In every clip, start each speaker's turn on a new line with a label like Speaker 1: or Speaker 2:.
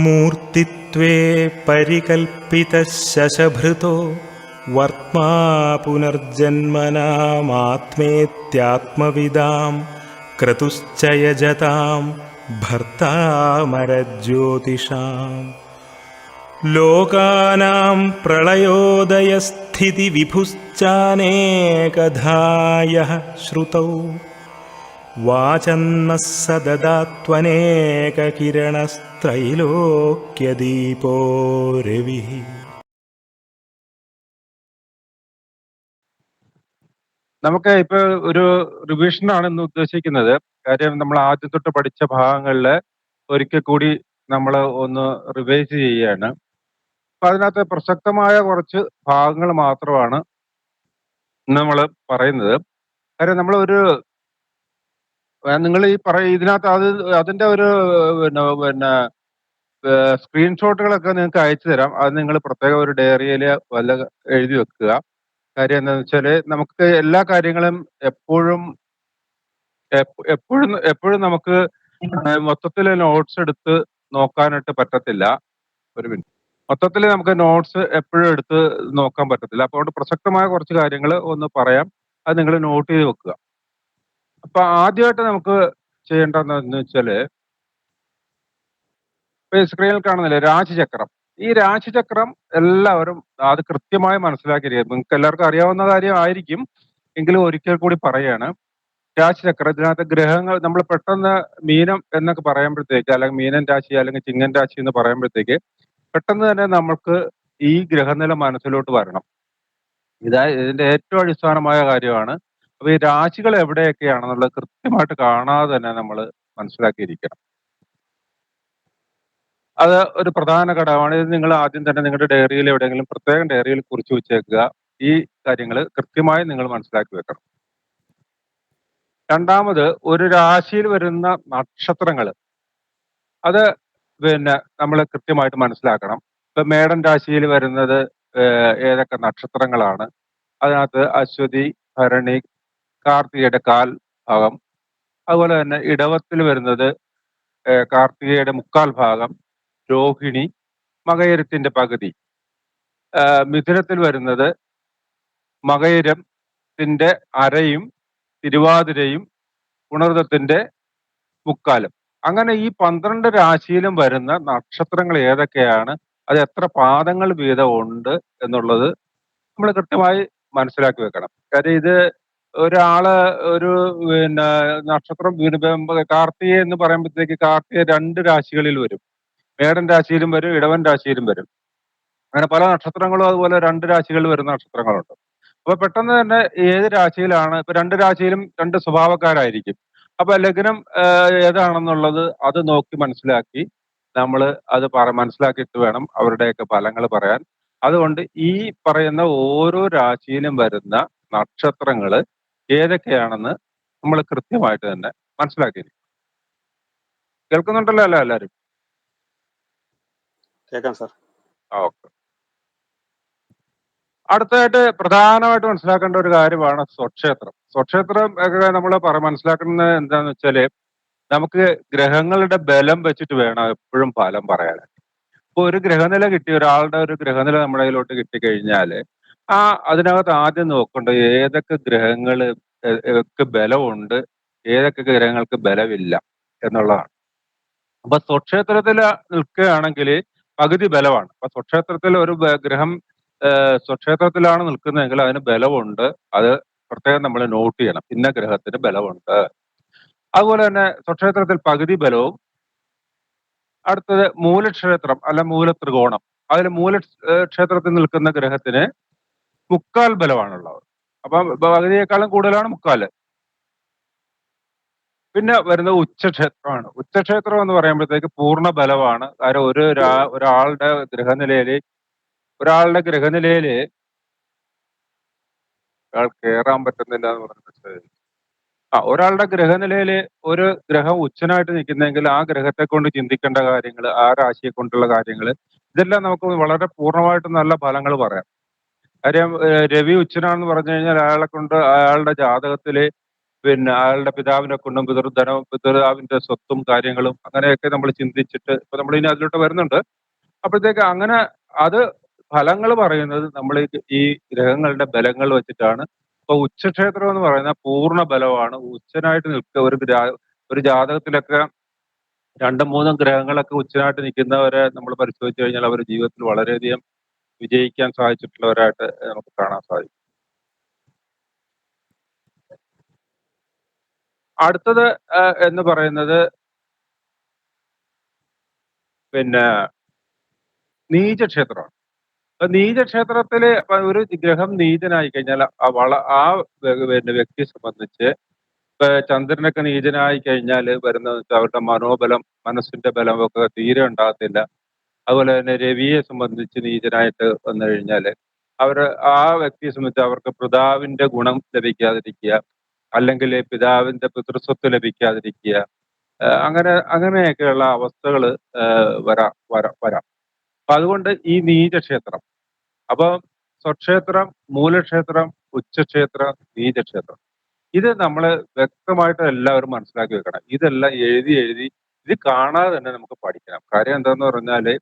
Speaker 1: മൂർത്തിത്വേ പരികൽപ്പിതഃ ശശഭൃതോ വർത്മാ പുനർജന്മനാമാത്മേത്യാത്മവിദാം ക്രതുശ്ച യജതാം ഭർത്താമരജ്യോതിഷാം ലോകാനാം പ്രളയോദയസ്ഥിതിവിഭുശ്ചാനേകധായഃ ശ്രുതൗ വാചന്നഃ സ ദദാത്വനേകകിരണസ്ത്രൈലോക്യദീപോ രവിഃ.
Speaker 2: നമുക്ക് ഇപ്പൊ ഒരു റിവിഷനാണ് ഇന്ന് ഉദ്ദേശിക്കുന്നത്. കാര്യം നമ്മൾ ആദ്യം തൊട്ട് പഠിച്ച ഭാഗങ്ങളിൽ ഒരിക്കൽ കൂടി നമ്മൾ ഒന്ന് റിവൈസ് ചെയ്യുകയാണ്. അപ്പൊ അതിനകത്ത് പ്രസക്തമായ കുറച്ച് ഭാഗങ്ങൾ മാത്രമാണ് നമ്മൾ പറയുന്നത്. കാര്യം നമ്മൾ ഒരു നിങ്ങൾ ഈ ഇതിനകത്ത് അതിന്റെ ഒരു പിന്നെ സ്ക്രീൻഷോട്ടുകളൊക്കെ നിങ്ങൾക്ക് അയച്ചു തരാം. അത് നിങ്ങൾ പ്രത്യേകം ഒരു ഡയറിയിൽ വല്ല എഴുതി വെക്കുക. കാര്യം എന്താണെന്ന് വെച്ചാല് നമുക്ക് എല്ലാ കാര്യങ്ങളും എപ്പോഴും നമുക്ക് മൊത്തത്തിൽ നോട്ട്സ് എടുത്ത് നോക്കാനായിട്ട് പറ്റത്തില്ല. ഒരു മിനിറ്റ്. മൊത്തത്തിൽ നമുക്ക് നോട്ട്സ് എപ്പോഴും എടുത്ത് നോക്കാൻ പറ്റത്തില്ല. അപ്പോൾ അതുകൊണ്ട് പ്രസക്തമായ കുറച്ച് കാര്യങ്ങൾ ഒന്ന് പറയാം. അത് നിങ്ങൾ നോട്ട് ചെയ്ത് വെക്കുക. അപ്പൊ ആദ്യമായിട്ട് നമുക്ക് ചെയ്യേണ്ടതെന്ന് വെച്ചാല് സ്ക്രീനിൽ കാണുന്നില്ലേ രാശിചക്രം. ഈ രാശിചക്രം എല്ലാവരും അത് കൃത്യമായി മനസ്സിലാക്കിയിരിക്കും. നിങ്ങൾക്ക് എല്ലാവർക്കും അറിയാവുന്ന കാര്യം ആയിരിക്കും, എങ്കിലും ഒരിക്കൽ കൂടി പറയാണ്. രാശിചക്രം ഇതിനകത്ത് ഗ്രഹങ്ങൾ നമ്മൾ പെട്ടെന്ന് മീനം എന്നൊക്കെ പറയുമ്പോഴത്തേക്ക്, അല്ലെങ്കിൽ മീനൻ രാശി അല്ലെങ്കിൽ ചിങ്ങൻ രാശി എന്ന് പറയുമ്പോഴത്തേക്ക് പെട്ടെന്ന് തന്നെ നമുക്ക് ഈ ഗ്രഹനില മനസ്സിലോട്ട് വരണം. ഇതിന്റെ ഏറ്റവും അടിസ്ഥാനമായ കാര്യമാണ്. അപ്പൊ ഈ രാശികൾ എവിടെയൊക്കെയാണെന്നുള്ളത് കൃത്യമായിട്ട് കാണാതെ തന്നെ നമ്മൾ മനസ്സിലാക്കിയിരിക്കണം. അത് ഒരു പ്രധാന ഘടകമാണ്. ഇത് നിങ്ങൾ ആദ്യം തന്നെ നിങ്ങളുടെ ഡയറിയിൽ എവിടെയെങ്കിലും പ്രത്യേകം ഡയറിയിൽ കുറിച്ച് വെച്ചേക്കുക. ഈ കാര്യങ്ങൾ കൃത്യമായി നിങ്ങൾ മനസ്സിലാക്കി വെക്കണം. രണ്ടാമത്, ഒരു രാശിയിൽ വരുന്ന നക്ഷത്രങ്ങൾ അത് നമ്മൾ കൃത്യമായിട്ട് മനസ്സിലാക്കണം. ഇപ്പൊ മേടൻ രാശിയിൽ വരുന്നത് ഏതൊക്കെ നക്ഷത്രങ്ങളാണ്? അതിനകത്ത് അശ്വതി, ഭരണി, കാർത്തികയുടെ കാൽ ഭാഗം. അതുപോലെ തന്നെ ഇടവത്തിൽ വരുന്നത് കാർത്തികയുടെ മുക്കാൽ ഭാഗം, രോഹിണി, മകയിരത്തിന്റെ പകുതി. മിഥുനത്തിൽ വരുന്നത് മകയിരത്തിന്റെ അരയും തിരുവാതിരയും പുണർദത്തിന്റെ മുക്കാലും. അങ്ങനെ ഈ 12 രാശിയിലും വരുന്ന നക്ഷത്രങ്ങൾ ഏതൊക്കെയാണ്, അത് എത്ര പാദങ്ങൾ വീതം ഉണ്ട് എന്നുള്ളത് നമ്മൾ കൃത്യമായി മനസ്സിലാക്കി വെക്കണം. കാര്യം ഇത് ഒരാള് ഒരു നക്ഷത്രം കാർത്തിക എന്ന് പറയുമ്പോഴത്തേക്ക് കാർത്തിക 2 രാശികളിൽ വരും. മേടൻ രാശിയിലും വരും, ഇടവൻ രാശിയിലും വരും. അങ്ങനെ പല നക്ഷത്രങ്ങളും അതുപോലെ 2 രാശികളിൽ വരുന്ന നക്ഷത്രങ്ങളുണ്ട്. അപ്പൊ പെട്ടെന്ന് തന്നെ ഏത് രാശിയിലാണ്, ഇപ്പൊ 2 രാശിയിലും 2 സ്വഭാവക്കാരായിരിക്കും. അപ്പൊ ലഗ്നം ഏതാണെന്നുള്ളത് അത് നോക്കി മനസ്സിലാക്കി നമ്മൾ അത് മനസ്സിലാക്കിയിട്ട് വേണം അവരുടെയൊക്കെ ഫലങ്ങൾ പറയാൻ. അതുകൊണ്ട് ഈ പറയുന്ന ഓരോ രാശിയിലും വരുന്ന നക്ഷത്രങ്ങൾ ഏതൊക്കെയാണെന്ന് നമ്മൾ കൃത്യമായിട്ട് തന്നെ മനസ്സിലാക്കിയിരിക്കും. കേൾക്കുന്നുണ്ടല്ലോ അല്ല എല്ലാവരും?
Speaker 3: കേൾക്കാം സാർ.
Speaker 2: ഓക്കെ. അടുത്തതായിട്ട് പ്രധാനമായിട്ട് മനസ്സിലാക്കേണ്ട ഒരു കാര്യമാണ് സ്വക്ഷേത്രം. സ്വക്ഷേത്രം ഒക്കെ നമ്മൾ മനസ്സിലാക്കുന്നത് എന്താന്ന് വെച്ചാല് നമുക്ക് ഗ്രഹങ്ങളുടെ ബലം വെച്ചിട്ട് വേണം എപ്പോഴും ഫലം പറയാനായിട്ട്. ഇപ്പൊ ഒരു ഗ്രഹനില കിട്ടി, ഒരാളുടെ ഒരു ഗ്രഹനില നമ്മുടെ കയ്യിലോട്ട് കിട്ടിക്കഴിഞ്ഞാല് അതിനകത്ത് ആദ്യം നോക്കേണ്ടത് ഏതൊക്കെ ഗ്രഹങ്ങള് ഒക്കെ ബലമുണ്ട്, ഏതൊക്കെ ഗ്രഹങ്ങൾക്ക് ബലമില്ല എന്നുള്ളതാണ്. അപ്പൊ സ്വക്ഷേത്രത്തിൽ നിൽക്കുകയാണെങ്കിൽ പകുതി ബലമാണ്. അപ്പൊ സ്വക്ഷേത്രത്തിൽ ഒരു ഗ്രഹം സ്വക്ഷേത്രത്തിലാണ് നിൽക്കുന്നതെങ്കിൽ അതിന് ബലമുണ്ട്. അത് പ്രത്യേകം നമ്മൾ നോട്ട് ചെയ്യണം. ഇന്ന ഗ്രഹത്തിന് ബലമുണ്ട്. അതുപോലെ തന്നെ സ്വക്ഷേത്രത്തിൽ പകുതി ബലവും. അടുത്തത് മൂലക്ഷേത്രം അല്ല മൂലത്രികോണം. അതിൽ മൂലക്ഷേത്രത്തിൽ നിൽക്കുന്ന ഗ്രഹത്തിന് മുക്കാൽ ബലമാണുള്ളത്. അപ്പൊ പകുതിയേക്കാളും കൂടുതലാണ് മുക്കാല്. പിന്നെ വരുന്നത് ഉച്ചക്ഷേത്രമാണ്. ഉച്ചക്ഷേത്രം എന്ന് പറയുമ്പോഴത്തേക്ക് പൂർണ്ണ ബലമാണ്. കാര്യം ഒരാളുടെ ഗ്രഹനിലയില് ഒരാൾ കയറാൻ പറ്റുന്നില്ല എന്ന് പറഞ്ഞിട്ട് ഒരാളുടെ ഗ്രഹനിലയില് ഒരു ഗ്രഹം ഉച്ചനായിട്ട് നിൽക്കുന്നെങ്കിൽ ആ ഗ്രഹത്തെ കൊണ്ട് ചിന്തിക്കേണ്ട കാര്യങ്ങൾ, ആ രാശിയെ കൊണ്ടുള്ള കാര്യങ്ങൾ, ഇതെല്ലാം നമുക്ക് വളരെ പൂർണ്ണമായിട്ട് നല്ല ഫലങ്ങൾ പറയാം. കാര്യം രവി ഉച്ചനാണെന്ന് പറഞ്ഞു കഴിഞ്ഞാൽ അയാളെ കൊണ്ട് അയാളുടെ ജാതകത്തില് പിന്നെ അയാളുടെ പിതാവിനെ കൊണ്ടും പിതൃധനവും പിതാവിന്റെ സ്വത്തും കാര്യങ്ങളും അങ്ങനെയൊക്കെ നമ്മൾ ചിന്തിച്ചിട്ട് ഇപ്പൊ നമ്മൾ ഇനി അതിലോട്ട് വരുന്നുണ്ട്. അപ്പോഴത്തേക്ക് അങ്ങനെ അത് ഫലങ്ങൾ പറയുന്നത് നമ്മൾ ഈ ഗ്രഹങ്ങളുടെ ബലങ്ങൾ വെച്ചിട്ടാണ്. ഇപ്പൊ ഉച്ചക്ഷേത്രം എന്ന് പറയുന്ന പൂർണ്ണ ബലമാണ്. ഉച്ചനായിട്ട് നിൽക്കുക ഒരു ജാതകത്തിലൊക്കെ രണ്ടും മൂന്നും ഗ്രഹങ്ങളൊക്കെ ഉച്ചനായിട്ട് നിൽക്കുന്നവരെ നമ്മൾ പരിശോധിച്ചു കഴിഞ്ഞാൽ അവർ ജീവിതത്തിൽ വളരെയധികം വിജയിക്കാൻ സാധിച്ചിട്ടുള്ളവരായിട്ട് നമുക്ക് കാണാൻ സാധിക്കും. അടുത്തത് എന്ന് പറയുന്നത് പിന്നെ നീചക്ഷേത്രമാണ്. അപ്പൊ നീചക്ഷേത്രത്തില് ഇപ്പൊ ഒരു ഗ്രഹം നീചനായി കഴിഞ്ഞാൽ പിന്നെ വ്യക്തിയെ സംബന്ധിച്ച് ഇപ്പൊ ചന്ദ്രനൊക്കെ നീചനായി കഴിഞ്ഞാൽ വരുന്നത് വെച്ചാൽ അവരുടെ മനോബലം, മനസ്സിന്റെ ബലമൊക്കെ തീരെ ഉണ്ടാകത്തില്ല. അതുപോലെ തന്നെ രവിയെ സംബന്ധിച്ച് നീചനായിട്ട് വന്നു കഴിഞ്ഞാൽ ആ വ്യക്തിയെ സംബന്ധിച്ച് അവർക്ക് പിതാവിന്റെ ഗുണം ലഭിക്കാതിരിക്കുക, അല്ലെങ്കിൽ പിതാവിന്റെ പിതൃസ്വത്ത് ലഭിക്കാതിരിക്കുക, അങ്ങനെയൊക്കെയുള്ള അവസ്ഥകൾ വരാം. അപ്പൊ അതുകൊണ്ട് ഈ നീചക്ഷേത്രം, അപ്പൊ സ്വക്ഷേത്രം, മൂലക്ഷേത്രം, ഉച്ചക്ഷേത്രം, നീചക്ഷേത്രം, ഇത് നമ്മൾ വ്യക്തമായിട്ട് എല്ലാവരും മനസ്സിലാക്കി വെക്കണം. ഇതെല്ലാം എഴുതി എഴുതി ഇത് കാണാതെ തന്നെ നമുക്ക് പഠിക്കണം. കാര്യം എന്താന്ന് പറഞ്ഞാല്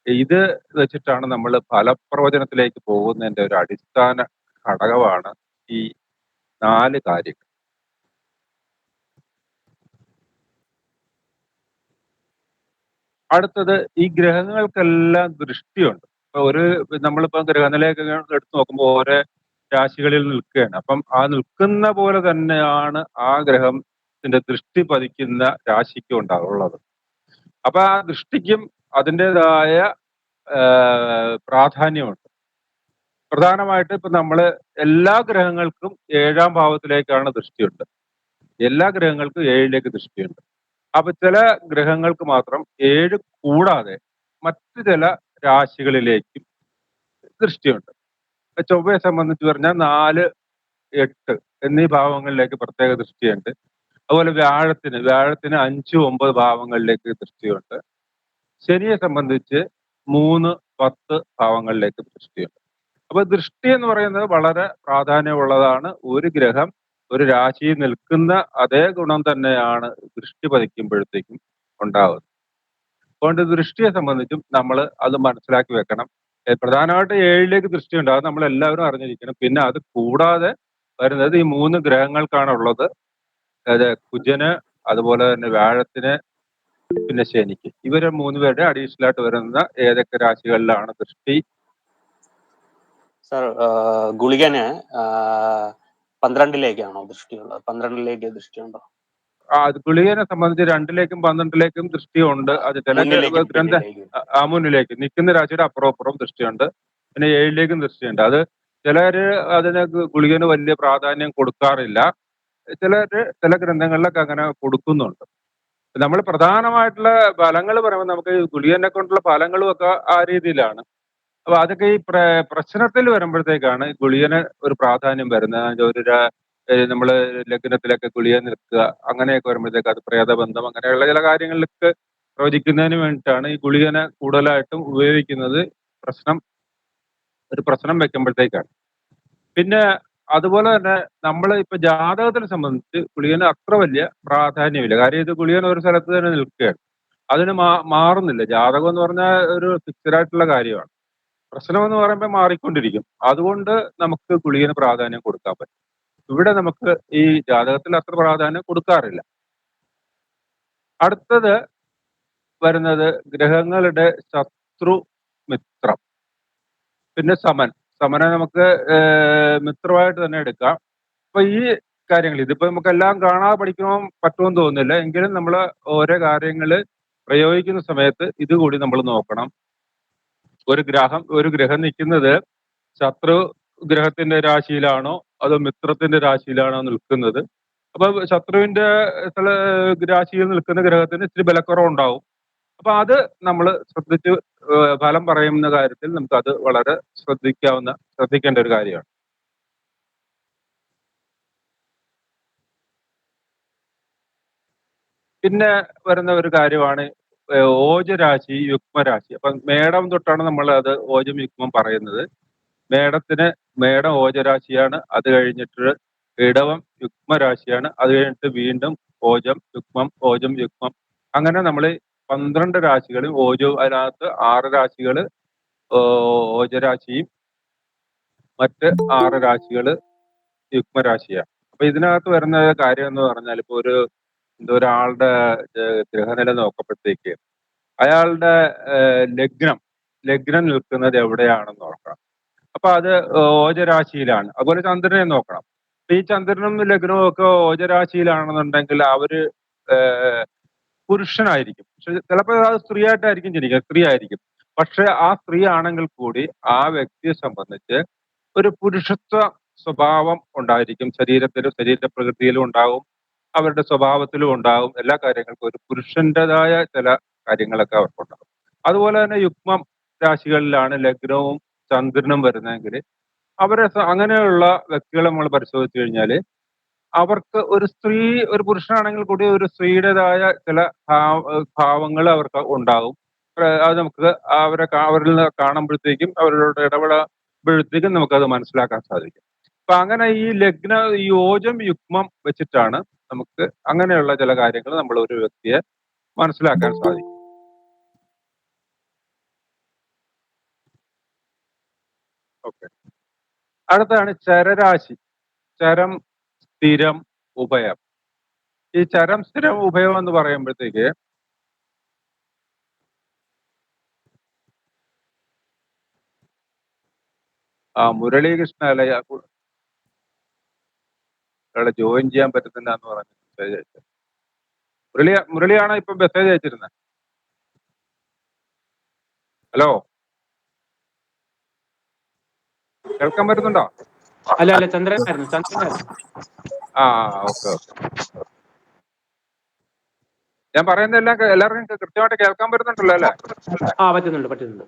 Speaker 2: ഇത് വെച്ചിട്ടാണ് നമ്മൾ ഫലപ്രവചനത്തിലേക്ക് പോകുന്നതിന്റെ ഒരു അടിസ്ഥാന ഘടകമാണ് ഈ 4 കാര്യങ്ങൾ. അടുത്തത് ഈ ഗ്രഹങ്ങൾക്കെല്ലാം ദൃഷ്ടിയുണ്ട്. ഇപ്പൊ നമ്മളിപ്പോ ഗ്രഹനിലയൊക്കെ എടുത്ത് നോക്കുമ്പോൾ ഓരോ രാശികളിൽ നിൽക്കുകയാണ്. അപ്പം ആ നിൽക്കുന്ന പോലെ തന്നെയാണ് ആ ഗ്രഹത്തിന്റെ ദൃഷ്ടി പതിക്കുന്ന രാശിക്കും ഉണ്ടാവുള്ളത്. അപ്പൊ ആ ദൃഷ്ടിക്കും അതിൻ്റെതായ പ്രാധാന്യമുണ്ട്. പ്രധാനമായിട്ട് ഇപ്പൊ നമ്മള് എല്ലാ ഗ്രഹങ്ങൾക്കും 7-ാം ഭാവത്തിലേക്കാണ് ദൃഷ്ടിയുണ്ട്. എല്ലാ ഗ്രഹങ്ങൾക്കും 7ലേക്ക് ദൃഷ്ടിയുണ്ട്. അപ്പൊ ചില ഗ്രഹങ്ങൾക്ക് മാത്രം 7 കൂടാതെ മറ്റു ചില രാശികളിലേക്കും ദൃഷ്ടിയുണ്ട്. ചൊവ്വയെ സംബന്ധിച്ച് പറഞ്ഞാൽ 4, 8 എന്നീ ഭാവങ്ങളിലേക്ക് പ്രത്യേക ദൃഷ്ടിയുണ്ട്. അതുപോലെ വ്യാഴത്തിന് 5, 9 ഭാവങ്ങളിലേക്ക് ദൃഷ്ടിയുണ്ട്. ശനിയെ സംബന്ധിച്ച് 3, 10 ഭാവങ്ങളിലേക്ക് ദൃഷ്ടിയുണ്ട്. അപ്പൊ ദൃഷ്ടി എന്ന് പറയുന്നത് വളരെ പ്രാധാന്യമുള്ളതാണ്. ഒരു ഗ്രഹം ഒരു രാശിയിൽ നിൽക്കുന്ന അതേ ഗുണം തന്നെയാണ് ദൃഷ്ടി പതിക്കുമ്പോഴത്തേക്കും ഉണ്ടാകുന്നത്. അതുകൊണ്ട് ദൃഷ്ടിയെ സംബന്ധിച്ചും നമ്മൾ അത് മനസ്സിലാക്കി വെക്കണം. പ്രധാനമായിട്ട് 7ലേക്ക് ദൃഷ്ടി ഉണ്ട്. അത് നമ്മൾ എല്ലാവരും അറിഞ്ഞിരിക്കണം. പിന്നെ അത് കൂടാതെ വരുന്നത് ഈ 3 ഗ്രഹങ്ങൾക്കാണുള്ളത്. അതായത് കുജന്, അതുപോലെ തന്നെ വ്യാഴത്തിന്, പിന്നെ ശനിക്ക്. ഇവര് 3 പേരുടെ അഡീഷണൽ ആയിട്ട് വരുന്ന ഏതൊക്കെ രാശികളിലാണ് ദൃഷ്ടി?
Speaker 3: സർ, ഗുളികന് 12ലേക്കാണോ ദൃഷ്ടിയുള്ളത്? 12ലേക്ക് ദൃഷ്ടിയുണ്ടോ?
Speaker 2: ഗുളികനെ സംബന്ധിച്ച് 2ലേക്കും 12ലേക്കും ദൃഷ്ടിയുണ്ട്. അത് ചില മുന്നിലേക്ക് നിൽക്കുന്ന രാശിയുടെ അപ്പുറം ദൃഷ്ടിയുണ്ട്. പിന്നെ 7ലേക്കും ദൃഷ്ടിയുണ്ട്. അത് ചിലര് അതിന് ഗുളികന് വലിയ പ്രാധാന്യം കൊടുക്കാറില്ല. ചില ഗ്രന്ഥങ്ങളിലൊക്കെ അങ്ങനെ കൊടുക്കുന്നുണ്ട്. നമ്മൾ പ്രധാനമായിട്ടുള്ള ഫലങ്ങൾ പറയുമ്പോൾ നമുക്ക് ഗുളികനെ കൊണ്ടുള്ള ഫലങ്ങളും ഒക്കെ ആ രീതിയിലാണ്. അപ്പൊ അതൊക്കെ ഈ പ്രശ്നത്തിൽ വരുമ്പോഴത്തേക്കാണ് ഗുളികന് ഒരു പ്രാധാന്യം വരുന്നത്. നമ്മള് ലഗ്നത്തിലൊക്കെ ഗുളിക നിൽക്കുക, അങ്ങനെയൊക്കെ വരുമ്പോഴത്തേക്ക് അത് പ്രേതബന്ധം അങ്ങനെയുള്ള ചില കാര്യങ്ങളിലൊക്കെ പ്രവചിക്കുന്നതിന് വേണ്ടിയിട്ടാണ് ഈ ഗുളികനെ കൂടുതലായിട്ടും ഉപയോഗിക്കുന്നത്. ഒരു പ്രശ്നം വെക്കുമ്പോഴത്തേക്കാണ്. പിന്നെ അതുപോലെ തന്നെ നമ്മൾ ഇപ്പൊ ജാതകത്തിനെ സംബന്ധിച്ച് ഗുളികന് അത്ര വലിയ പ്രാധാന്യമില്ല. കാര്യം ഇത് ഗുളികൻ ഒരു സ്ഥലത്ത് തന്നെ നിൽക്കുകയാണ്. അതിന് മാറുന്നില്ല. ജാതകം എന്ന് പറഞ്ഞാൽ ഒരു ഫിക്സഡ് ആയിട്ടുള്ള കാര്യമാണ്. പ്രശ്നം എന്ന് പറയുമ്പോൾ മാറിക്കൊണ്ടിരിക്കും. അതുകൊണ്ട് നമുക്ക് ഗുളികന് പ്രാധാന്യം കൊടുക്കാൻ പറ്റും. ഇവിടെ നമുക്ക് ഈ ജാതകത്തിൽ അത്ര പ്രാധാന്യം കൊടുക്കാറില്ല. അടുത്തത് വരുന്നത് ഗ്രഹങ്ങളുടെ ശത്രു മിത്രം, പിന്നെ സമനെ നമുക്ക് മിത്രമായിട്ട് തന്നെ എടുക്കാം. അപ്പൊ ഈ കാര്യങ്ങൾ ഇതിപ്പോ നമുക്ക് എല്ലാം കാണാതെ പഠിക്കണം പറ്റുമെന്ന് തോന്നുന്നില്ല. എങ്കിലും നമ്മൾ ഓരോ കാര്യങ്ങൾ പ്രയോഗിക്കുന്ന സമയത്ത് ഇത് കൂടി നമ്മൾ നോക്കണം. ഒരു ഗ്രഹം നിൽക്കുന്നത് ശത്രു ഗ്രഹത്തിന്റെ രാശിയിലാണോ അതോ മിത്രത്തിന്റെ രാശിയിലാണോ നിൽക്കുന്നത്? അപ്പൊ ശത്രുവിന്റെ രാശിയിൽ നിൽക്കുന്ന ഗ്രഹത്തിന് ഇത്തിരി ബലക്കുറവുണ്ടാവും. അപ്പൊ അത് നമ്മൾ ശ്രദ്ധിച്ച് ഫലം പറയുന്ന കാര്യത്തിൽ നമുക്ക് അത് വളരെ ശ്രദ്ധിക്കേണ്ട ഒരു കാര്യമാണ്. പിന്നെ വരുന്ന ഒരു കാര്യമാണ് ഓജരാശി, യുഗ്മരാശി. അപ്പൊ മേടം തൊട്ടാണ് നമ്മൾ അത് ഓജം യുഗ്മം പറയുന്നത്. മേടം ഓജരാശിയാണ്. അത് കഴിഞ്ഞിട്ട് ഇടവം യുഗ്മരാശിയാണ്. അത് കഴിഞ്ഞിട്ട് വീണ്ടും ഓജം, യുഗ്മം, ഓജം, യുഗ്മം. അങ്ങനെ നമ്മൾ 12 രാശികളും അതിനകത്ത് 6 രാശികള് ഓജരാശിയും മറ്റ് 6 രാശികള് യുഗ്മരാശിയാണ്. അപ്പൊ ഇതിനകത്ത് വരുന്ന കാര്യം എന്ന് പറഞ്ഞാൽ ഇപ്പൊ ഒരാളുടെ ഗ്രഹനില നോക്കപ്പെടുത്തേക്ക് അയാളുടെ ലഗ്നം നിൽക്കുന്നത് എവിടെയാണെന്ന് നോക്കണം. അപ്പൊ അത് ഓജരാശിയിലാണ്. അതുപോലെ ചന്ദ്രനെ നോക്കണം. അപ്പൊ ഈ ചന്ദ്രനും ലഗ്നവും ഒക്കെ ഓജരാശിയിലാണെന്നുണ്ടെങ്കിൽ അവര് പുരുഷനായിരിക്കും. പക്ഷെ ചിലപ്പോൾ അത് സ്ത്രീ ആയിട്ടായിരിക്കും ജനിക്കുക, സ്ത്രീ ആയിരിക്കും. പക്ഷെ ആ സ്ത്രീ ആണെങ്കിൽ കൂടി ആ വ്യക്തിയെ സംബന്ധിച്ച് ഒരു പുരുഷത്വ സ്വഭാവം ഉണ്ടായിരിക്കും. ശരീരപ്രകൃതിയിലും ഉണ്ടാകും, അവരുടെ സ്വഭാവത്തിലും ഉണ്ടാകും. എല്ലാ കാര്യങ്ങൾക്കും ഒരു പുരുഷന്റേതായ ചില കാര്യങ്ങളൊക്കെ അവർക്കുണ്ടാകും. അതുപോലെ തന്നെ യുഗ്മം രാശികളിലാണ് ലഗ്നവും ചന്ദ്രനും വരുന്നതെങ്കിൽ അങ്ങനെയുള്ള വ്യക്തികളെ നമ്മൾ പരിശോധിച്ചു കഴിഞ്ഞാൽ അവർക്ക് ഒരു പുരുഷനാണെങ്കിൽ കൂടി ഒരു സ്ത്രീയുടേതായ ചില ഭാവങ്ങൾ അവർക്ക് ഉണ്ടാകും. അത് നമുക്ക് അവരിൽ കാണുമ്പോഴത്തേക്കും അവരോട് ഇടപെടുമ്പോഴത്തേക്കും നമുക്കത് മനസ്സിലാക്കാൻ സാധിക്കും. അപ്പൊ അങ്ങനെ ഈ ഓജം യുഗ്മം വെച്ചിട്ടാണ് നമുക്ക് അങ്ങനെയുള്ള ചില കാര്യങ്ങൾ നമ്മൾ ഒരു വ്യക്തിയെ മനസ്സിലാക്കാൻ സാധിക്കും. ഓക്കെ. അടുത്താണ് ചരരാശി. ചരം, സ്ഥിരം, ഉഭയം. ഈ ചരം, സ്ഥിരം, ഉഭയം എന്ന് പറയുമ്പോഴത്തേക്ക് മുരളീകൃഷ്ണ അയാളെ ജോയിൻ ചെയ്യാൻ പറ്റുന്നില്ല എന്ന് പറഞ്ഞു മെസ്സേജ് അയച്ചത്. മുരളിയാണോ ഇപ്പൊ മെസ്സേജ് അയച്ചിരുന്നത്? ഹലോ, കേൾക്കാൻ പറ്റുന്നുണ്ടോ?
Speaker 4: അല്ല ചന്ദ്രനായിരുന്നു.
Speaker 2: ആ, ഓക്കെ. ഞാൻ പറയുന്ന എല്ലാവർക്കും കൃത്യമായിട്ട് കേൾക്കാൻ പറ്റുന്നുണ്ടല്ലോ അല്ലേ?
Speaker 4: പറ്റുന്നുണ്ട്.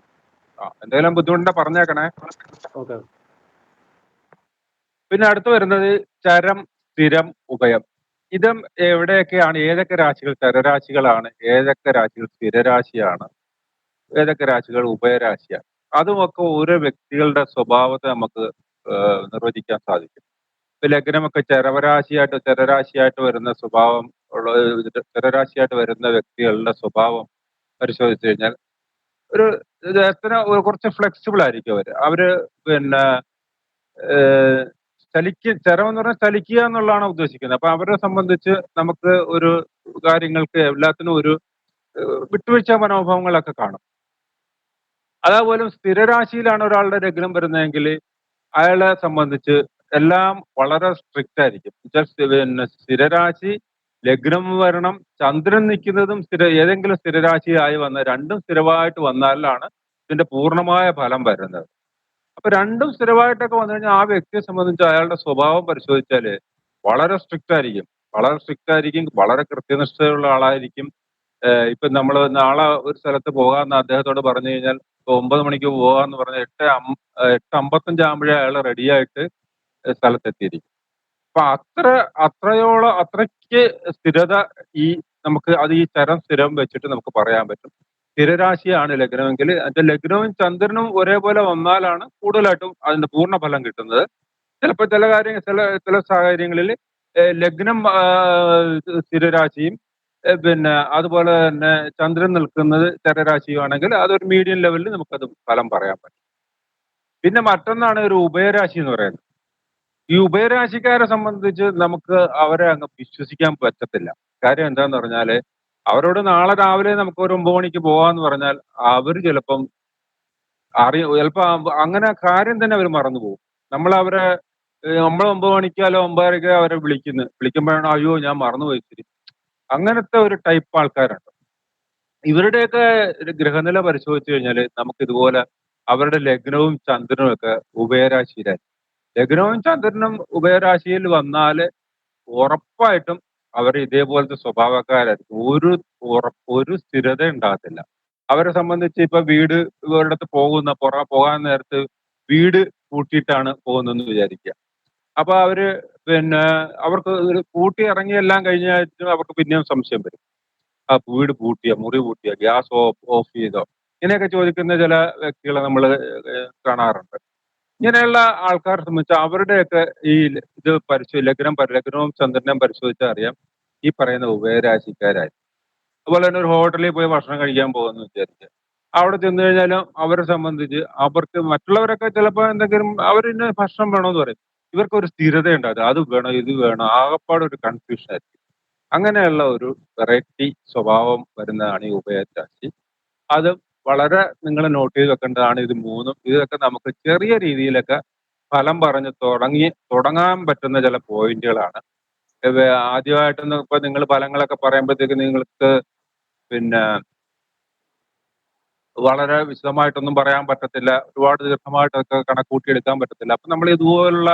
Speaker 2: എന്തെങ്കിലും ബുദ്ധിമുട്ടുണ്ടെ പറഞ്ഞേക്കണേ.
Speaker 4: ഓക്കെ.
Speaker 2: പിന്നെ അടുത്ത് വരുന്നത് ചരം, സ്ഥിരം, ഉഭയം. ഇതും എവിടെയൊക്കെയാണ്, ഏതൊക്കെ രാശികൾ ചരരാശികളാണ്, ഏതൊക്കെ രാശികൾ സ്ഥിരരാശിയാണ്, ഏതൊക്കെ രാശികൾ ഉഭയരാശിയാണ്, അതുമൊക്കെ ഓരോ വ്യക്തികളുടെ സ്വഭാവത്തെ നമുക്ക് നിർവചിക്കാൻ സാധിക്കും. ഇപ്പൊ ലഗ്നമൊക്കെ ചരരാശിയായിട്ട് വരുന്ന സ്വഭാവം ചരരാശിയായിട്ട് വരുന്ന വ്യക്തികളുടെ സ്വഭാവം പരിശോധിച്ചു കഴിഞ്ഞാൽ കുറച്ച് ഫ്ലെക്സിബിൾ ആയിരിക്കും അവര് പിന്നെ ചരം എന്ന് പറഞ്ഞാൽ ചലിക്കുക എന്നുള്ളതാണ് ഉദ്ദേശിക്കുന്നത്. അപ്പൊ അവരെ സംബന്ധിച്ച് നമുക്ക് ഒരു കാര്യങ്ങൾക്ക് എല്ലാത്തിനും ഒരു വിട്ടുവീഴ്ച മനോഭാവങ്ങളൊക്കെ കാണും. അതേപോലെ സ്ഥിരരാശിയിലാണ് ഒരാളുടെ ലഗ്നം വരുന്നതെങ്കിൽ അയാളെ സംബന്ധിച്ച് എല്ലാം വളരെ സ്ട്രിക്റ്റ് ആയിരിക്കും. പിന്നെ സ്ഥിരരാശി ലഗ്നം വരണം, ചന്ദ്രൻ നിൽക്കുന്നതും ഏതെങ്കിലും സ്ഥിരരാശിയായി രണ്ടും സ്ഥിരമായിട്ട് വന്നാലാണ് ഇതിന്റെ പൂർണ്ണമായ ഫലം വരുന്നത്. അപ്പൊ രണ്ടും സ്ഥിരമായിട്ടൊക്കെ വന്നു കഴിഞ്ഞാൽ ആ വ്യക്തിയെ സംബന്ധിച്ച് അയാളുടെ സ്വഭാവം പരിശോധിച്ചാല് വളരെ സ്ട്രിക്റ്റ് ആയിരിക്കും, വളരെ കൃത്യനിഷ്ഠയുള്ള ആളായിരിക്കും. ഇപ്പൊ നമ്മൾ നാളെ ഒരു സ്ഥലത്ത് പോകാമെന്ന് അദ്ദേഹത്തോട് പറഞ്ഞു കഴിഞ്ഞാൽ ഇപ്പൊ 9 മണിക്ക് പോകാന്ന് പറഞ്ഞാൽ 8:55 ആകുമ്പോഴേ അയാൾ റെഡിയായിട്ട് സ്ഥലത്തെത്തിയിരിക്കും. അപ്പൊ അത്രയ്ക്ക് സ്ഥിരത നമുക്ക് അത് ഈ ചരം സ്ഥിരം വെച്ചിട്ട് നമുക്ക് പറയാൻ പറ്റും. സ്ഥിരരാശിയാണ് ലഗ്നമെങ്കിൽ അതിന്റെ ലഗ്നവും ചന്ദ്രനും ഒരേപോലെ വന്നാലാണ് കൂടുതലായിട്ടും അതിന്റെ പൂർണ്ണ ഫലം കിട്ടുന്നത്. ചിലപ്പോൾ ചില സാഹചര്യങ്ങളിൽ ലഗ്നം സ്ഥിരരാശിയും പിന്നെ അതുപോലെ തന്നെ ചന്ദ്രൻ നിൽക്കുന്നത് ചരരാശിയുമാണെങ്കിൽ അതൊരു മീഡിയം ലെവലിൽ നമുക്കത് ഫലം പറയാൻ പറ്റും. പിന്നെ മറ്റൊന്നാണ് ഒരു ഉഭയരാശി എന്ന് പറയുന്നത്. ഈ ഉഭയരാശിക്കാരെ സംബന്ധിച്ച് നമുക്ക് അവരെ അങ്ങ് വിശ്വസിക്കാൻ പറ്റത്തില്ല. കാര്യം എന്താന്ന് പറഞ്ഞാല് അവരോട് നാളെ രാവിലെ നമുക്ക് ഒരു 9 മണിക്ക് പോകാന്ന് പറഞ്ഞാൽ അവർ ചിലപ്പം അങ്ങനെ കാര്യം തന്നെ അവർ മറന്നു പോകും. നമ്മൾ 9 മണിക്കോ അല്ല 9:30 അവരെ വിളിക്കുമ്പോഴാണ് അയ്യോ ഞാൻ മറന്നുപോയി ശരി. അങ്ങനത്തെ ഒരു ടൈപ്പ് ആൾക്കാരുണ്ട്. ഇവരുടെയൊക്കെ ഗ്രഹനില പരിശോധിച്ചു കഴിഞ്ഞാൽ നമുക്ക് ഇതുപോലെ അവരുടെ ലഗ്നവും ചന്ദ്രനും ഒക്കെ ഉഭയരാശിയിലായി. ലഗ്നവും ചന്ദ്രനും ഉഭയരാശിയിൽ വന്നാൽ ഉറപ്പായിട്ടും അവർ ഇതേപോലത്തെ സ്വഭാവക്കാരായിരിക്കും. ഒരു സ്ഥിരത ഉണ്ടാകത്തില്ല. അവരെ സംബന്ധിച്ച് ഇപ്പൊ ഇവരുടെ പോകാൻ നേരത്ത് വീട് പൂട്ടിയിട്ടാണ് പോകുന്നതെന്ന് വിചാരിക്കുക. അപ്പൊ അവര് പിന്നെ അവർക്ക് പൂട്ടി ഇറങ്ങി എല്ലാം കഴിഞ്ഞാൽ അവർക്ക് പിന്നെയും സംശയം വരും. ആ വീട് പൂട്ടിയോ, മുറി പൂട്ടിയോ, ഗ്യാസ് ഓഫ് ചെയ്തോ, ഇങ്ങനെയൊക്കെ ചോദിക്കുന്ന ചില വ്യക്തികളെ നമ്മൾ കാണാറുണ്ട്. ഇങ്ങനെയുള്ള ആൾക്കാരെ സംബന്ധിച്ച് അവരുടെയൊക്കെ ഈ ഇത് ലഗ്നവും ചന്ദ്രനും പരിശോധിച്ചാൽ അറിയാം ഈ പറയുന്ന ഉഭയരാശിക്കാരായി. അതുപോലെ തന്നെ ഒരു ഹോട്ടലിൽ പോയി ഭക്ഷണം കഴിക്കാൻ പോകുന്നു വിചാരിക്കുക, അവിടെ ചെന്ന് കഴിഞ്ഞാലും അവരെ സംബന്ധിച്ച് അവർക്ക് മറ്റുള്ളവരൊക്കെ ചിലപ്പോൾ എന്തെങ്കിലും അവരിന് ഭക്ഷണം വേണമെന്ന് പറയും, ഇവർക്ക് ഒരു സ്ഥിരത ഉണ്ടാകും, അത് വേണം ഇത് വേണം, ആകപ്പാടെ ഒരു കൺഫ്യൂഷൻ ആയിരിക്കും. അങ്ങനെയുള്ള ഒരു വെറൈറ്റി സ്വഭാവം വരുന്നതാണ് ഈ ഉഭയരാശി. അത് വളരെ നിങ്ങൾ നോട്ട് ചെയ്ത് വെക്കേണ്ടതാണ്. ഇത് മൂന്നും ഇതൊക്കെ നമുക്ക് ചെറിയ രീതിയിലൊക്കെ ഫലം പറഞ്ഞ് തുടങ്ങാൻ പറ്റുന്ന ചില പോയിന്റുകളാണ്. ആദ്യമായിട്ടൊന്ന് ഇപ്പൊ നിങ്ങൾ ഫലങ്ങളൊക്കെ പറയുമ്പോഴത്തേക്ക് നിങ്ങൾക്ക് പിന്നെ വളരെ വിശദമായിട്ടൊന്നും പറയാൻ പറ്റത്തില്ല, ഒരുപാട് ദീർഘമായിട്ടൊക്കെ കണക്കൂട്ടിയെടുക്കാൻ പറ്റത്തില്ല. അപ്പൊ നമ്മൾ ഇതുപോലുള്ള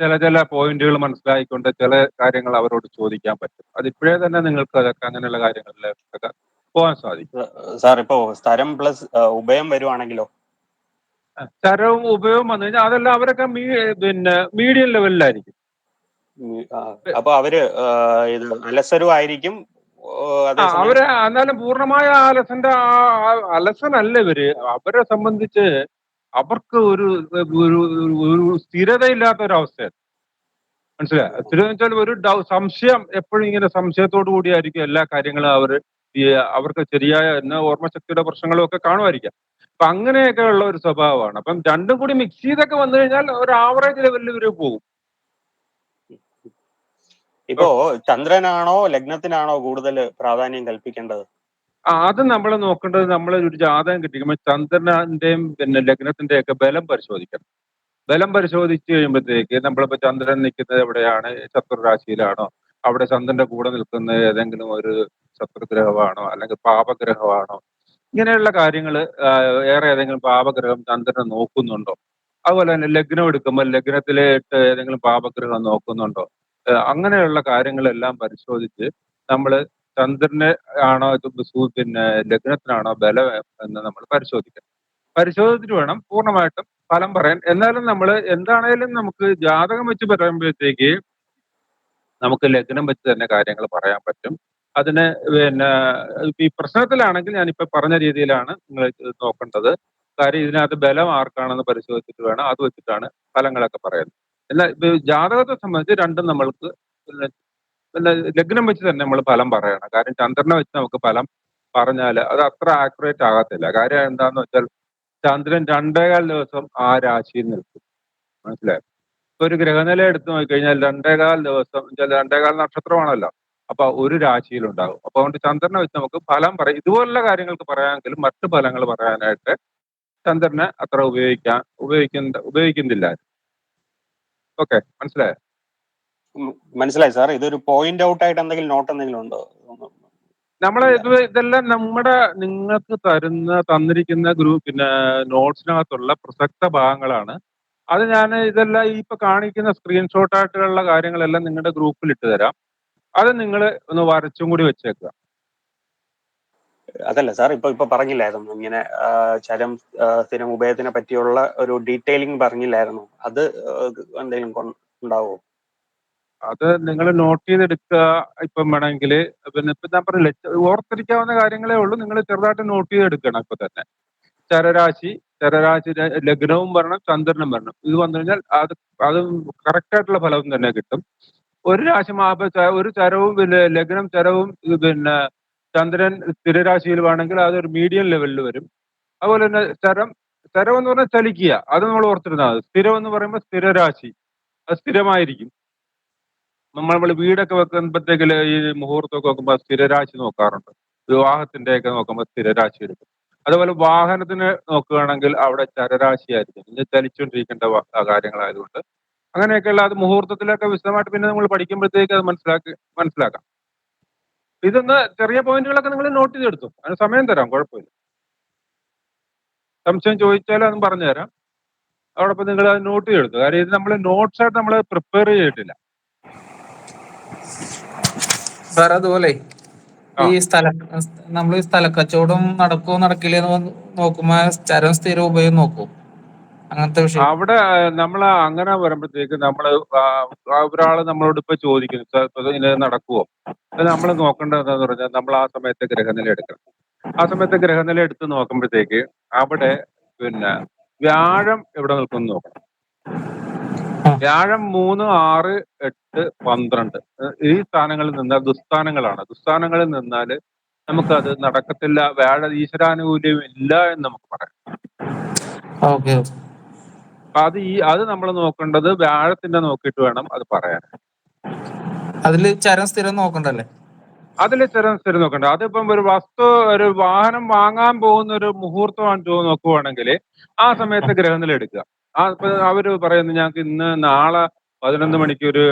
Speaker 2: ചില പോയിന്റുകൾ മനസ്സിലാക്കിക്കൊണ്ട് ചില കാര്യങ്ങൾ അവരോട് ചോദിക്കാൻ പറ്റും. അതിപ്പോഴേ തന്നെ നിങ്ങൾക്ക് അതൊക്കെ അങ്ങനെയുള്ള കാര്യങ്ങളിലൊക്കെ പോകാൻ സാധിക്കും.
Speaker 3: സാർ ഇപ്പോ സ്ഥരം പ്ലസ് ഉഭയം വരുവാണെങ്കിലോ?
Speaker 2: ചരവും ഉപയോഗവും വന്നു കഴിഞ്ഞാൽ അതെല്ലാം അവരൊക്കെ പിന്നെ മീഡിയം ലെവലിലായിരിക്കും.
Speaker 3: അപ്പൊ അവര് ഇത് അലസരുമായിരിക്കും. അതേസമയം
Speaker 2: അവര് എന്നാലും പൂർണ്ണമായ അലസനല്ല ഇവര്. അവരെ സംബന്ധിച്ച് അവർക്ക് ഒരു സ്ഥിരതയില്ലാത്ത ഒരു അവസ്ഥയാണ്. മനസ്സിലായോ? സ്ഥിരം എന്ന് വെച്ചാൽ ഒരു സംശയം, എപ്പോഴും ഇങ്ങനെ സംശയത്തോടു കൂടിയായിരിക്കും എല്ലാ കാര്യങ്ങളും അവർക്ക് ശരിയായ ഓർമ്മശക്തിയുടെ പ്രശ്നങ്ങളും ഒക്കെ കാണുമായിരിക്കാം. അപ്പൊ അങ്ങനെയൊക്കെ ഉള്ള ഒരു സ്വഭാവമാണ്. അപ്പം രണ്ടും കൂടി മിക്സ് ചെയ്തൊക്കെ വന്നു കഴിഞ്ഞാൽ ഒരു ആവറേജ് ലെവലിൽ ഇവര് പോകും.
Speaker 3: ഇപ്പോ ചന്ദ്രനാണോ ലഗ്നത്തിനാണോ കൂടുതൽ പ്രാധാന്യം കൽപ്പിക്കേണ്ടത്?
Speaker 2: അത് നമ്മൾ നോക്കേണ്ടത്, നമ്മൾ ഒരു ജാതകം കിട്ടിക്കുമ്പോൾ ചന്ദ്രന്റെയും പിന്നെ ലഗ്നത്തിന്റെയും ഒക്കെ ബലം പരിശോധിക്കണം. ബലം പരിശോധിച്ച് കഴിയുമ്പോഴത്തേക്ക് നമ്മളിപ്പോ ചന്ദ്രൻ നിൽക്കുന്നത് എവിടെയാണ്, ശത്രുരാശിയിലാണോ, അവിടെ ചന്ദ്രന്റെ കൂടെ നിൽക്കുന്ന ഏതെങ്കിലും ഒരു ശത്രുഗ്രഹമാണോ അല്ലെങ്കിൽ പാപഗ്രഹമാണോ, ഇങ്ങനെയുള്ള കാര്യങ്ങൾ ഏറെ ഏതെങ്കിലും പാപഗ്രഹം ചന്ദ്രനെ നോക്കുന്നുണ്ടോ, അതുപോലെ തന്നെ ലഗ്നം എടുക്കുമ്പോൾ ലഗ്നത്തിലേക്ക് ഏതെങ്കിലും പാപഗ്രഹം നോക്കുന്നുണ്ടോ, അങ്ങനെയുള്ള കാര്യങ്ങളെല്ലാം പരിശോധിച്ച് നമ്മൾ ചന്ദ്രനെ ആണോ പിന്നെ ലഗ്നത്തിനാണോ ബലം എന്ന് നമ്മൾ പരിശോധിക്കണം. പരിശോധിച്ചിട്ട് വേണം പൂർണ്ണമായിട്ടും ഫലം പറയാൻ. എന്നാലും നമ്മൾ എന്താണേലും നമുക്ക് ജാതകം വെച്ച് പറയുമ്പോഴത്തേക്ക് നമുക്ക് ലഗ്നം വെച്ച് തന്നെ കാര്യങ്ങൾ പറയാൻ പറ്റും. അതിന് പിന്നെ ഈ പ്രശ്നത്തിലാണെങ്കിൽ ഞാനിപ്പോ പറഞ്ഞ രീതിയിലാണ് നിങ്ങൾ നോക്കേണ്ടത്. കാര്യം ഇതിനകത്ത് ബലം ആർക്കാണെന്ന് പരിശോധിച്ചിട്ട് വേണം, അത് വെച്ചിട്ടാണ് ഫലങ്ങളൊക്കെ പറയുന്നത്. എന്നാൽ ജാതകത്തെ സംബന്ധിച്ച് രണ്ടും നമ്മൾക്ക് പിന്നെ ലഗ്നം വെച്ച് തന്നെ നമ്മൾ ഫലം പറയണം. കാര്യം ചന്ദ്രനെ വെച്ച് നമുക്ക് ഫലം പറഞ്ഞാൽ അത് അത്ര ആക്യുറേറ്റ് ആകത്തില്ല. കാര്യം എന്താന്ന് വെച്ചാൽ ചന്ദ്രൻ 2.25 ദിവസം ആ രാശിയിൽ നിൽക്കും. മനസ്സിലായോ? ഇപ്പൊ ഒരു ഗ്രഹനില എടുത്തു നോക്കിക്കഴിഞ്ഞാൽ 2.25 ദിവസം, 2.25 നക്ഷത്രമാണല്ലോ, അപ്പൊ ഒരു രാശിയിലുണ്ടാകും. അപ്പൊ അതുകൊണ്ട് ചന്ദ്രനെ വെച്ച് നമുക്ക് ഫലം പറയും. ഇതുപോലുള്ള കാര്യങ്ങൾക്ക് പറയാമെങ്കിലും മറ്റു ഫലങ്ങൾ പറയാനായിട്ട് ചന്ദ്രനെ അത്ര ഉപയോഗിക്കുന്നില്ല. ഓക്കെ, മനസ്സിലായോ?
Speaker 3: മനസ്സിലായി സാർ. ഇതൊരു പോയിന്റ് ഔട്ട് ആയിട്ട് എന്തെങ്കിലും നോട്ട് എന്തെങ്കിലും ഉണ്ടോ?
Speaker 2: ഇതെല്ലാം നിങ്ങൾക്ക് തന്നിരിക്കുന്ന പിന്നെ നോട്ട്സിനകത്തുള്ള പ്രസക്ത ഭാഗങ്ങളാണ്. അത് ഞാൻ ഇതെല്ലാം ഈ ഇപ്പൊ കാണിക്കുന്ന സ്ക്രീൻഷോട്ട് ആയിട്ടുള്ള കാര്യങ്ങളെല്ലാം നിങ്ങളുടെ ഗ്രൂപ്പിൽ ഇട്ട് തരാം. അത് നിങ്ങൾ ഒന്ന് വരച്ചും കൂടി വെച്ചേക്കുക.
Speaker 3: അതല്ല സാർ, ഇപ്പൊ പറഞ്ഞില്ലായിരുന്നു ഇങ്ങനെ ചരം സ്ഥിരം ഉഭയത്തിനെ പറ്റിയുള്ള ഒരു ഡീറ്റെയിലിംഗ് പറഞ്ഞില്ലായിരുന്നു, അത് എന്തെങ്കിലും ഉണ്ടാവോ?
Speaker 2: അത് നിങ്ങൾ നോട്ട് ചെയ്തെടുക്കുക. ഇപ്പം വേണമെങ്കിൽ പിന്നെ ഇപ്പൊ ഞാൻ പറഞ്ഞില്ലേ, ഓർത്തിരിക്കാവുന്ന കാര്യങ്ങളേ ഉള്ളൂ. നിങ്ങൾ ചെറുതായിട്ട് നോട്ട് ചെയ്തെടുക്കണം. ഇപ്പൊ തന്നെ ചരരാശി ലഗ്നവും വരണം, ചന്ദ്രനും വരണം. ഇത് വന്നു കഴിഞ്ഞാൽ അത് കറക്റ്റ് ആയിട്ടുള്ള ഫലവും തന്നെ കിട്ടും. ഒരു രാശി ഒരു ചരവും പിന്നെ ലഗ്നം ചരവും പിന്നെ ചന്ദ്രൻ സ്ഥിരരാശിയിൽ വേണമെങ്കിൽ അതൊരു മീഡിയം ലെവലിൽ വരും. അതുപോലെ തന്നെ ചരം എന്ന് പറഞ്ഞാൽ ചലിക്കുക, അത് നമ്മൾ ഓർത്തിരുന്നാൽ മതി. സ്ഥിരം എന്ന് പറയുമ്പോൾ സ്ഥിരരാശി, അത് സ്ഥിരമായിരിക്കും. നമ്മൾ വീടൊക്കെ വെക്കുമ്പോഴത്തേക്ക് ഈ മുഹൂർത്തമൊക്കെ നോക്കുമ്പോൾ സ്ഥിരരാശി നോക്കാറുണ്ട്. വിവാഹത്തിന്റെ ഒക്കെ നോക്കുമ്പോൾ സ്ഥിരരാശി എടുക്കും. അതുപോലെ വാഹനത്തിന് നോക്കുകയാണെങ്കിൽ അവിടെ ചരരാശി ആയിരിക്കും, ഇത് ചലിച്ചുകൊണ്ടിരിക്കേണ്ട കാര്യങ്ങളായതുകൊണ്ട്. അങ്ങനെയൊക്കെയുള്ള അത് മുഹൂർത്തത്തിലൊക്കെ വിശദമായിട്ട് പിന്നെ നമ്മൾ പഠിക്കുമ്പോഴത്തേക്ക് അത് മനസ്സിലാക്കാം. ഇതൊന്ന് ചെറിയ പോയിന്റുകളൊക്കെ നിങ്ങൾ നോട്ട് ചെയ്തെടുത്തു. അതിന് സമയം തരാം, കുഴപ്പമില്ല. സംശയം ചോദിച്ചാൽ അതും പറഞ്ഞുതരാം. അതോടൊപ്പം നിങ്ങൾ അത് നോട്ട് ചെയ്തെടുത്തു. കാര്യം ഇത് നമ്മൾ നോട്ട്സ് ആയിട്ട് നമ്മൾ പ്രിപ്പയർ ചെയ്തിട്ടില്ല
Speaker 5: സാർ. അതുപോലെ ഈ നമ്മൾ ഈ സ്ഥലക്കച്ചവടം നടക്കുമോ നടക്കില്ലെന്ന് നോക്കുമ്പോ ചരം സ്ഥിരം ഉപയോഗം നോക്കും, അങ്ങനത്തെ വിഷയം.
Speaker 2: അവിടെ നമ്മൾ അങ്ങനെ വരുമ്പോഴത്തേക്ക് ഒരാൾ നമ്മളോട് ഇപ്പൊ ചോദിക്കുന്നു ഇങ്ങനെ നടക്കുവോ, അത് നമ്മൾ നോക്കേണ്ടത് എന്താന്ന് പറഞ്ഞാൽ നമ്മൾ ആ സമയത്ത് ഗ്രഹനില എടുക്കണം. ആ സമയത്ത് ഗ്രഹനില എടുത്ത് നോക്കുമ്പോഴത്തേക്ക് അവിടെ പിന്നെ വ്യാഴം എവിടെ നിൽക്കുന്നു നോക്കണം.
Speaker 5: ആ.
Speaker 2: വ്യാഴം 3, 6, 8, 12 ഈ സ്ഥാനങ്ങളിൽ നിന്നാൽ ദുസ്ഥാനങ്ങളാണ്. ദുസ്ഥാനങ്ങളിൽ നിന്നാൽ നമുക്കത് നടക്കത്തില്ല. ഈശ്വരാനുകൂല്യം ഇല്ല എന്ന് നമുക്ക് പറയാം.
Speaker 5: ഓക്കെ.
Speaker 2: അപ്പൊ അത് നമ്മൾ നോക്കേണ്ടത് വ്യാഴത്തിന്റെ നോക്കിയിട്ട് വേണം അത് പറയാൻ.
Speaker 5: അതില് ചരം സ്ഥിരം നോക്കണ്ടല്ലേ?
Speaker 2: അതിൽ സ്ഥിരം നോക്കണ്ട. അതിപ്പം ഒരു വാഹനം വാങ്ങാൻ പോകുന്ന ഒരു മുഹൂർത്തമാണ് നോക്കുവാണെങ്കിൽ ആ സമയത്ത് ഗ്രഹനില എടുക്കുക. ഇപ്പൊ അവര് പറയുന്നു ഞങ്ങൾക്ക് നാളെ 11 മണിക്ക് ഒരു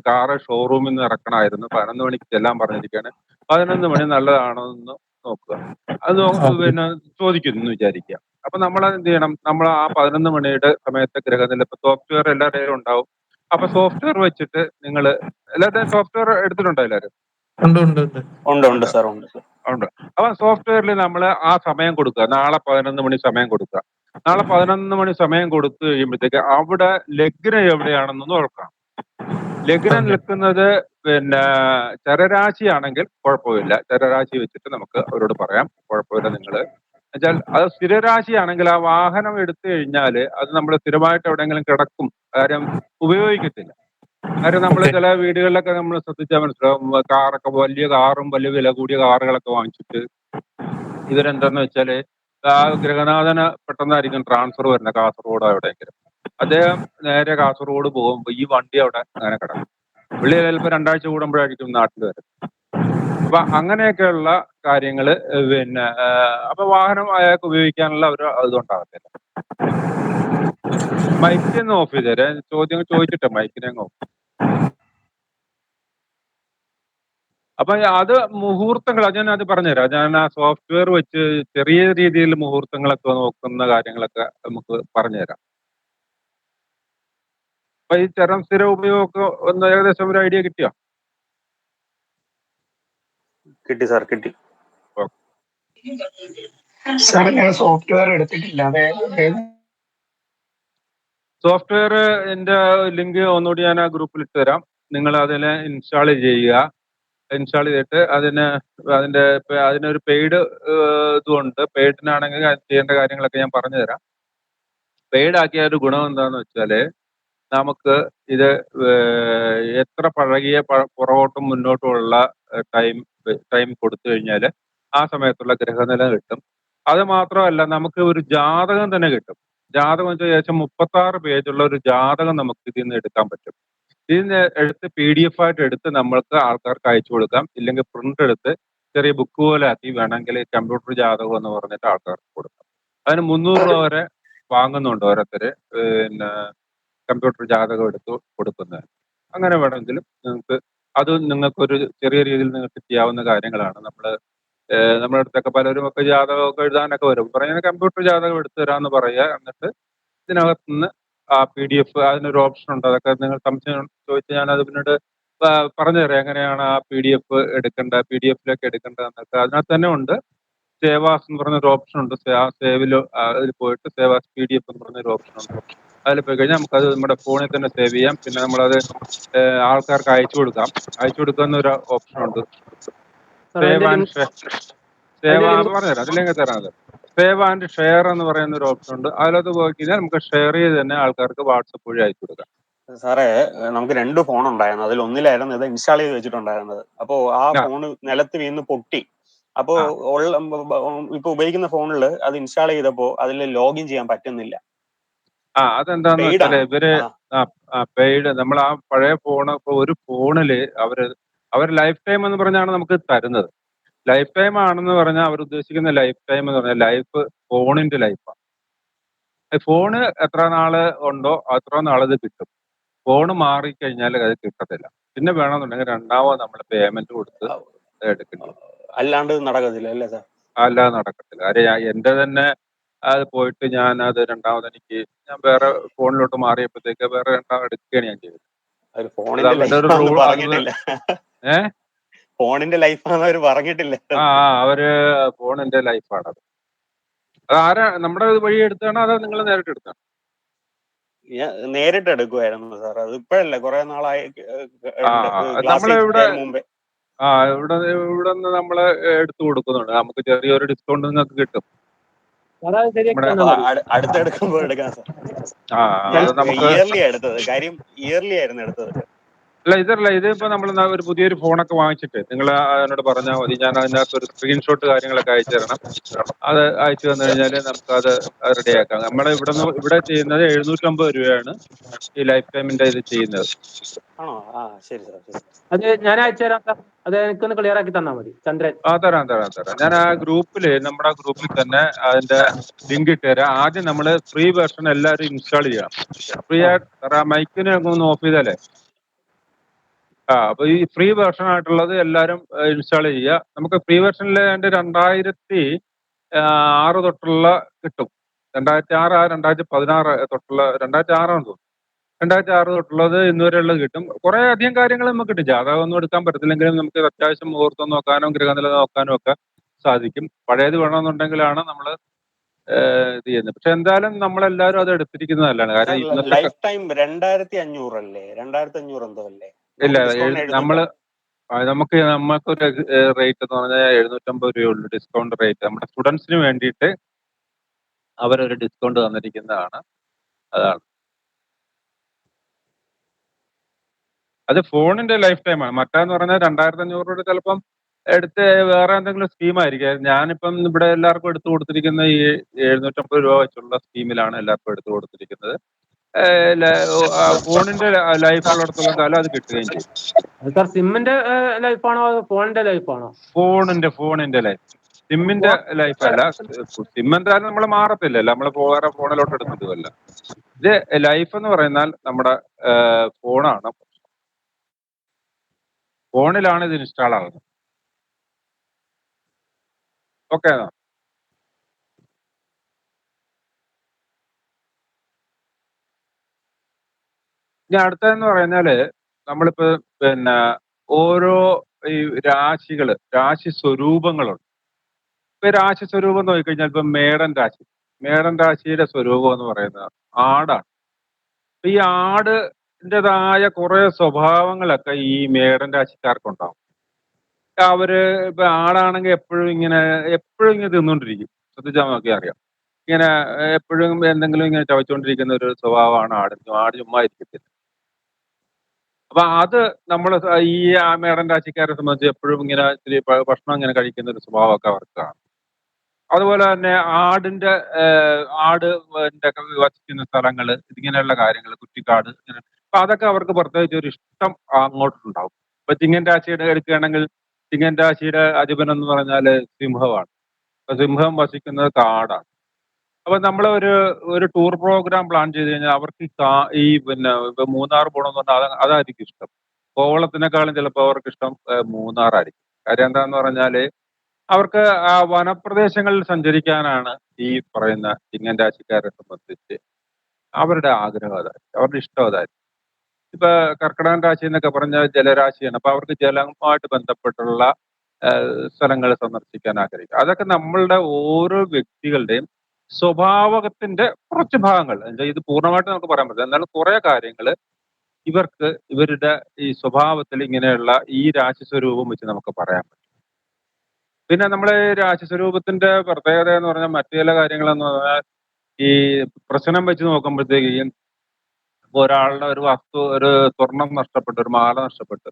Speaker 2: കാറ് ഷോറൂമിൽ നിന്ന് ഇറക്കണമായിരുന്നു, 11 മണിക്ക് ചെല്ലാൻ പറഞ്ഞിരിക്കുകയാണ്, 11 മണി നല്ലതാണോ എന്ന് നോക്കുക. അത് പിന്നെ ചോദിക്കുന്നു എന്ന് വിചാരിക്കുക. അപ്പൊ നമ്മൾ എന്ത് ചെയ്യണം? നമ്മൾ ആ 11 മണിയുടെ സമയത്ത് ഗ്രഹനില, ഇപ്പൊ സോഫ്റ്റ്വെയർ എല്ലാവരുടെയും ഉണ്ടാവും. അപ്പൊ സോഫ്റ്റ്വെയർ വെച്ചിട്ട് നിങ്ങൾ എല്ലാവരുടെയും സോഫ്റ്റ്വെയർ എടുത്തിട്ടുണ്ടോ എല്ലാവരും?
Speaker 3: ഉണ്ട് സാർ, ഉണ്ട്.
Speaker 2: ഉണ്ട്. അപ്പൊ സോഫ്റ്റ്വെയറിൽ നമ്മൾ ആ സമയം കൊടുക്കുക. നാളെ 11 മണി സമയം കൊടുക്കുക. നാളെ 11 മണി സമയം കൊടുത്തു കഴിയുമ്പോഴത്തേക്ക് അവിടെ ലഗ്നം എവിടെയാണെന്ന് നോക്കാം. ലഗ്നം നിൽക്കുന്നത് പിന്നെ ചരരാശിയാണെങ്കിൽ കുഴപ്പമില്ല. ചരരാശി വെച്ചിട്ട് നമുക്ക് അവരോട് പറയാം, കുഴപ്പമില്ല. നിങ്ങൾ എന്നുവെച്ചാൽ അത് സ്ഥിരരാശിയാണെങ്കിൽ ആ വാഹനം എടുത്തു കഴിഞ്ഞാൽ അത് നമ്മൾ സ്ഥിരമായിട്ട് എവിടെയെങ്കിലും കിടക്കും, കാര്യം ഉപയോഗിക്കത്തില്ല. കാര്യം നമ്മൾ ചില വീടുകളിലൊക്കെ നമ്മൾ ശ്രദ്ധിച്ചാൽ മനസ്സിലാവും, കാറൊക്കെ വലിയ കാറും വലിയ വില കൂടിയ കാറുകളൊക്കെ വാങ്ങിച്ചിട്ട് ഇവരെന്താന്ന് വെച്ചാല് ആ ഗ്രഹനാഥന് പെട്ടെന്നായിരിക്കും ട്രാൻസ്ഫർ വരുന്നത് കാസർഗോഡ് എവിടെയെങ്കിലും. അദ്ദേഹം നേരെ കാസർഗോഡ് പോകുമ്പോൾ ഈ വണ്ടി അവിടെ അങ്ങനെ കിടക്കും. പുള്ളി ചിലപ്പോൾ 2 ആഴ്ച കൂടുമ്പോഴായിരിക്കും നാട്ടിൽ വരുന്നത്. അപ്പൊ അങ്ങനെയൊക്കെയുള്ള കാര്യങ്ങള് പിന്നെ അപ്പൊ വാഹനം അയാൾക്ക് ഉപയോഗിക്കാനുള്ള ഒരു ഇതുണ്ടാകത്തില്ല. മൈക്കിനെ ഓഫ് ചെയ്തേരെ, ചോദ്യം ചോദിച്ചിട്ട് മൈക്കിനെ ഓഫ്. അപ്പൊ അത് മുഹൂർത്തങ്ങൾ ഞാൻ അത് പറഞ്ഞുതരാം. ഞാൻ ആ സോഫ്റ്റ്വെയർ വെച്ച് ചെറിയ രീതിയിൽ മുഹൂർത്തങ്ങളൊക്കെ നോക്കുന്ന കാര്യങ്ങളൊക്കെ നമുക്ക് പറഞ്ഞുതരാം. അപ്പൊ ഈ ചരം സ്ഥിര ഉപയോഗമൊക്കെ ഒന്ന് ഏകദേശം ഒരു ഐഡിയ കിട്ടിയോ?
Speaker 3: കിട്ടി സാർ, കിട്ടി.
Speaker 6: സാർ ഞാൻ സോഫ്റ്റ്വെയർ എടുത്തിട്ടില്ല.
Speaker 2: സോഫ്റ്റ്വെയർ എന്റെ ലിങ്ക് ഒന്നുകൂടി ഞാൻ ആ ഗ്രൂപ്പിൽ ഇട്ട് തരാം. നിങ്ങൾ അതിനെ ഇൻസ്റ്റാൾ ചെയ്യുക. ഇൻസ്റ്റാൾ ചെയ്തിട്ട് അതിനൊരു പെയ്ഡ് ഇതുണ്ട്. പെയ്ഡിനാണെങ്കിൽ ചെയ്യേണ്ട കാര്യങ്ങളൊക്കെ ഞാൻ പറഞ്ഞു തരാം. പെയ്ഡ് ആക്കിയ ഒരു ഗുണം എന്താണെന്ന് വെച്ചാൽ നമുക്ക് ഇത് എത്ര പഴകിയ പുറകോട്ടും മുന്നോട്ടുമുള്ള ടൈം കൊടുത്തു കഴിഞ്ഞാൽ ആ സമയത്തുള്ള ഗ്രഹനില കിട്ടും. അത് മാത്രമല്ല നമുക്ക് ഒരു ജാതകം തന്നെ കിട്ടും. ജാതകം വെച്ചാൽ ഏകദേശം 36 പേജുള്ള ഒരു ജാതകം നമുക്ക് ഇതിൽ നിന്ന് എടുക്കാൻ പറ്റും. ഇതിന് എടുത്ത് PDF ആയിട്ട് എടുത്ത് നമ്മൾക്ക് ആൾക്കാർക്ക് അയച്ചു കൊടുക്കാം. ഇല്ലെങ്കിൽ പ്രിന്റ് എടുത്ത് ചെറിയ ബുക്ക് പോലെ ആക്കി വേണമെങ്കിൽ കമ്പ്യൂട്ടർ ജാതകം എന്ന് പറഞ്ഞിട്ട് ആൾക്കാർക്ക് കൊടുക്കാം. അതിന് 300 രൂപ വരെ വാങ്ങുന്നുണ്ട് ഓരോരുത്തര്, പിന്നെ കമ്പ്യൂട്ടർ ജാതകം എടുത്ത് കൊടുക്കുന്നത്. അങ്ങനെ വേണമെങ്കിലും നിങ്ങൾക്കൊരു ചെറിയ രീതിയിൽ നിങ്ങൾക്ക് ചെയ്യാവുന്ന കാര്യങ്ങളാണ്. നമ്മുടെ അടുത്തൊക്കെ പലരും ഒക്കെ ജാതകമൊക്കെ എഴുതാനൊക്കെ വരും. പറയുന്നത് കമ്പ്യൂട്ടർ ജാതകം എടുത്തു തരാമെന്ന് പറയുക. എന്നിട്ട് ഇതിനകത്തുനിന്ന് ആ PDF അതിനൊരു ഓപ്ഷൻ ഉണ്ട്. അതൊക്കെ നിങ്ങൾ സംശയം ചോദിച്ച് ഞാനത് പിന്നീട് പറഞ്ഞു തരാം എങ്ങനെയാണ് ആ PDF PDF-ലേക്ക് എടുക്കേണ്ടതെന്നൊക്കെ. അതിനകത്ത് തന്നെ ഉണ്ട് സേവാസ് എന്ന് പറഞ്ഞൊരു ഓപ്ഷൻ ഉണ്ട്. ആ അതിൽ പോയിട്ട് സേവാസ് PDF എന്ന് പറഞ്ഞൊരു ഓപ്ഷൻ ഉണ്ട്. അതിൽ പോയി കഴിഞ്ഞാൽ നമുക്കത് നമ്മുടെ ഫോണിൽ തന്നെ സേവ് ചെയ്യാം. പിന്നെ നമ്മളത് ആൾക്കാർക്ക് അയച്ചു കൊടുക്കുന്ന ഒരു ഓപ്ഷൻ ഉണ്ട്. പറഞ്ഞുതരാം, അതില്ലെങ്കിൽ തരാം. സേവ് ആൻഡ് ഷെയർ എന്ന് പറയുന്ന ഒരു ഓപ്ഷൻ ഉണ്ട്. അതിലത് പോയി കഴിഞ്ഞാൽ നമുക്ക് ഷെയർ ചെയ്ത് തന്നെ ആൾക്കാർക്ക് വാട്സപ്പ് വഴി അയച്ചു കൊടുക്കാം.
Speaker 3: സാറേ, നമുക്ക് 2 ഫോൺ ഉണ്ടായിരുന്നു. അതിൽ ഒന്നിലായിരുന്നു ഇത് ഇൻസ്റ്റാൾ ചെയ്ത് വെച്ചിട്ടുണ്ടായിരുന്നത്. അപ്പോ ആ ഫോണ് നിലത്ത് വീണ് പൊട്ടി. അപ്പോ ഇപ്പൊ ഉപയോഗിക്കുന്ന ഫോണിൽ അത് ഇൻസ്റ്റാൾ ചെയ്തപ്പോ അതിൽ ലോഗിൻ ചെയ്യാൻ പറ്റുന്നില്ല.
Speaker 2: അതെന്താന്ന് വെച്ചാല് ഇവര് പെയ്ഡ് നമ്മൾ ആ പഴയ ഫോൺ ഒരു ഫോണില് അവർ ലൈഫ് ടൈം എന്ന് പറഞ്ഞാണ് നമുക്ക് തരുന്നത്. ലൈഫ് ടൈം ആണെന്ന് പറഞ്ഞാൽ അവർ ഉദ്ദേശിക്കുന്ന ലൈഫ് ടൈം എന്ന് പറഞ്ഞാൽ ഫോണിന്റെ ലൈഫാണ്. ഫോണ് എത്ര നാള് ഉണ്ടോ അത്ര നാളത് കിട്ടും. ഫോണ് മാറിക്കഴിഞ്ഞാൽ അത് കിട്ടത്തില്ല. പിന്നെ വേണമെന്നുണ്ടെങ്കിൽ രണ്ടാമത് നമ്മൾ പേയ്മെന്റ് കൊടുത്ത് എടുക്കേണ്ടി വരും.
Speaker 3: അല്ലാണ്ട് നടക്കത്തില്ല അല്ലേ സാർ?
Speaker 2: അല്ലാതെ നടക്കത്തില്ല. കാര്യം എന്റെ തന്നെ അത് പോയിട്ട് ഞാൻ വേറെ ഫോണിലോട്ട് മാറിയപ്പോഴത്തേക്ക് വേറെ രണ്ടാമത് എടുക്കുകയാണ് ഞാൻ ചെയ്തത്.
Speaker 3: ഫോണിന്റെ ലൈഫാന്ന് അവർ പറഞ്ഞിട്ടില്ല.
Speaker 2: അവര് ഫോണിന്റെ ലൈഫാണത്. നമ്മുടെ വഴി എടുത്താണോ അതോ നിങ്ങൾ നേരിട്ട് എടുത്താണോ?
Speaker 3: നേരിട്ട് എടുക്കുമായിരുന്നു സാർ. അത് ഇപ്പോഴല്ല, കുറെ നാളായി. മുമ്പേ
Speaker 2: ഇവിടെ നിന്ന് നമ്മള് എടുത്തു കൊടുക്കുന്നുണ്ട്. നമുക്ക് ചെറിയൊരു ഡിസ്കൗണ്ട് നിങ്ങൾക്ക് കിട്ടും.
Speaker 4: സാറേ അത് ശരിയാക്കി
Speaker 2: നമ്മുടെ
Speaker 4: തന്നാ മതി.
Speaker 3: അടുത്തെടുക്കുമ്പോൾ എടുക്കാം സാർ.
Speaker 2: അത് നമുക്ക്
Speaker 3: ഇയർലി എടുത്തത് കാര്യം, ഇയർലി ആയിരുന്നു എടുത്തത്.
Speaker 2: അല്ല ഇതിപ്പോ നമ്മൾ ഒരു പുതിയൊരു ഫോണൊക്കെ വാങ്ങിച്ചിട്ട് നിങ്ങൾ എന്നോട് പറഞ്ഞാൽ മതി. ഞാൻ അതിനകത്ത് ഒരു സ്ക്രീൻഷോട്ട് കാര്യങ്ങളൊക്കെ അയച്ചു തരണം. അത് അയച്ചു തന്നു കഴിഞ്ഞാൽ നമുക്കത് റെഡിയാക്കാം. നമ്മുടെ ഇവിടെ ചെയ്യുന്നത് 750 രൂപയാണ് ഈ ലൈഫ് ടൈമിന്റെ ഇത് ചെയ്യുന്നത്.
Speaker 3: ആണോ? ആ ശരി സാർ, ശരി.
Speaker 4: അത് ഞാൻ അയച്ചു തരാം സാർ. അത് എനിക്കൊന്ന് ക്ലിയർ ആക്കി തന്നാ മതി ചന്ദ്രൻ.
Speaker 2: തരാം. ഞാൻ ആ നമ്മുടെ ഗ്രൂപ്പിൽ തന്നെ അതിന്റെ ലിങ്ക് ഇട്ടുതരാം. ആദ്യം നമ്മൾ ഫ്രീ വെർഷൻ എല്ലാവരും ഇൻസ്റ്റാൾ ചെയ്യണം. ഫ്രീ ആയിട്ട് മൈക്കിനെ ഒന്ന് ഓഫ് ചെയ്താലേ. അപ്പൊ ഈ ഫ്രീ വെർഷൻ ആയിട്ടുള്ളത് എല്ലാവരും ഇൻസ്റ്റാൾ ചെയ്യുക. നമുക്ക് ഫ്രീ വെർഷനിൽ അതിന്റെ 2006 തൊട്ടുള്ള കിട്ടും. 2006 2016 തൊട്ടുള്ള 2006 തോന്നുന്നു. 2006 തൊട്ടുള്ളത് ഇന്നുവരെയുള്ളത് കിട്ടും. കുറെ അധികം കാര്യങ്ങൾ നമുക്ക് കിട്ടും. ജാതകമൊന്നും എടുക്കാൻ പറ്റത്തില്ലെങ്കിലും നമുക്ക് അത്യാവശ്യം മുഹൂർത്തം നോക്കാനും ഗ്രഹനില നോക്കാനും ഒക്കെ സാധിക്കും. പഴയത് വേണമെന്നുണ്ടെങ്കിലാണ് നമ്മൾ ഇത് ചെയ്യുന്നത്. പക്ഷെ എന്തായാലും നമ്മളെല്ലാവരും അത് എടുത്തിരിക്കുന്നത് നല്ലതാണ്. കാരണം ഇന്നത്തെ
Speaker 3: ലൈഫ് ടൈം 2500 അല്ലേ? 2500 എന്തോ അല്ലേ?
Speaker 2: ഇല്ല, നമുക്കൊരു റേറ്റ് എന്ന് പറഞ്ഞാൽ 750 രൂപയുള്ളൂ ഡിസ്കൗണ്ട് റേറ്റ്. നമ്മുടെ സ്റ്റുഡൻസിന് വേണ്ടിയിട്ട് അവരൊരു ഡിസ്കൗണ്ട് തന്നിരിക്കുന്നതാണ്. അതാണ് അത് ഫോണിന്റെ ലൈഫ് ടൈമാണ്. മറ്റേന്ന് പറഞ്ഞാൽ 2500 രൂപ ചിലപ്പം എടുത്ത് വേറെ എന്തെങ്കിലും സ്കീമായിരിക്കും. ഞാനിപ്പം ഇവിടെ എല്ലാവർക്കും എടുത്തു കൊടുത്തിരിക്കുന്ന ഈ 750 രൂപ വെച്ചുള്ള സ്കീമിലാണ് എല്ലാവർക്കും എടുത്തു കൊടുത്തിരിക്കുന്നത്. ഫോണിന്റെ ലൈഫ് ഉള്ളിടത്തോളം കാലം അത് കിട്ടുകയും ചെയ്യും.
Speaker 4: സാർ സിമ്മിന്റെ ലൈഫാണോ ഫോണിന്റെ ലൈഫാണോ?
Speaker 2: ഫോണിന്റെ ലൈഫ്. സിമ്മിന്റെ ലൈഫ് അല്ല. സിം എന്തായാലും നമ്മൾ മാറത്തില്ലല്ലോ, നമ്മൾ വേറെ ഫോണിലോട്ട് എടുത്തിട്ടുമല്ല. ഇത് ലൈഫ് എന്ന് പറയുന്നാൽ നമ്മുടെ ഫോണാണ്. ഫോണിലാണ് ഇത് ഇൻസ്റ്റാൾ ആകുന്നത്. ഓക്കെ. ഇനി അടുത്തതെന്ന് പറഞ്ഞാല് നമ്മളിപ്പോ ഓരോ ഈ രാശി സ്വരൂപങ്ങളുണ്ട്. ഇപ്പൊ രാശി സ്വരൂപം നോക്കിക്കഴിഞ്ഞാൽ ഇപ്പൊ മേടൻ രാശിയുടെ സ്വരൂപം എന്ന് പറയുന്നത് ആടാണ്. ഈ ആടിൻ്റെതായ കുറെ സ്വഭാവങ്ങളൊക്കെ ഈ മേടൻ രാശിക്കാർക്കുണ്ടാവും. അവര് ഇപ്പൊ ആടാണെങ്കിൽ എപ്പോഴും ഇങ്ങനെ തിന്നുകൊണ്ടിരിക്കും. ശ്രദ്ധിച്ചാൽ നോക്കി അറിയാം. ഇങ്ങനെ എപ്പോഴും എന്തെങ്കിലും ഇങ്ങനെ ചവച്ചുകൊണ്ടിരിക്കുന്ന ഒരു സ്വഭാവമാണ് ആട് ചുമ്മാ ഇരിക്കത്തില്ല. അപ്പൊ അത് നമ്മൾ ഈ മേടൻ രാശിക്കാരെ സംബന്ധിച്ച് എപ്പോഴും ഇങ്ങനെ ഇത്തിരി ഭക്ഷണം ഇങ്ങനെ കഴിക്കുന്ന ഒരു സ്വഭാവമൊക്കെ അവർക്ക് കാണും. അതുപോലെ തന്നെ ആട് വസിക്കുന്ന സ്ഥലങ്ങൾ, ഇങ്ങനെയുള്ള കാര്യങ്ങൾ, കുറ്റിക്കാട് ഇങ്ങനെ. അപ്പൊ അതൊക്കെ അവർക്ക് പ്രത്യേകിച്ച് ഒരു ഇഷ്ടം അങ്ങോട്ടുണ്ടാവും. ഇപ്പൊ ചിങ്ങൻ രാശിയുടെ എടുക്കുകയാണെങ്കിൽ ചിങ്ങൻ രാശിയുടെ അധിപൻ എന്ന് പറഞ്ഞാൽ സിംഹമാണ്. അപ്പൊ സിംഹം വസിക്കുന്നത് കാടാണ്. അപ്പൊ നമ്മൾ ഒരു ടൂർ പ്രോഗ്രാം പ്ലാൻ ചെയ്ത് കഴിഞ്ഞാൽ അവർക്ക് ഇപ്പൊ മൂന്നാർ പോകണമെന്ന് പറഞ്ഞാൽ അതായിരിക്കും ഇഷ്ടം. കോവളത്തിനേക്കാളും ചിലപ്പോൾ അവർക്ക് ഇഷ്ടം മൂന്നാറായിരിക്കും. കാര്യം എന്താന്ന് പറഞ്ഞാല് അവർക്ക് ആ വനപ്രദേശങ്ങളിൽ സഞ്ചരിക്കാനാണ് ഈ പറയുന്ന ചിങ്ങൻ രാശിക്കാരെ സംബന്ധിച്ച് അവരുടെ ആഗ്രഹം അതായിരിക്കും, അവരുടെ ഇഷ്ടം അതായിരിക്കും. ഇപ്പൊ കർക്കിടകൻ രാശി എന്നൊക്കെ പറഞ്ഞാൽ ജലരാശിയാണ്. അപ്പൊ അവർക്ക് ജലവുമായിട്ട് ബന്ധപ്പെട്ടുള്ള സ്ഥലങ്ങൾ സന്ദർശിക്കാൻ ആഗ്രഹിക്കും. അതൊക്കെ നമ്മളുടെ ഓരോ വ്യക്തികളുടെയും സ്വഭാവത്തിന്റെ കുറച്ച് ഭാഗങ്ങൾ. ഇത് പൂർണ്ണമായിട്ട് നമുക്ക് പറയാൻ പറ്റില്ല. എന്നാലും കുറെ കാര്യങ്ങൾ ഇവരുടെ ഈ സ്വഭാവത്തിൽ ഇങ്ങനെയുള്ള ഈ രാശി സ്വരൂപം വെച്ച് നമുക്ക് പറയാൻ പറ്റും. പിന്നെ നമ്മളെ രാശി സ്വരൂപത്തിന്റെ പ്രത്യേകത എന്ന് പറഞ്ഞാൽ മറ്റു ചില കാര്യങ്ങളെന്ന് പറഞ്ഞാൽ ഈ പ്രശ്നം വെച്ച് നോക്കുമ്പോഴത്തേക്കും ഒരാളുടെ ഒരു വസ്തു, ഒരു സ്വർണം നഷ്ടപ്പെട്ടു, ഒരു മാല നഷ്ടപ്പെട്ടു.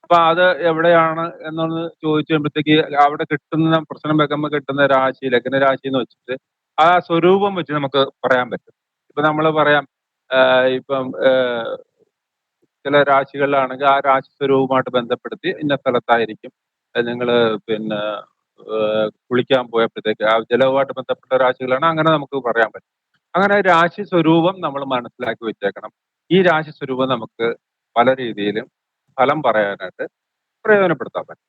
Speaker 2: അപ്പൊ അത് എവിടെയാണ് എന്നൊന്ന് ചോദിച്ചു കഴിയുമ്പോഴത്തേക്ക് അവിടെ കിട്ടുന്ന പ്രശ്നം വെക്കുമ്പോൾ കിട്ടുന്ന രാശി, ലഗ്നരാശി എന്ന് വെച്ചിട്ട് ആ സ്വരൂപം വെച്ച് നമുക്ക് പറയാൻ പറ്റും. ഇപ്പൊ നമ്മൾ പറയാം ഇപ്പം ചില രാശികളിലാണെങ്കിൽ ആ രാശി സ്വരൂപമായിട്ട് ബന്ധപ്പെടുത്തി ഇന്ന സ്ഥലത്തായിരിക്കും നിങ്ങൾ കുളിക്കാൻ പോയപ്പോഴത്തേക്ക് ആ ജലവുമായിട്ട് ബന്ധപ്പെട്ട രാശികളാണ്, അങ്ങനെ നമുക്ക് പറയാൻ പറ്റും. അങ്ങനെ രാശി സ്വരൂപം നമ്മൾ മനസ്സിലാക്കി വെച്ചേക്കണം. ഈ രാശി സ്വരൂപം നമുക്ക് പല രീതിയിലും ഫലം പറയാനായിട്ട് പ്രയോജനപ്പെടുത്താൻ പറ്റും.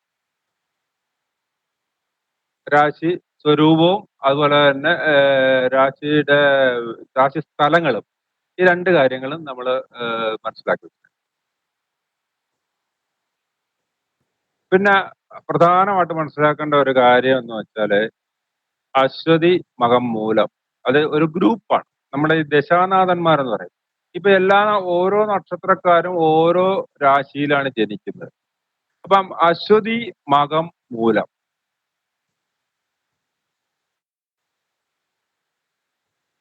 Speaker 2: രാശി സ്വരൂപവും അതുപോലെ തന്നെ രാശി സ്ഥലങ്ങളും, ഈ രണ്ട് കാര്യങ്ങളും നമ്മൾ മനസ്സിലാക്കി വെക്കണം. പിന്നെ പ്രധാനമായിട്ട് മനസ്സിലാക്കേണ്ട ഒരു കാര്യം എന്ന് വെച്ചാല് അശ്വതി മകം മൂലം, അത് ഒരു ഗ്രൂപ്പാണ്. നമ്മുടെ ഈ ദശാനാഥന്മാരെന്ന് പറയും. ഇപ്പൊ ഓരോ നക്ഷത്രക്കാരും ഓരോ രാശിയിലാണ് ജനിക്കുന്നത്. അപ്പം അശ്വതി മകം മൂലം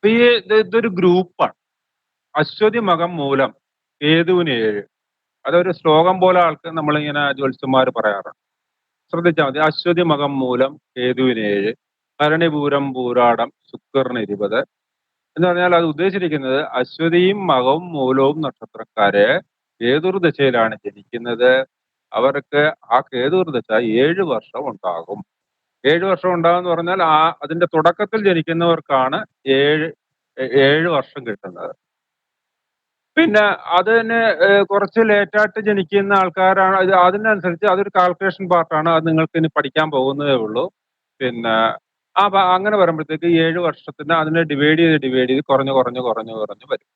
Speaker 2: അപ്പൊ ഇതൊരു ഗ്രൂപ്പാണ്. അശ്വതി മകം മൂലം കേതുവിന് 7. അതൊരു ശ്ലോകം പോലെ ആൾക്ക് നമ്മളിങ്ങനെ ജ്യോത്സ്യന്മാർ പറയാറുണ്ട്. ശ്രദ്ധിച്ചാൽ മതി. അശ്വതി മകം മൂലം കേതുവിന് 7, ഭരണിപൂരം പൂരാടം ശുക്രന് 20 എന്ന് പറഞ്ഞാൽ അത് ഉദ്ദേശിച്ചിരിക്കുന്നത് അശ്വതിയും മകവും മൂലവും നക്ഷത്രക്കാര് കേതുർദശയിലാണ് ജനിക്കുന്നത്. അവർക്ക് ആ കേതുർദശ 7 വർഷം ഉണ്ടാകും. 7 വർഷം ഉണ്ടാകുമെന്ന് പറഞ്ഞാൽ അതിന്റെ തുടക്കത്തിൽ ജനിക്കുന്നവർക്കാണ് 7 വർഷം കിട്ടുന്നത്. പിന്നെ അതിന് കുറച്ച് ലേറ്റായിട്ട് ജനിക്കുന്ന ആൾക്കാരാണ്. അതിനനുസരിച്ച് അതൊരു കാൽക്കുലേഷൻ പാർട്ടാണ്. അത് നിങ്ങൾക്ക് ഇനി പഠിക്കാൻ പോകുന്നതേ ഉള്ളൂ. പിന്നെ അങ്ങനെ വരുമ്പോഴത്തേക്ക് 7 വർഷത്തിന് അതിനെ ഡിവൈഡ് ചെയ്ത് കുറഞ്ഞ് വരും.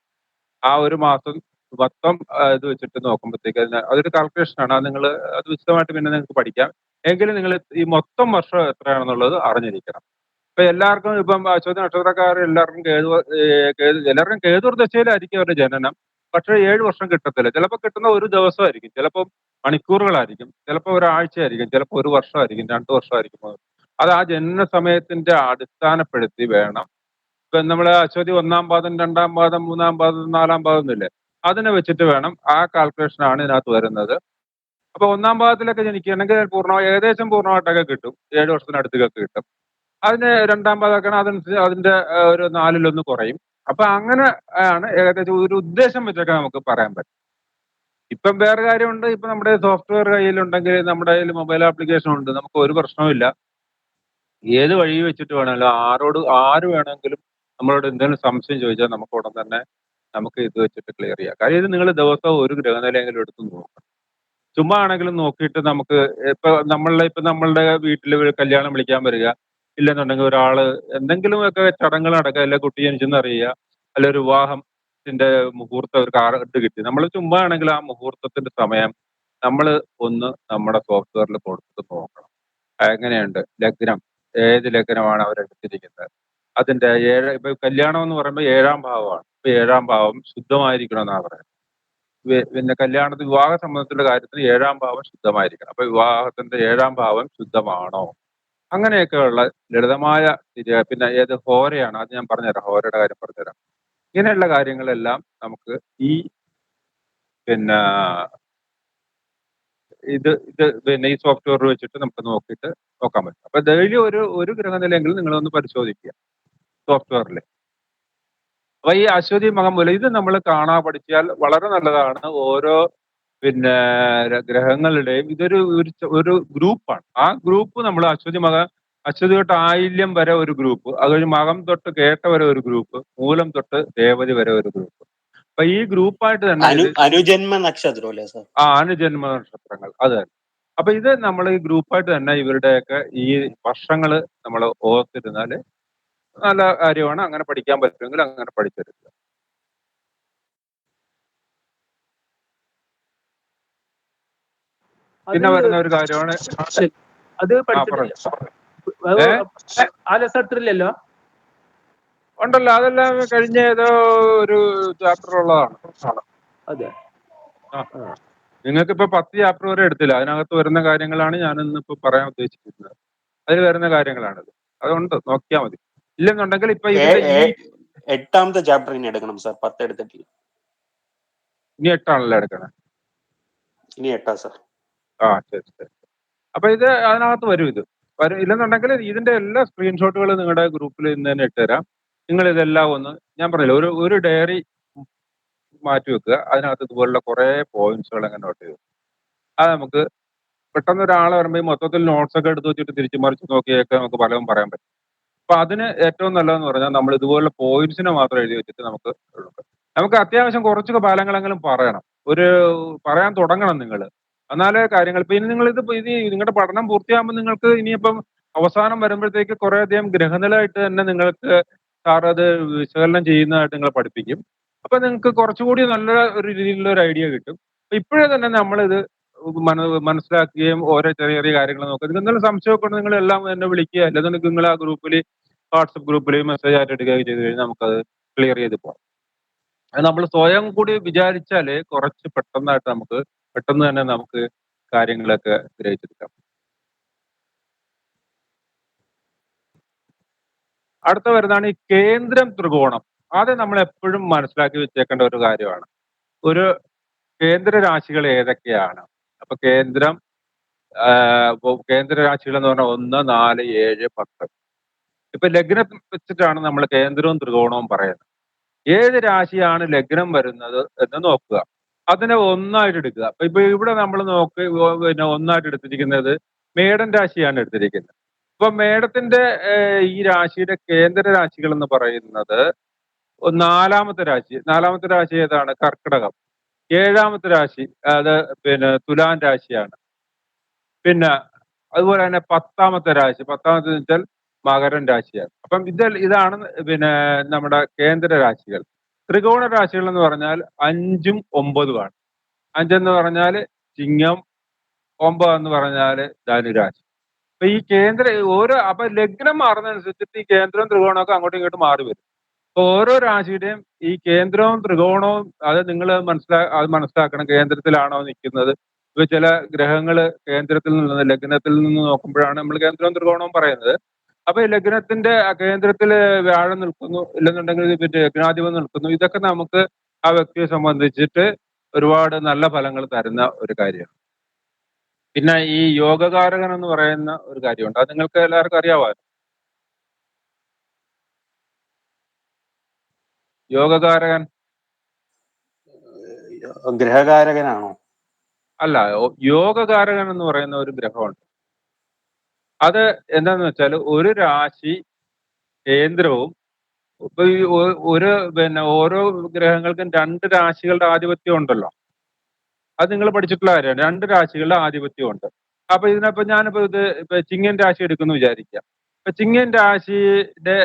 Speaker 2: ആ ഒരു മാസം മൊത്തം ഇത് വെച്ചിട്ട് നോക്കുമ്പോഴത്തേക്ക് അതൊരു കാൽക്കുലേഷനാണ്. അത് നിങ്ങൾ അത് വിശദമായിട്ട് പിന്നെ നിങ്ങൾക്ക് പഠിക്കാം. എങ്കിലും നിങ്ങൾ ഈ മൊത്തം വർഷം എത്രയാണെന്നുള്ളത് അറിഞ്ഞിരിക്കണം. ഇപ്പൊ എല്ലാവർക്കും ഇപ്പം അശ്വതി നക്ഷത്രക്കാർ എല്ലാവർക്കും എല്ലാവർക്കും കേതുർ ദശയിലായിരിക്കും അവരുടെ ജനനം. പക്ഷേ 7 വർഷം കിട്ടത്തില്ല. ചിലപ്പോൾ കിട്ടുന്ന ഒരു ദിവസമായിരിക്കും, ചിലപ്പോൾ മണിക്കൂറുകളായിരിക്കും, ചിലപ്പോൾ ഒരാഴ്ചയായിരിക്കും, ചിലപ്പോൾ 1 വർഷമായിരിക്കും, 2 വർഷമായിരിക്കും. അത് ആ ജനന സമയത്തിന്റെ അടിസ്ഥാനപ്പെടുത്തി വേണം. ഇപ്പൊ നമ്മൾ അശ്വതി 1-ാം പാദം, 2-ാം പാദം, 3-ാം പാദം, 4-ാം പാദം എന്നില്ലേ, അതിനെ വെച്ചിട്ട് വേണം. ആ കാൽക്കുലേഷനാണ് ഇതിനകത്ത് വരുന്നത്. അപ്പൊ 1-ാം പാദത്തിലൊക്കെ ജനിക്കുകയാണെങ്കിൽ ഏകദേശം പൂർണ്ണമായിട്ടൊക്കെ കിട്ടും, 7 വർഷത്തിനടുത്തൊക്കെ കിട്ടും. അതിന് 2-ാം പാദമൊക്കെയാണ്, അതനുസരിച്ച് അതിന്റെ ഒരു 4-ലൊന്ന് കുറയും. അപ്പൊ അങ്ങനെ ആണ് ഏകദേശം ഒരു ഉദ്ദേശം വെച്ചൊക്കെ നമുക്ക് പറയാൻ പറ്റും. ഇപ്പം വേറെ കാര്യമുണ്ട്. ഇപ്പൊ നമ്മുടെ സോഫ്റ്റ്വെയർ കയ്യിലുണ്ടെങ്കിൽ, നമ്മുടെ കയ്യിൽ മൊബൈൽ ആപ്ലിക്കേഷൻ ഉണ്ട്, നമുക്ക് ഒരു പ്രശ്നവുമില്ല. ഏത് വഴി വെച്ചിട്ട് വേണമല്ലോ ആര് വേണമെങ്കിലും നമ്മളോട് എന്തെങ്കിലും സംശയം ചോദിച്ചാൽ നമുക്ക് ഉടൻ തന്നെ നമുക്ക് ഇത് വെച്ചിട്ട് ക്ലിയർ ചെയ്യാം. കാര്യം ഇത് നിങ്ങൾ ദിവസവും ഒരു ഗ്രഹനിലയെങ്കിലും എടുത്ത് നോക്കണം. ചുമ്മാ ആണെങ്കിലും നോക്കിയിട്ട് നമുക്ക് നമ്മളുടെ വീട്ടിൽ കല്യാണം വിളിക്കാൻ വരിക, ഇല്ലെന്നുണ്ടെങ്കിൽ ഒരാള് എന്തെങ്കിലുമൊക്കെ ചടങ്ങുകൾ നടക്കുക, അല്ലെ കുട്ടി ജനിച്ചെന്ന് അറിയുക, അല്ലെ ഒരു വിവാഹത്തിന്റെ മുഹൂർത്തം ഒരു കാർഡ് കിട്ടി, നമ്മൾ ചുമ്മാ ആണെങ്കിൽ ആ മുഹൂർത്തത്തിന്റെ സമയം നമ്മൾ ഒന്ന് നമ്മുടെ സോഫ്റ്റ്വെയറിൽ കൊടുത്തിട്ട് നോക്കണം. എങ്ങനെയുണ്ട് ലഗ്നം, ഏത് ലഗ്നമാണ് അവരെടുത്തിരിക്കുന്നത്, അതിന്റെ ഇപ്പൊ കല്യാണം എന്ന് പറയുമ്പോൾ 7-ാം ഭാവമാണ്. ഇപ്പൊ 7-ാം ഭാവം ശുദ്ധമായിരിക്കണം എന്നാണ് പറയുന്നത്. പിന്നെ വിവാഹ സംബന്ധത്തിന്റെ കാര്യത്തിൽ 7-ാം ഭാവം ശുദ്ധമായിരിക്കണം. അപ്പൊ വിവാഹത്തിന്റെ 7-ാം ഭാവം ശുദ്ധമാണോ, അങ്ങനെയൊക്കെയുള്ള ലളിതമായ പിന്നെ ഏത് ഹോരയാണ്, അത് ഞാൻ പറഞ്ഞുതരാം, ഹോരയുടെ കാര്യം പറഞ്ഞുതരാം. ഇങ്ങനെയുള്ള കാര്യങ്ങളെല്ലാം നമുക്ക് ഈ പിന്നെ പിന്നെ ഈ സോഫ്റ്റ്വെയർ വെച്ചിട്ട് നമുക്ക് നോക്കിയിട്ട് നോക്കാൻ പറ്റും. അപ്പൊ ഡെയിലി ഒരു ഗ്രഹനിലയെങ്കിലും നിങ്ങളൊന്ന് പരിശോധിക്കുക സോഫ്റ്റ്വെയറിൽ. അപ്പൊ ഈ അശ്വതി മകം മൂലം ഇത് നമ്മൾ കാണാൻ പഠിച്ചാൽ വളരെ നല്ലതാണ്. ഓരോ പിന്നെ ഗ്രഹങ്ങളുടെയും ഇതൊരു ഒരു ഗ്രൂപ്പാണ്. ആ ഗ്രൂപ്പ് നമ്മൾ അശ്വതി തൊട്ട് ആയില്യം വരെ ഒരു ഗ്രൂപ്പ്, അത് കഴിഞ്ഞ് മകം തൊട്ട് കേട്ട വരെ ഒരു ഗ്രൂപ്പ്, മൂലം തൊട്ട് രേവതി വരെ ഒരു ഗ്രൂപ്പ്. അപ്പൊ ഈ ഗ്രൂപ്പായിട്ട് തന്നെ
Speaker 3: അനുജന്മ നക്ഷത്രം അല്ലേ സാർ?
Speaker 2: അനുജന്മ നക്ഷത്രങ്ങൾ, അത് തന്നെ. അപ്പൊ ഇത് നമ്മൾ ഈ ഗ്രൂപ്പായിട്ട് തന്നെ ഇവരുടെയൊക്കെ ഈ വർഷങ്ങൾ നമ്മൾ ഓർത്തിരുന്നാല് നല്ല കാര്യമാണ്. അങ്ങനെ പഠിക്കാൻ പറ്റുമെങ്കിൽ അങ്ങനെ പഠിച്ചെടുക്കുക. പിന്നെ വരുന്ന ഒരു കാര്യമാണ്
Speaker 4: അത് ആ ലെസൺ എടുത്തിട്ടില്ലല്ലോ.
Speaker 2: ഉണ്ടല്ലോ, അതെല്ലാം കഴിഞ്ഞ ഏതോ ഒരു ചാപ്റ്റർ ഉള്ളതാണ്.
Speaker 4: അതെ.
Speaker 2: നിങ്ങൾക്കിപ്പോ 10 ചാപ്റ്റർ വരെ എടുത്തില്ല. അതിനകത്ത് വരുന്ന കാര്യങ്ങളാണ് ഞാൻ ഇന്നിപ്പോ പറയാൻ ഉദ്ദേശിക്കുന്നത്. അതിൽ വരുന്ന കാര്യങ്ങളാണിത്. അതുകൊണ്ട് നോക്കിയാൽ മതി. ഇല്ലെന്നുണ്ടെങ്കിൽ ഇപ്പൊ ഇതിന്റെ
Speaker 3: 8-ാമത്തെ ചാപ്റ്റർ ഇനി എടുക്കണം സാർ. 10 എടുത്തിട്ടില്ല.
Speaker 2: ഇനി 8ആണല്ലോ എടുക്കണേ.
Speaker 3: ഇനി 8 സാർ.
Speaker 2: ശരി. അപ്പൊ ഇത് അതിനകത്ത് വരും. ഇല്ലെന്നുണ്ടെങ്കിൽ ഇതിന്റെ എല്ലാ സ്ക്രീൻഷോട്ടുകളും നിങ്ങളുടെ ഗ്രൂപ്പിൽ ഇന്ന് തന്നെ ഇട്ടുതരാം. നിങ്ങൾ ഇതെല്ലാം ഞാൻ പറഞ്ഞില്ല, ഒരു ഡയറി മാറ്റി വെക്കുക. അതിനകത്ത് ഇതുപോലുള്ള കുറെ പോയിന്റ്സുകൾ അങ്ങനെ നോട്ട് ചെയ്തു. അത് നമുക്ക് പെട്ടെന്ന് ഒരാളെ വരുമ്പോൾ മൊത്തത്തിൽ നോട്ട്സ് ഒക്കെ എടുത്ത് വെച്ചിട്ട് തിരിച്ചു മറിച്ച് നോക്കിയൊക്കെ നമുക്ക് പലതും പറയാൻ പറ്റും. അപ്പൊ അതിന് ഏറ്റവും നല്ലതെന്ന് പറഞ്ഞാൽ നമ്മൾ ഇതുപോലുള്ള പോയിന്റ്സിനെ മാത്രം എഴുതി വെച്ചിട്ട് നമുക്ക് അത്യാവശ്യം കുറച്ചൊക്കെ ഫലങ്ങളെങ്കിലും പറയാൻ തുടങ്ങണം നിങ്ങൾ. എന്നാലേ കാര്യങ്ങൾ ഇപ്പൊ ഇനി നിങ്ങൾ നിങ്ങളുടെ പഠനം പൂർത്തിയാകുമ്പോൾ നിങ്ങൾക്ക് ഇനിയിപ്പം അവസാനം വരുമ്പോഴത്തേക്ക് കുറെ അധികം ഗ്രഹനിലയായിട്ട് തന്നെ നിങ്ങൾക്ക് സാർ അത് വിശകലനം ചെയ്യുന്നതായിട്ട് നിങ്ങളെ പഠിപ്പിക്കും. അപ്പൊ നിങ്ങൾക്ക് കുറച്ചുകൂടി നല്ല ഒരു രീതിയിലുള്ള ഒരു ഐഡിയ കിട്ടും. അപ്പൊ ഇപ്പോഴേ തന്നെ നമ്മളിത് മനസ്സിലാക്കുകയും ഓരോ ചെറിയ ചെറിയ കാര്യങ്ങൾ നോക്കുക. നിങ്ങൾക്ക് എന്തെങ്കിലും സംശയമൊക്കെ ഉണ്ടെങ്കിൽ നിങ്ങൾ എല്ലാം എന്നെ വിളിക്കുക, അല്ലെങ്കിൽ നിങ്ങൾ ആ ഗ്രൂപ്പിൽ വാട്സപ്പ് ഗ്രൂപ്പിൽ മെസ്സേജ് ആയിട്ട് എടുക്കുകയൊക്കെ ചെയ്ത് കഴിഞ്ഞാൽ നമുക്കത് ക്ലിയർ ചെയ്ത് പോകാം. അത് നമ്മൾ സ്വയം കൂടി വിചാരിച്ചാൽ കുറച്ച് പെട്ടെന്ന് തന്നെ നമുക്ക് കാര്യങ്ങളൊക്കെ ഗ്രഹിച്ചെടുക്കാം. അടുത്ത വരുന്നതാണ് ഈ കേന്ദ്രം ത്രികോണം. അത് നമ്മൾ എപ്പോഴും മനസ്സിലാക്കി വെച്ചേക്കേണ്ട ഒരു കാര്യമാണ്. ഒരു കേന്ദ്ര രാശികൾ ഏതൊക്കെയാണ്? അപ്പൊ കേന്ദ്ര രാശികൾ എന്ന് പറഞ്ഞാൽ 1, 4, 7, 10. ഇപ്പൊ ലഗ്നം വെച്ചിട്ടാണ് നമ്മൾ കേന്ദ്രവും ത്രികോണവും പറയുന്നത്. ഏത് രാശിയാണ് ലഗ്നം വരുന്നത് എന്ന് നോക്കുക. അതിനെ ഒന്നായിട്ട് എടുക്കുക. ഇപ്പൊ ഇവിടെ നമ്മൾ പിന്നെ ഒന്നായിട്ട് എടുത്തിരിക്കുന്നത് മേടൻ രാശിയാണ് എടുത്തിരിക്കുന്നത്. ഇപ്പൊ മേടത്തിന്റെ ഈ രാശിയുടെ കേന്ദ്ര രാശികൾ എന്ന് പറയുന്നത് നാലാമത്തെ രാശി ഏതാണ്? കർക്കിടകം. 7ാമത്തെ രാശി അത് പിന്നെ തുലാം രാശിയാണ്. പിന്നെ അതുപോലെ തന്നെ 10ാമത്തെ രാശി വെച്ചാൽ മകരൻ രാശിയാണ്. അപ്പം ഇതാണ് പിന്നെ നമ്മുടെ കേന്ദ്ര രാശികൾ. ത്രികോണ രാശികൾ എന്ന് പറഞ്ഞാൽ 5ഉം 9ഉമാണ്. 5 എന്ന് പറഞ്ഞാൽ ചിങ്ങം, 9 എന്ന് പറഞ്ഞാൽ ധനുരാശി. അപ്പൊ ഈ അപ്പൊ ലഗ്നം മാറുന്നതനുസരിച്ചിട്ട് ഈ കേന്ദ്രവും ത്രികോണവും ഒക്കെ അങ്ങോട്ടും ഇങ്ങോട്ടും മാറി വരും. അപ്പൊ ഓരോ രാശിയുടെയും ഈ കേന്ദ്രവും ത്രികോണവും അത് നിങ്ങൾ മനസ്സിലാക്കണം. കേന്ദ്രത്തിലാണോ നിൽക്കുന്നത്? ഇപ്പൊ ചില ഗ്രഹങ്ങൾ കേന്ദ്രത്തിൽ നിന്ന് ലഗ്നത്തിൽ നിന്ന് നോക്കുമ്പോഴാണ് നമ്മൾ കേന്ദ്രവും ത്രികോണവും പറയുന്നത്. അപ്പൊ ഈ ലഗ്നത്തിന്റെ കേന്ദ്രത്തിൽ വ്യാഴം നിൽക്കുന്നു, ഇല്ലെന്നുണ്ടെങ്കിൽ പിന്നെ ലഗ്നാധിപൻ നിൽക്കുന്നു. ഇതൊക്കെ നമുക്ക് ആ വ്യക്തിയെ സംബന്ധിച്ചിട്ട് ഒരുപാട് നല്ല ഫലങ്ങൾ തരുന്ന ഒരു കാര്യമാണ്. പിന്നെ ഈ യോഗകാരകൻ എന്ന് പറയുന്ന ഒരു കാര്യമുണ്ട്. അത് നിങ്ങൾക്ക് എല്ലാവർക്കും അറിയാമോ? യോഗകാരകൻ
Speaker 3: ഗ്രഹകാരകനാണോ?
Speaker 2: അല്ല, യോഗകാരകൻ എന്ന് പറയുന്ന ഒരു ഗ്രഹമുണ്ട്. അത് എന്താന്ന് വെച്ചാൽ ഒരു രാശി കേന്ദ്രവും ഇപ്പൊ ഈ ഒരു പിന്നെ ഓരോ ഗ്രഹങ്ങൾക്കും 2 രാശികളുടെ ആധിപത്യം ഉണ്ടല്ലോ. അത് നിങ്ങൾ പഠിച്ചിട്ടുള്ള കാര്യമാണ്. 2 രാശികളുടെ ആധിപത്യം ഉണ്ട്. അപ്പൊ ഇതിനപ്പോ ഞാനിപ്പോ ഇപ്പൊ ചിങ്ങൻ രാശി എടുക്കുന്നു വിചാരിക്കാം. ഇപ്പൊ ചിങ്ങൻ രാശിയുടെ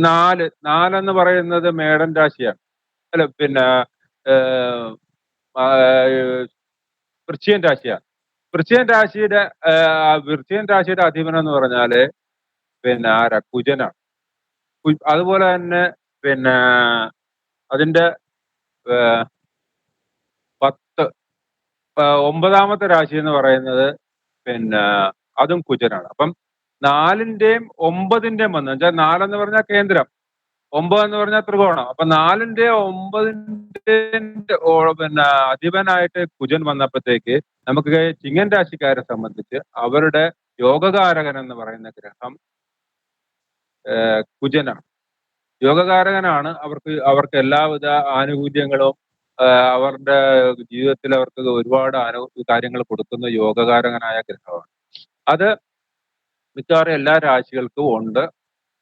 Speaker 2: 4 എന്ന് പറയുന്നത് മേടൻ രാശിയാണ്. അല്ല, പിന്നെ വൃശ്ചികൻ രാശിയാണ്. വൃശ്ചികൻ രാശിയുടെ അധിപൻ എന്ന് പറഞ്ഞാല് പിന്നെ കുജനാണ്. അതുപോലെ തന്നെ പിന്നെ അതിന്റെ 9ാമത്തെ രാശി എന്ന് പറയുന്നത് പിന്നെ അതും കുജനാണ്. അപ്പം 4ന്റെയും 9ന്റെയും വന്നു വെച്ചാൽ 4 എന്ന് പറഞ്ഞാൽ കേന്ദ്രം, 9 എന്ന് പറഞ്ഞാൽ ത്രികോണം. അപ്പൊ 4ന്റെയും 9ന്റെയും പിന്നെ അധിപനായിട്ട് കുജൻ വന്നപ്പോഴത്തേക്ക് നമുക്ക് ചിങ്ങൻ രാശിക്കാരെ സംബന്ധിച്ച് അവരുടെ യോഗകാരകൻ എന്ന് പറയുന്ന ഗ്രഹം കുജനാണ്. യോഗകാരകനാണ് അവർക്ക് എല്ലാവിധ ആനുകൂല്യങ്ങളും അവരുടെ ജീവിതത്തിൽ അവർക്ക് ഒരുപാട് കാര്യങ്ങൾ കൊടുക്കുന്ന യോഗകാരകനായ ഗ്രഹമാണ്. അത് മിക്കവാറും എല്ലാ രാശികൾക്കും ഉണ്ട്.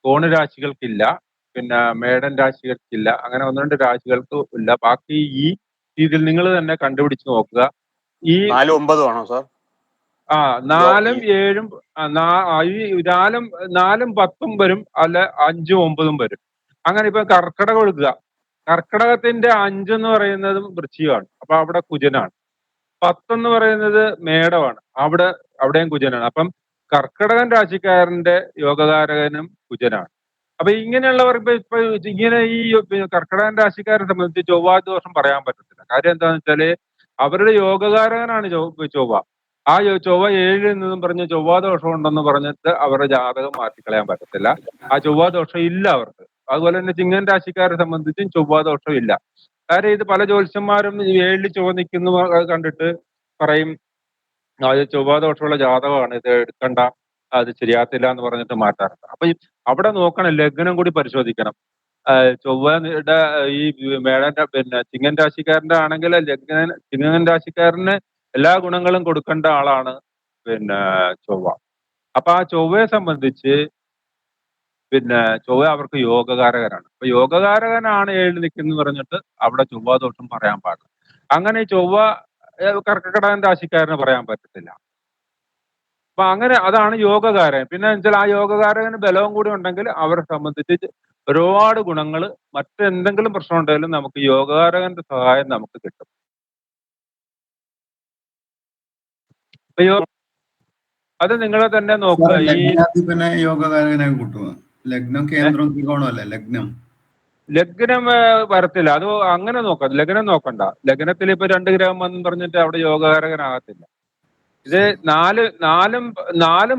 Speaker 2: കോണ് രാശികൾക്കില്ല, പിന്നെ മേടൻ രാശികൾക്കില്ല, അങ്ങനെ 1-2 രാശികൾക്ക് ഇല്ല. ബാക്കി ഈ രീതിയിൽ നിങ്ങൾ തന്നെ കണ്ടുപിടിച്ച് നോക്കുക. ഈ
Speaker 3: 4, 9 ആണോ സാർ?
Speaker 2: 4ഉം 7ഉം ഈ 4ഉം 10ഉം വരും, അല്ല 5ഉം 9ഉം വരും. അങ്ങനെ ഇപ്പൊ കർക്കിടകം എടുക്കുക. കർക്കിടകത്തിന്റെ 5 എന്ന് പറയുന്നതും വൃശ്ചികമാണ്. അപ്പൊ അവിടെ കുജനാണ്. 10 എന്ന് പറയുന്നത് മേടമാണ്. അവിടെയും കുജനാണ്. അപ്പം കർക്കിടകൻ രാശിക്കാരന്റെ യോഗകാരകനും കുജനാണ്. അപ്പൊ ഇങ്ങനെയുള്ളവർ ഇപ്പൊ ഇങ്ങനെ ഈ കർക്കിടകൻ രാശിക്കാരെ സംബന്ധിച്ച് ചൊവ്വാ ദോഷം പറയാൻ പറ്റത്തില്ല. കാര്യം എന്താണെന്ന് വെച്ചാല് അവരുടെ യോഗകാരകനാണ് ചൊവ്വ. ആ ചൊവ്വ 7ൽ നിന്നും പറഞ്ഞ് ചൊവ്വാ ദോഷം ഉണ്ടെന്ന് പറഞ്ഞിട്ട് അവരുടെ ജാതകം മാറ്റിക്കളയാൻ പറ്റത്തില്ല. ആ ചൊവ്വാ ദോഷം ഇല്ല അവർക്ക്. അതുപോലെ തന്നെ ചിങ്ങൻ രാശിക്കാരെ സംബന്ധിച്ചും ചൊവ്വാ ദോഷം ഇല്ല. കാര്യം ഇത് പല ജ്യോത്സ്യന്മാരും 7ൽ ചൊവ്വ നിൽക്കുന്നു കണ്ടിട്ട് പറയും അത് ചൊവ്വാ ദോഷമുള്ള ജാതകമാണ്, ഇത് എടുക്കണ്ട, അത് ശരിയാത്തില്ല എന്ന് പറഞ്ഞിട്ട് മാറ്റാറുണ്ട്. അപ്പൊ അവിടെ നോക്കണം, ലഗ്നം കൂടി പരിശോധിക്കണം. ചൊവ്വയുടെ ഈ മേടന്റെ പിന്നെ ചിങ്ങൻ രാശിക്കാരന്റെ ആണെങ്കിൽ ചിങ്ങൻ രാശിക്കാരന് എല്ലാ ഗുണങ്ങളും കൊടുക്കേണ്ട ആളാണ് പിന്നെ ചൊവ്വ. അപ്പൊ ആ ചൊവ്വയെ സംബന്ധിച്ച് പിന്നെ ചൊവ്വ അവർക്ക് യോഗകാരകനാണ്. അപ്പൊ യോഗകാരകനാണ് 7ൽ നിൽക്കുന്നു പറഞ്ഞിട്ട് അവിടെ ചൊവ്വാ ദോഷം പറയാൻ പാടില്ല. അങ്ങനെ ചൊവ്വ കർക്കിടകൻ രാശിക്കാരന് പറയാൻ പറ്റത്തില്ല. അപ്പൊ അങ്ങനെ അതാണ് യോഗകാരകൻ. പിന്നെ വെച്ചാൽ ആ യോഗകാരകന് ബലവും കൂടി ഉണ്ടെങ്കിൽ അവരെ സംബന്ധിച്ച് ഒരുപാട് ഗുണങ്ങൾ, മറ്റെന്തെങ്കിലും പ്രശ്നം ഉണ്ടെങ്കിലും നമുക്ക് യോഗകാരകന്റെ സഹായം നമുക്ക് കിട്ടും. അത് നിങ്ങളെ തന്നെ നോക്കുക. ഈ
Speaker 7: ലഗ്നാധിപനെ യോഗകാരകനെ കൂട്ടുക. ലഗ്നം കേന്ദ്രം ത്രികോണം അല്ലേ ലഗ്നം?
Speaker 2: ലഗ്നം വരത്തില്ല. അത് അങ്ങനെ നോക്കാം. ലഗ്നം നോക്കണ്ട. ലഗ്നത്തിൽ ഇപ്പൊ 2 ഗ്രഹം വന്ന് പറഞ്ഞിട്ട് അവിടെ യോഗകാരകനാകത്തില്ല. ഇത് 4ഉം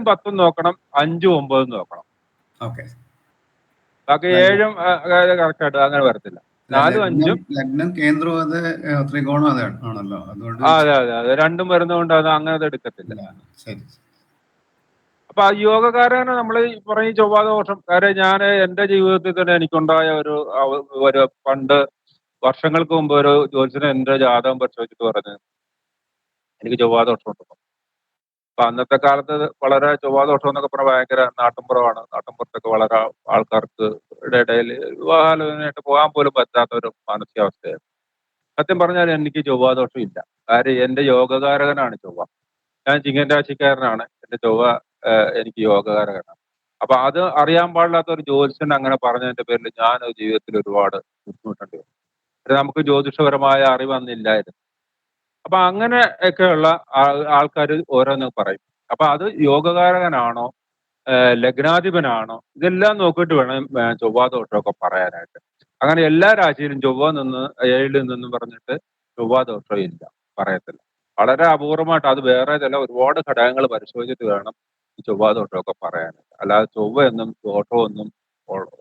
Speaker 2: 10ഉം നോക്കണം, 5ഉം 9ഉം നോക്കണം.
Speaker 7: ഓക്കെ.
Speaker 2: ബാക്കി
Speaker 7: ലഗ്നം
Speaker 2: 7ഉം കറക്റ്റ് ആയിട്ട് അങ്ങനെ വരത്തില്ല. 4ഉം 5ഉം
Speaker 7: ലഗ്നം കേന്ദ്രവും അത് ത്രികോണം അത് ആണല്ലോ, അതുകൊണ്ട്
Speaker 2: അതെ അതെ അതെ രണ്ടും വരുന്നതുകൊണ്ട് അത് അങ്ങനെ എടുക്കത്തില്ല.
Speaker 7: ഇല്ല. ശരി.
Speaker 2: അപ്പൊ ആ യോഗകാരകനെ നമ്മൾ ഈ പറഞ്ഞ ചൊവ്വാദോഷം, കാര്യം ഞാൻ എന്റെ ജീവിതത്തിൽ തന്നെ എനിക്കുണ്ടായ ഒരു പണ്ട് വർഷങ്ങൾക്ക് മുമ്പ് ഒരു ജ്യോത്സ്യൻ എന്റെ ജാതകം പരിശോധിച്ചിട്ട് പറഞ്ഞു എനിക്ക് ചൊവ്വാദോഷം ഉണ്ട്. അപ്പൊ അന്നത്തെ കാലത്ത് വളരെ ചൊവ്വാദോഷം എന്നൊക്കെ പറഞ്ഞാൽ ഭയങ്കര നാട്ടിൻപുറമാണ്. നാട്ടിൻപുറത്തൊക്കെ വളരെ ആൾക്കാർക്ക് ഇടയിൽ വിവാഹാലോചനയായിട്ട് പോകാൻ പോലും പറ്റാത്ത ഒരു മാനസികാവസ്ഥയായിരുന്നു. സത്യം പറഞ്ഞാൽ എനിക്ക് ചൊവ്വാദോഷം ഇല്ല. കാര്യം എന്റെ യോഗകാരകനാണ് ചൊവ്വ. ഞാൻ ചിങ്ങൻ രാശിക്കാരനാണ്. എന്റെ ചൊവ്വ എനിക്ക് യോഗകാരകനാണ്. അപ്പൊ അത് അറിയാൻ പാടില്ലാത്ത ഒരു ജ്യോത്സ്യൻ അങ്ങനെ പറഞ്ഞതിന്റെ പേരിൽ ഞാൻ ജീവിതത്തിൽ ഒരുപാട് ബുദ്ധിമുട്ടേണ്ടി വന്നു. നമുക്ക് ജ്യോതിഷപരമായ അറിവ് അന്നില്ലായിരുന്നു. അപ്പൊ അങ്ങനെ ഒക്കെയുള്ള ആൾക്കാർ ഓരോന്ന് പറയും. അപ്പൊ അത് യോഗകാരകനാണോ ലഗ്നാധിപനാണോ ഇതെല്ലാം നോക്കിയിട്ട് വേണം ചൊവ്വാദോഷമൊക്കെ പറയാനായിട്ട്. അങ്ങനെ എല്ലാ രാശിയിലും ചൊവ്വ നിന്ന് 7ൽ നിന്നും പറഞ്ഞിട്ട് ചൊവ്വാദോഷം ഇല്ല, പറയത്തില്ല. വളരെ അപൂർവമായിട്ട് അത് വേറെ ചില ഒരുപാട് ഘടകങ്ങൾ പരിശോധിച്ചിട്ട് വേണം ഈ ചൊവ്വാദോഷമൊക്കെ പറയാനായിട്ട്. അല്ലാതെ ചൊവ്വയൊന്നും ദോഷമൊന്നും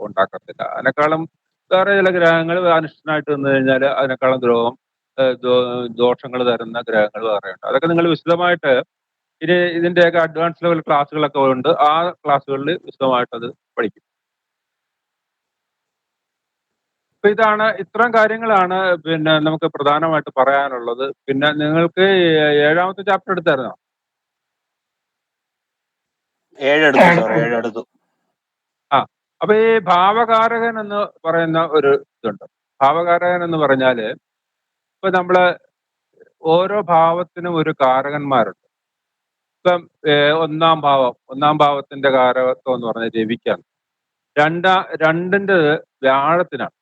Speaker 2: ഉണ്ടാക്കത്തില്ല. അതിനേക്കാളും വേറെ ചില ഗ്രഹങ്ങൾ അനിഷ്ടനായിട്ട് വന്നു കഴിഞ്ഞാൽ അതിനേക്കാളും ദോഷങ്ങൾ തരുന്ന ഗ്രഹങ്ങൾ വേറെയുണ്ട്. അതൊക്കെ നിങ്ങൾ വിശദമായിട്ട് ഇനി ഇതിന്റെയൊക്കെ അഡ്വാൻസ് ലെവൽ ക്ലാസ്സുകളൊക്കെ ഉണ്ട്. ആ ക്ലാസ്സുകളിൽ വിശദമായിട്ട് അത് പഠിക്കും. അപ്പൊ ഇത്രയും കാര്യങ്ങളാണ് പിന്നെ നമുക്ക് പ്രധാനമായിട്ട് പറയാനുള്ളത്. പിന്നെ നിങ്ങൾക്ക് 7ാമത്തെ ചാപ്റ്റർ എടുത്തായിരുന്നോ?
Speaker 3: 7 എടുത്തു സാർ, 7 എടുത്തു.
Speaker 2: ആ അപ്പൊ ഈ ഭാവകാരകൻ എന്ന് പറയുന്ന ഒരു ഇതുണ്ട്. ഭാവകാരകൻ എന്ന് പറഞ്ഞാല് ഇപ്പൊ നമ്മള് ഓരോ ഭാവത്തിനും ഒരു കാരകന്മാരുണ്ട്. ഇപ്പം ഒന്നാം ഭാവത്തിന്റെ കാരകത്വം എന്ന് പറഞ്ഞാൽ രവിക്കാണ്. രണ്ടിൻ്റെത് വ്യാഴത്തിനാണ്.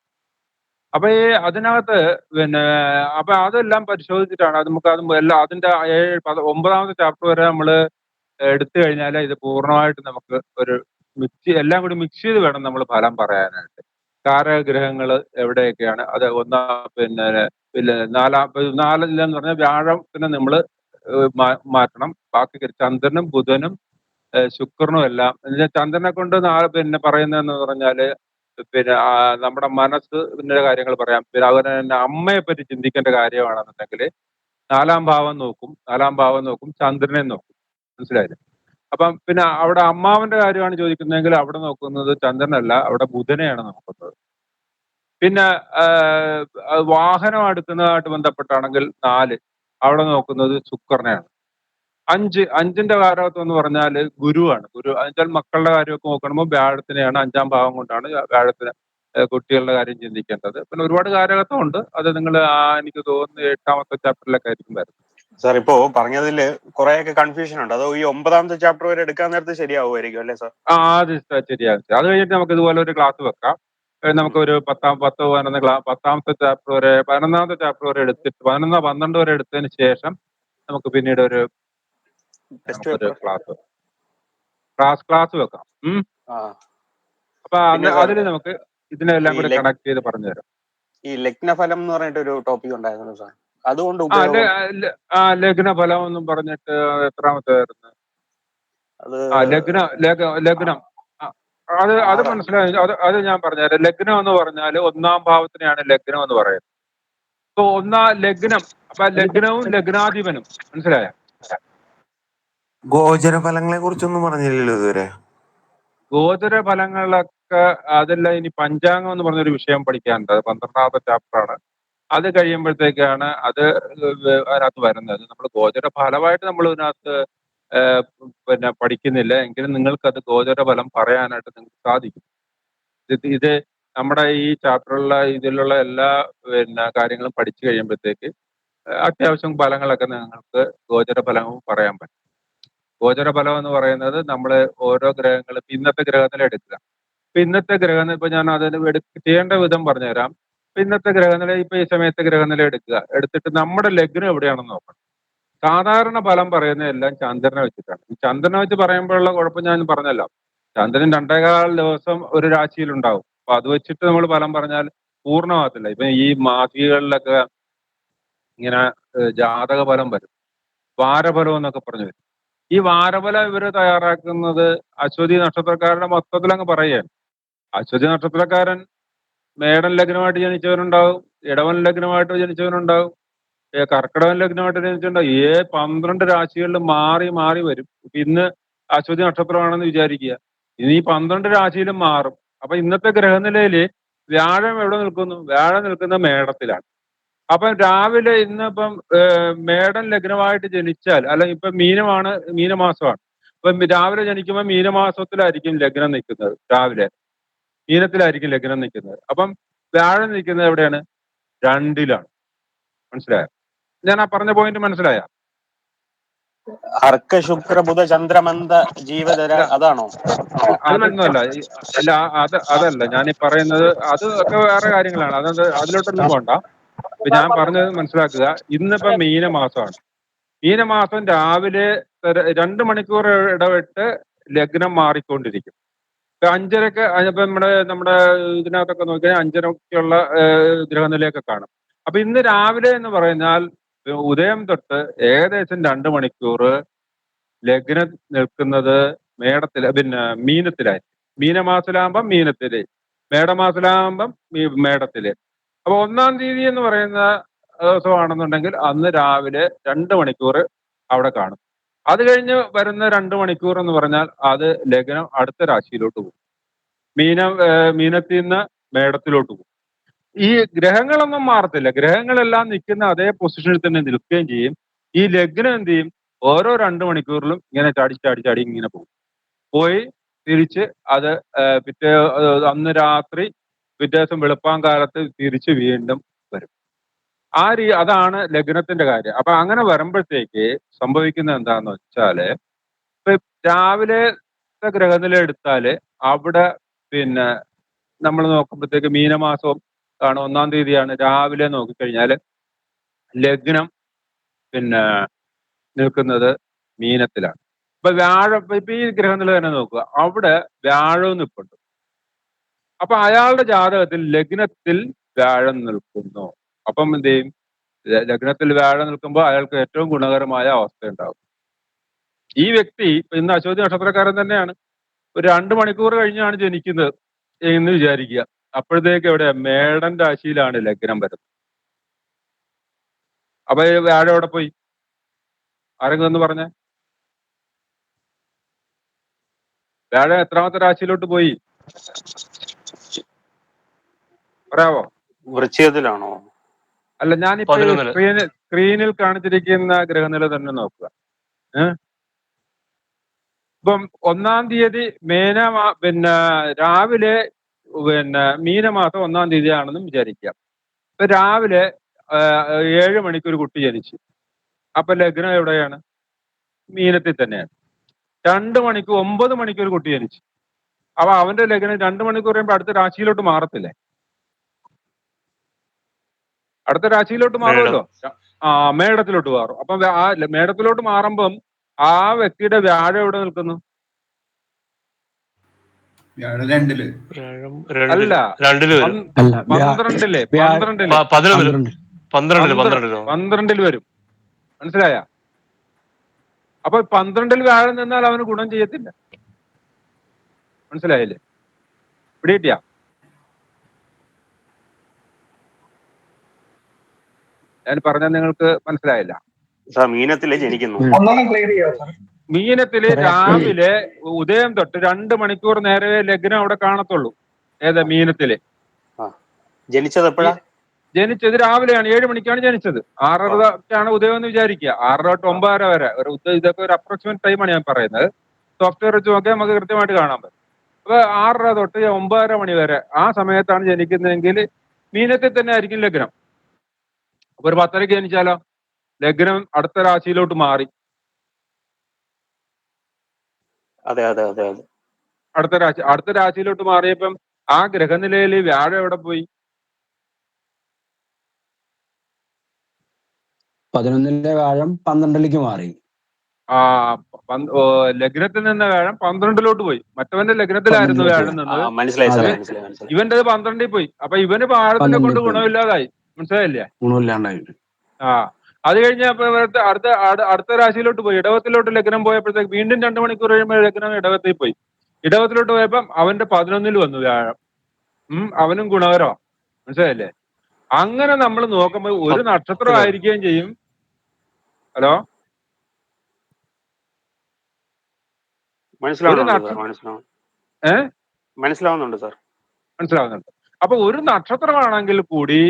Speaker 2: അപ്പൊ ഈ അതിനകത്ത് പിന്നെ അപ്പൊ അതെല്ലാം പരിശോധിച്ചിട്ടാണ് നമുക്ക് എല്ലാം അതിന്റെ 9ാമത്തെ ചാപ്റ്റർ വരെ നമ്മൾ എടുത്തു കഴിഞ്ഞാൽ ഇത് പൂർണ്ണമായിട്ട് നമുക്ക് ഒരു എല്ലാം കൂടി മിക്സ് ചെയ്ത് വേണം നമ്മൾ ഫലം പറയാനായിട്ട്. കാരഗ്രഹങ്ങൾ എവിടെയൊക്കെയാണ് അത് പിന്നെ നാലിലെന്ന് പറഞ്ഞാൽ വ്യാഴത്തിനെ നമ്മൾ മാറ്റണം. ബാക്കി ചന്ദ്രനും ബുധനും ശുക്രനും എല്ലാം ചന്ദ്രനെ കൊണ്ട് പിന്നെ പറയുന്നതെന്ന് പറഞ്ഞാല് പിന്നെ നമ്മുടെ മനസ്സിന്റെ കാര്യങ്ങൾ പറയാം. പിന്നെ അതുപോലെ തന്നെ അമ്മയെ പറ്റി ചിന്തിക്കേണ്ട കാര്യമാണെന്നുണ്ടെങ്കിൽ 4ാം ഭാവം നോക്കും ചന്ദ്രനെ നോക്കും. മനസ്സിലായില്ലേ? അപ്പം പിന്നെ അവിടെ അമ്മാവന്റെ കാര്യമാണ് ചോദിക്കുന്നതെങ്കിൽ അവിടെ നോക്കുന്നത് ചന്ദ്രനല്ല, അവിടെ ബുധനെയാണ് നോക്കുന്നത്. പിന്നെ വാഹനം എടുക്കുന്നതായിട്ട് ബന്ധപ്പെട്ടാണെങ്കിൽ 4 അവിടെ നോക്കുന്നത് ശുക്രനെയാണ്. 5ന്റെ കാരകത്വം എന്ന് പറഞ്ഞാൽ ഗുരുവാണ്. ഗുരു എന്നുവെച്ചാൽ മക്കളുടെ കാര്യമൊക്കെ നോക്കുമ്പോൾ വ്യാഴത്തിനെയാണ് 5ാം ഭാവം കൊണ്ടാണ് വ്യാഴത്തിന് കുട്ടികളുടെ കാര്യം ചിന്തിക്കേണ്ടത്. പിന്നെ ഒരുപാട് കാരകത്വം ഉണ്ട്. അത് നിങ്ങൾ എനിക്ക് തോന്നുന്നു 8ാമത്തെ ചാപ്റ്ററിലൊക്കെ ആയിരിക്കും വരുന്നത്.
Speaker 3: സാർ ഇപ്പോ പറഞ്ഞതില് കുറെയൊക്കെ കൺഫ്യൂഷൻ ഉണ്ട്. അത് ഈ 9ാമത്തെ ചാപ്റ്റർ വരെ എടുക്കാൻ നേരത്ത് ശരിയാവുമായിരിക്കും അല്ലേ സാർ?
Speaker 2: അത് ശരിയാണ്. അത് കഴിഞ്ഞിട്ട് നമുക്ക് ഇതുപോലെ ഒരു ക്ലാസ് വെക്കാം. നമുക്കൊരു 10ാമത്തെ ചാപ്റ്റർ വരെ 11ാമത്തെ ചാപ്റ്റർ വരെ എടുത്തിട്ട് 11, 12 വരെ എടുത്തതിന് ശേഷം നമുക്ക് പിന്നീട് നമുക്കൊരു ക്ലാസ് വെക്കാം. അപ്പൊ അതിൽ നമുക്ക് ഇതിനെല്ലാം കൂടി കണക്ട് ചെയ്ത് പറഞ്ഞു തരാം.
Speaker 3: ഈ ലഗ്നഫലം എന്ന് പറഞ്ഞിട്ട് ഒരു ടോപ്പിക് ഉണ്ടായിരുന്നു സാർ, അതുകൊണ്ട്
Speaker 2: ലഗ്നഫലം എന്നും പറഞ്ഞിട്ട് എത്രാമത്തെ ആയിരുന്നു? ലഗ്നം അത് മനസ്സിലായി. അത് ഞാൻ പറഞ്ഞുതരാം. ലഗ്നം എന്ന് പറഞ്ഞാൽ 1ാം ഭാവത്തിനെയാണ് ലഗ്നം എന്ന് പറയുന്നത്. ഇപ്പൊ ലഗ്നം അപ്പൊ ലഗ്നവും ലഗ്നാധിപനും മനസ്സിലായ?
Speaker 8: ഗോചരഫലങ്ങളെ കുറിച്ചൊന്നും പറഞ്ഞില്ലല്ലോ ഇതുവരെ.
Speaker 2: ഗോചര ഫലങ്ങളൊക്കെ അതെല്ലാം ഇനി പഞ്ചാംഗം എന്ന് പറഞ്ഞൊരു വിഷയം പഠിക്കാനുണ്ട്. അത് 12ാമത്തെ ചാപ്റ്ററാണ്. അത് കഴിയുമ്പോഴത്തേക്കാണ് അതിനകത്ത് വരുന്നത്. നമ്മൾ ഗോചര ഫലമായിട്ട് നമ്മൾ ഇതിനകത്ത് പിന്നെ പഠിക്കുന്നില്ല എങ്കിലും നിങ്ങൾക്കത് ഗോചര ഫലം പറയാനായിട്ട് നിങ്ങൾക്ക് സാധിക്കും. ഇത് നമ്മുടെ ഈ ചാപ്റ്ററിലുള്ള ഇതിലുള്ള എല്ലാ പിന്നെ കാര്യങ്ങളും പഠിച്ചു കഴിയുമ്പോഴത്തേക്ക് അത്യാവശ്യം ഫലങ്ങളൊക്കെ നിങ്ങൾക്ക് ഗോചര ഫലവും പറയാൻ പറ്റും. ഗോചര ഫലം എന്ന് പറയുന്നത് നമ്മൾ ഓരോ ഗ്രഹങ്ങൾ ഇന്നത്തെ ഗ്രഹനില എടുക്കുക. ഇന്നത്തെ ഗ്രഹനില ഇപ്പൊ ഞാൻ അതിന് ചെയ്യേണ്ട വിധം പറഞ്ഞുതരാം. ഇന്നത്തെ ഗ്രഹനില ഇപ്പൊ ഈ സമയത്തെ ഗ്രഹനില എടുത്തിട്ട് നമ്മുടെ ലഗ്നം എവിടെയാണെന്ന് നോക്കണം. സാധാരണ ഫലം പറയുന്നതെല്ലാം ചന്ദ്രനെ വെച്ചിട്ടാണ്. ഈ ചന്ദ്രനെ വെച്ച് പറയുമ്പോഴുള്ള കുഴപ്പം ഞാൻ പറഞ്ഞല്ലോ. ചന്ദ്രൻ 2.25 ദിവസം ഒരു രാശിയിലുണ്ടാവും. അപ്പൊ അത് വെച്ചിട്ട് നമ്മൾ ഫലം പറഞ്ഞാൽ പൂർണ്ണമാകത്തില്ല. ഇപ്പൊ ഈ മാസികകളിലൊക്കെ ഇങ്ങനെ ജാതക ഫലം വരും, വാരഫലം എന്നൊക്കെ പറഞ്ഞു വരും. ഈ വാരഫലം ഇവര് തയ്യാറാക്കുന്നത് അശ്വതി നക്ഷത്രക്കാരുടെ മൊത്തത്തിൽ അങ്ങ് പറയുകയാണ്. അശ്വതി നക്ഷത്രക്കാരൻ മേടൻ ലഗ്നമായിട്ട് ജനിച്ചവനുണ്ടാവും, ഇടവൻ ലഗ്നമായിട്ട് ജനിച്ചവനുണ്ടാവും, കർക്കിടകൻ ലഗ്നമായിട്ട് ജനിച്ചിട്ടുണ്ടാവും. 12 രാശികളിൽ മാറി മാറി വരും. ഇപ്പൊ ഇന്ന് അശ്വതി നക്ഷത്രമാണെന്ന് വിചാരിക്കുക, ഇനി ഈ 12 രാശിയിലും മാറും. അപ്പൊ ഇന്നത്തെ ഗ്രഹനിലയില് വ്യാഴം എവിടെ നിൽക്കുന്നു? വ്യാഴം നിൽക്കുന്ന മേടത്തിലാണ്. അപ്പൊ രാവിലെ ഇന്നിപ്പം മേടൻ ലഗ്നമായിട്ട് ജനിച്ചാൽ, അല്ലെങ്കിൽ ഇപ്പൊ മീനമാസമാണ്. അപ്പൊ രാവിലെ ജനിക്കുമ്പോൾ മീനമാസത്തിലായിരിക്കും ലഗ്നം നിൽക്കുന്നത്. രാവിലെ മീനത്തിലായിരിക്കും ലഗ്നം നിൽക്കുന്നത്. അപ്പം വ്യാഴം നിൽക്കുന്നത് എവിടെയാണ്? 2-ലാണ്. മനസ്സിലായോ? ഞാൻ ആ പറഞ്ഞ പോയിന്റ് മനസ്സിലായ?
Speaker 3: അർക്ക ശുക്ര ബുധ ചന്ദ്രമന്ത ജീവധര അതാണോ?
Speaker 2: അതൊന്നുമല്ല. അല്ല, അതല്ല ഞാൻ ഈ പറയുന്നത്. അത് ഒക്കെ വേറെ കാര്യങ്ങളാണ്. അതിലോട്ടൊന്നും പോണ്ട. ഇപ്പൊ ഞാൻ പറഞ്ഞത് മനസ്സിലാക്കുക. ഇന്നിപ്പോ മീനമാസമാണ്. മീനമാസം രാവിലെ 2 മണിക്കൂർ ഇടവിട്ട് ലഗ്നം മാറിക്കൊണ്ടിരിക്കും. ഇപ്പൊ 5:30 ഇപ്പൊ നമ്മുടെ ഇതിനകത്തൊക്കെ നോക്കിയാൽ 5:30 ഗ്രഹനിലയൊക്കെ കാണും. അപ്പൊ ഇന്ന് രാവിലെ എന്ന് പറഞ്ഞാൽ ഉദയം തൊട്ട് ഏകദേശം 2 മണിക്കൂർ ലഗ്നം നിൽക്കുന്നത് മീനത്തിലായിരിക്കും. മീനമാസത്തിലാകുമ്പം മീനത്തില്, മേടമാസത്തിലാകുമ്പം മേടത്തില്. അപ്പൊ 1-ാം തീയതി എന്ന് പറയുന്ന ദിവസമാണെന്നുണ്ടെങ്കിൽ അന്ന് രാവിലെ 2 മണിക്കൂർ അവിടെ കാണും. അത് കഴിഞ്ഞ് വരുന്ന 2 മണിക്കൂർ എന്ന് പറഞ്ഞാൽ അത് ലഗ്നം അടുത്ത രാശിയിലോട്ട് പോകും. മീനത്തിൽ നിന്ന് മേടത്തിലോട്ട് പോകും. ഈ ഗ്രഹങ്ങളൊന്നും മാറത്തില്ല. ഗ്രഹങ്ങളെല്ലാം നിൽക്കുന്ന അതേ പൊസിഷനിൽ തന്നെ നിൽക്കുകയും ചെയ്യും. ഈ ലഗ്നം എന്ത് ചെയ്യും? ഓരോ 2 മണിക്കൂറിലും ഇങ്ങനെ ചാടി ഇങ്ങനെ പോകും. പോയി തിരിച്ച് അത് അന്ന് രാത്രി പിറ്റേ ദിവസം വെളുപ്പാങ്കാലത്ത് തിരിച്ച് വീണ്ടും വരും. അതാണ് ലഗ്നത്തിന്റെ കാര്യം. അപ്പൊ അങ്ങനെ വരുമ്പോഴത്തേക്ക് സംഭവിക്കുന്നത് എന്താന്ന് വെച്ചാല്, ഇപ്പൊ രാവിലത്തെ ഗ്രഹനില എടുത്താല് അവിടെ നമ്മൾ നോക്കുമ്പോഴത്തേക്ക് മീനമാസം ആണ്, 1-ാം തീയതിയാണ്. രാവിലെ നോക്കിക്കഴിഞ്ഞാല് ലഗ്നം നിൽക്കുന്നത് മീനത്തിലാണ്. ഇപ്പൊ ഇപ്പൊ ഈ ഗ്രഹനില തന്നെ നോക്കുക, അവിടെ വ്യാഴവും നിൽപ്പുണ്ട്. അപ്പൊ അയാളുടെ ജാതകത്തിൽ ലഗ്നത്തിൽ വ്യാഴം നിൽക്കുന്നു. അപ്പം എന്ത് ചെയ്യും? ലഗ്നത്തിൽ വ്യാഴം നിൽക്കുമ്പോൾ അയാൾക്ക് ഏറ്റവും ഗുണകരമായ അവസ്ഥ ഉണ്ടാവും. ഈ വ്യക്തി ഇന്ന് അശ്വതി നക്ഷത്രക്കാരൻ തന്നെയാണ്. ഒരു 2 മണിക്കൂർ കഴിഞ്ഞാണ് ജനിക്കുന്നത് എന്ന് വിചാരിക്കുക. അപ്പോഴത്തേക്ക് എവിടെ? മേടൻ രാശിയിലാണ് ലഗ്നം വരുന്നത്. അപ്പൊ വ്യാഴം എവിടെ പോയി? ആരെങ്കിലും ഒന്ന് പറഞ്ഞേ. വ്യാഴം എത്രാമത്തെ രാശിയിലോട്ട് പോയി പറയാവോ?
Speaker 3: വൃശ്ചികത്തിലാണോ?
Speaker 2: അല്ല, ഞാനിപ്പോ സ്ക്രീനിൽ കാണിച്ചിരിക്കുന്ന ഗ്രഹനില തന്നെ നോക്കുക. ഇപ്പം 1-ാം തീയതി രാവിലെ മീനമാസം 1-ാം തീയതി ആണെന്നും വിചാരിക്കാം. ഇപ്പൊ രാവിലെ 7 മണിക്ക് ഒരു കുട്ടി ജനിച്ചു. അപ്പൊ ലഗ്നം എവിടെയാണ്? മീനത്തിൽ തന്നെയാണ്. 9 മണിക്ക് ഒരു കുട്ടി ജനിച്ചു. അപ്പൊ അവന്റെ ലഗ്നം 2 മണിക്കൂർ കഴിയുമ്പോൾ അടുത്ത രാശിയിലോട്ട് മാറത്തില്ലേ? അടുത്ത രാശിയിലോട്ട് മാറുമല്ലോ. മേടത്തിലോട്ട് മാറും. അപ്പം ആ മേടത്തിലോട്ട് മാറുമ്പം ആ വ്യക്തിയുടെ വ്യാഴം എവിടെ നിൽക്കുന്നു?
Speaker 7: വ്യാഴം 2-ല്.
Speaker 2: അല്ല, 12-ല് 12-ല് വരും. മനസ്സിലായ? അപ്പൊ 12-ൽ വ്യാഴം നിന്നാൽ അവന് ഗുണം ചെയ്യത്തില്ല. മനസ്സിലായില്ലേ? പിടികിട്ടിയ? ഞാൻ പറഞ്ഞ നിങ്ങൾക്ക് മനസ്സിലായില്ല?
Speaker 3: മീനത്തില് ജനിക്കുന്നു.
Speaker 6: ഒന്നൊന്നും ക്ലിയർ ചെയ്യാം സാർ.
Speaker 2: മീനത്തില് രാവിലെ ഉദയം തൊട്ട് 2 മണിക്കൂർ നേരെ ലഗ്നം അവിടെ കാണത്തുള്ളൂ. ഏതാ? മീനത്തില്.
Speaker 3: ജനിച്ചത് എപ്പോഴാ?
Speaker 2: ജനിച്ചത് രാവിലെയാണ്. 7 മണിക്കാണ് ജനിച്ചത്. 6:30 ഉദയം എന്ന് വിചാരിക്കുക. 6 തൊട്ട് 9:30 വരെ ഇതൊക്കെ ഒരു അപ്രോക്സിമേറ്റ് ടൈമാണ് ഞാൻ പറയുന്നത്. സോഫ്റ്റ്വെയർ വെച്ച് നോക്കിയാൽ നമുക്ക് കൃത്യമായിട്ട് കാണാൻ പറ്റും. അപ്പൊ 6:30 തൊട്ട് 9:30 മണി വരെ ആ സമയത്താണ് ജനിക്കുന്നതെങ്കിൽ മീനത്തിൽ തന്നെ ആയിരിക്കും ലഗ്നം. അപ്പൊ ഒരു 10:30 ജനിച്ചാലോ ലഗ്നം അടുത്ത രാശിയിലോട്ട് മാറി.
Speaker 3: അതെ.
Speaker 2: അടുത്ത രാശിയിലോട്ട് മാറിയപ്പം ആ ഗ്രഹനിലയിൽ വ്യാഴം എവിടെ പോയി?
Speaker 9: 11-ലെ വ്യാഴം 12-ലേക്ക് മാറി.
Speaker 2: ലഗ്നത്തിൽ നിന്ന് വ്യാഴം 12-ലോട്ട് പോയി. മറ്റവന്റെ ലഗ്നത്തിലായിരുന്നു വ്യാഴം നിന്നത്.
Speaker 3: മനസ്സിലായി.
Speaker 2: ഇവന്റെ 12-ൽ പോയി. അപ്പൊ ഇവന് വ്യാഴത്തിനെ കൊണ്ട് ഗുണമില്ലാതായി. മനസ്സിലായില്ലേ?
Speaker 9: ഗുണമില്ലാണ്ടായി.
Speaker 2: അത് കഴിഞ്ഞ അടുത്ത രാശിയിലോട്ട് പോയി. ഇടവത്തിലോട്ട് ലഗ്നം പോയപ്പോഴത്തേക്ക് വീണ്ടും 2 മണിക്കൂർ കഴിയുമ്പോൾ ലഗ്നം ഇടവത്തിൽ പോയി. ഇടവത്തിലോട്ട് പോയപ്പം അവന്റെ 11-ൽ വന്നു വ്യാഴം. അവനും ഗുണകരമാണ്. മനസ്സിലായില്ലേ? അങ്ങനെ നമ്മൾ നോക്കുമ്പോൾ ഒരു നക്ഷത്രം ആയിരിക്കുകയും ചെയ്യും. ഹലോ, ഒരു നക്ഷത്രം
Speaker 3: മനസ്സിലാവുന്നുണ്ട് സാർ.
Speaker 2: മനസ്സിലാവുന്നുണ്ട്. അപ്പൊ ഒരു നക്ഷത്രമാണെങ്കിൽ കൂടി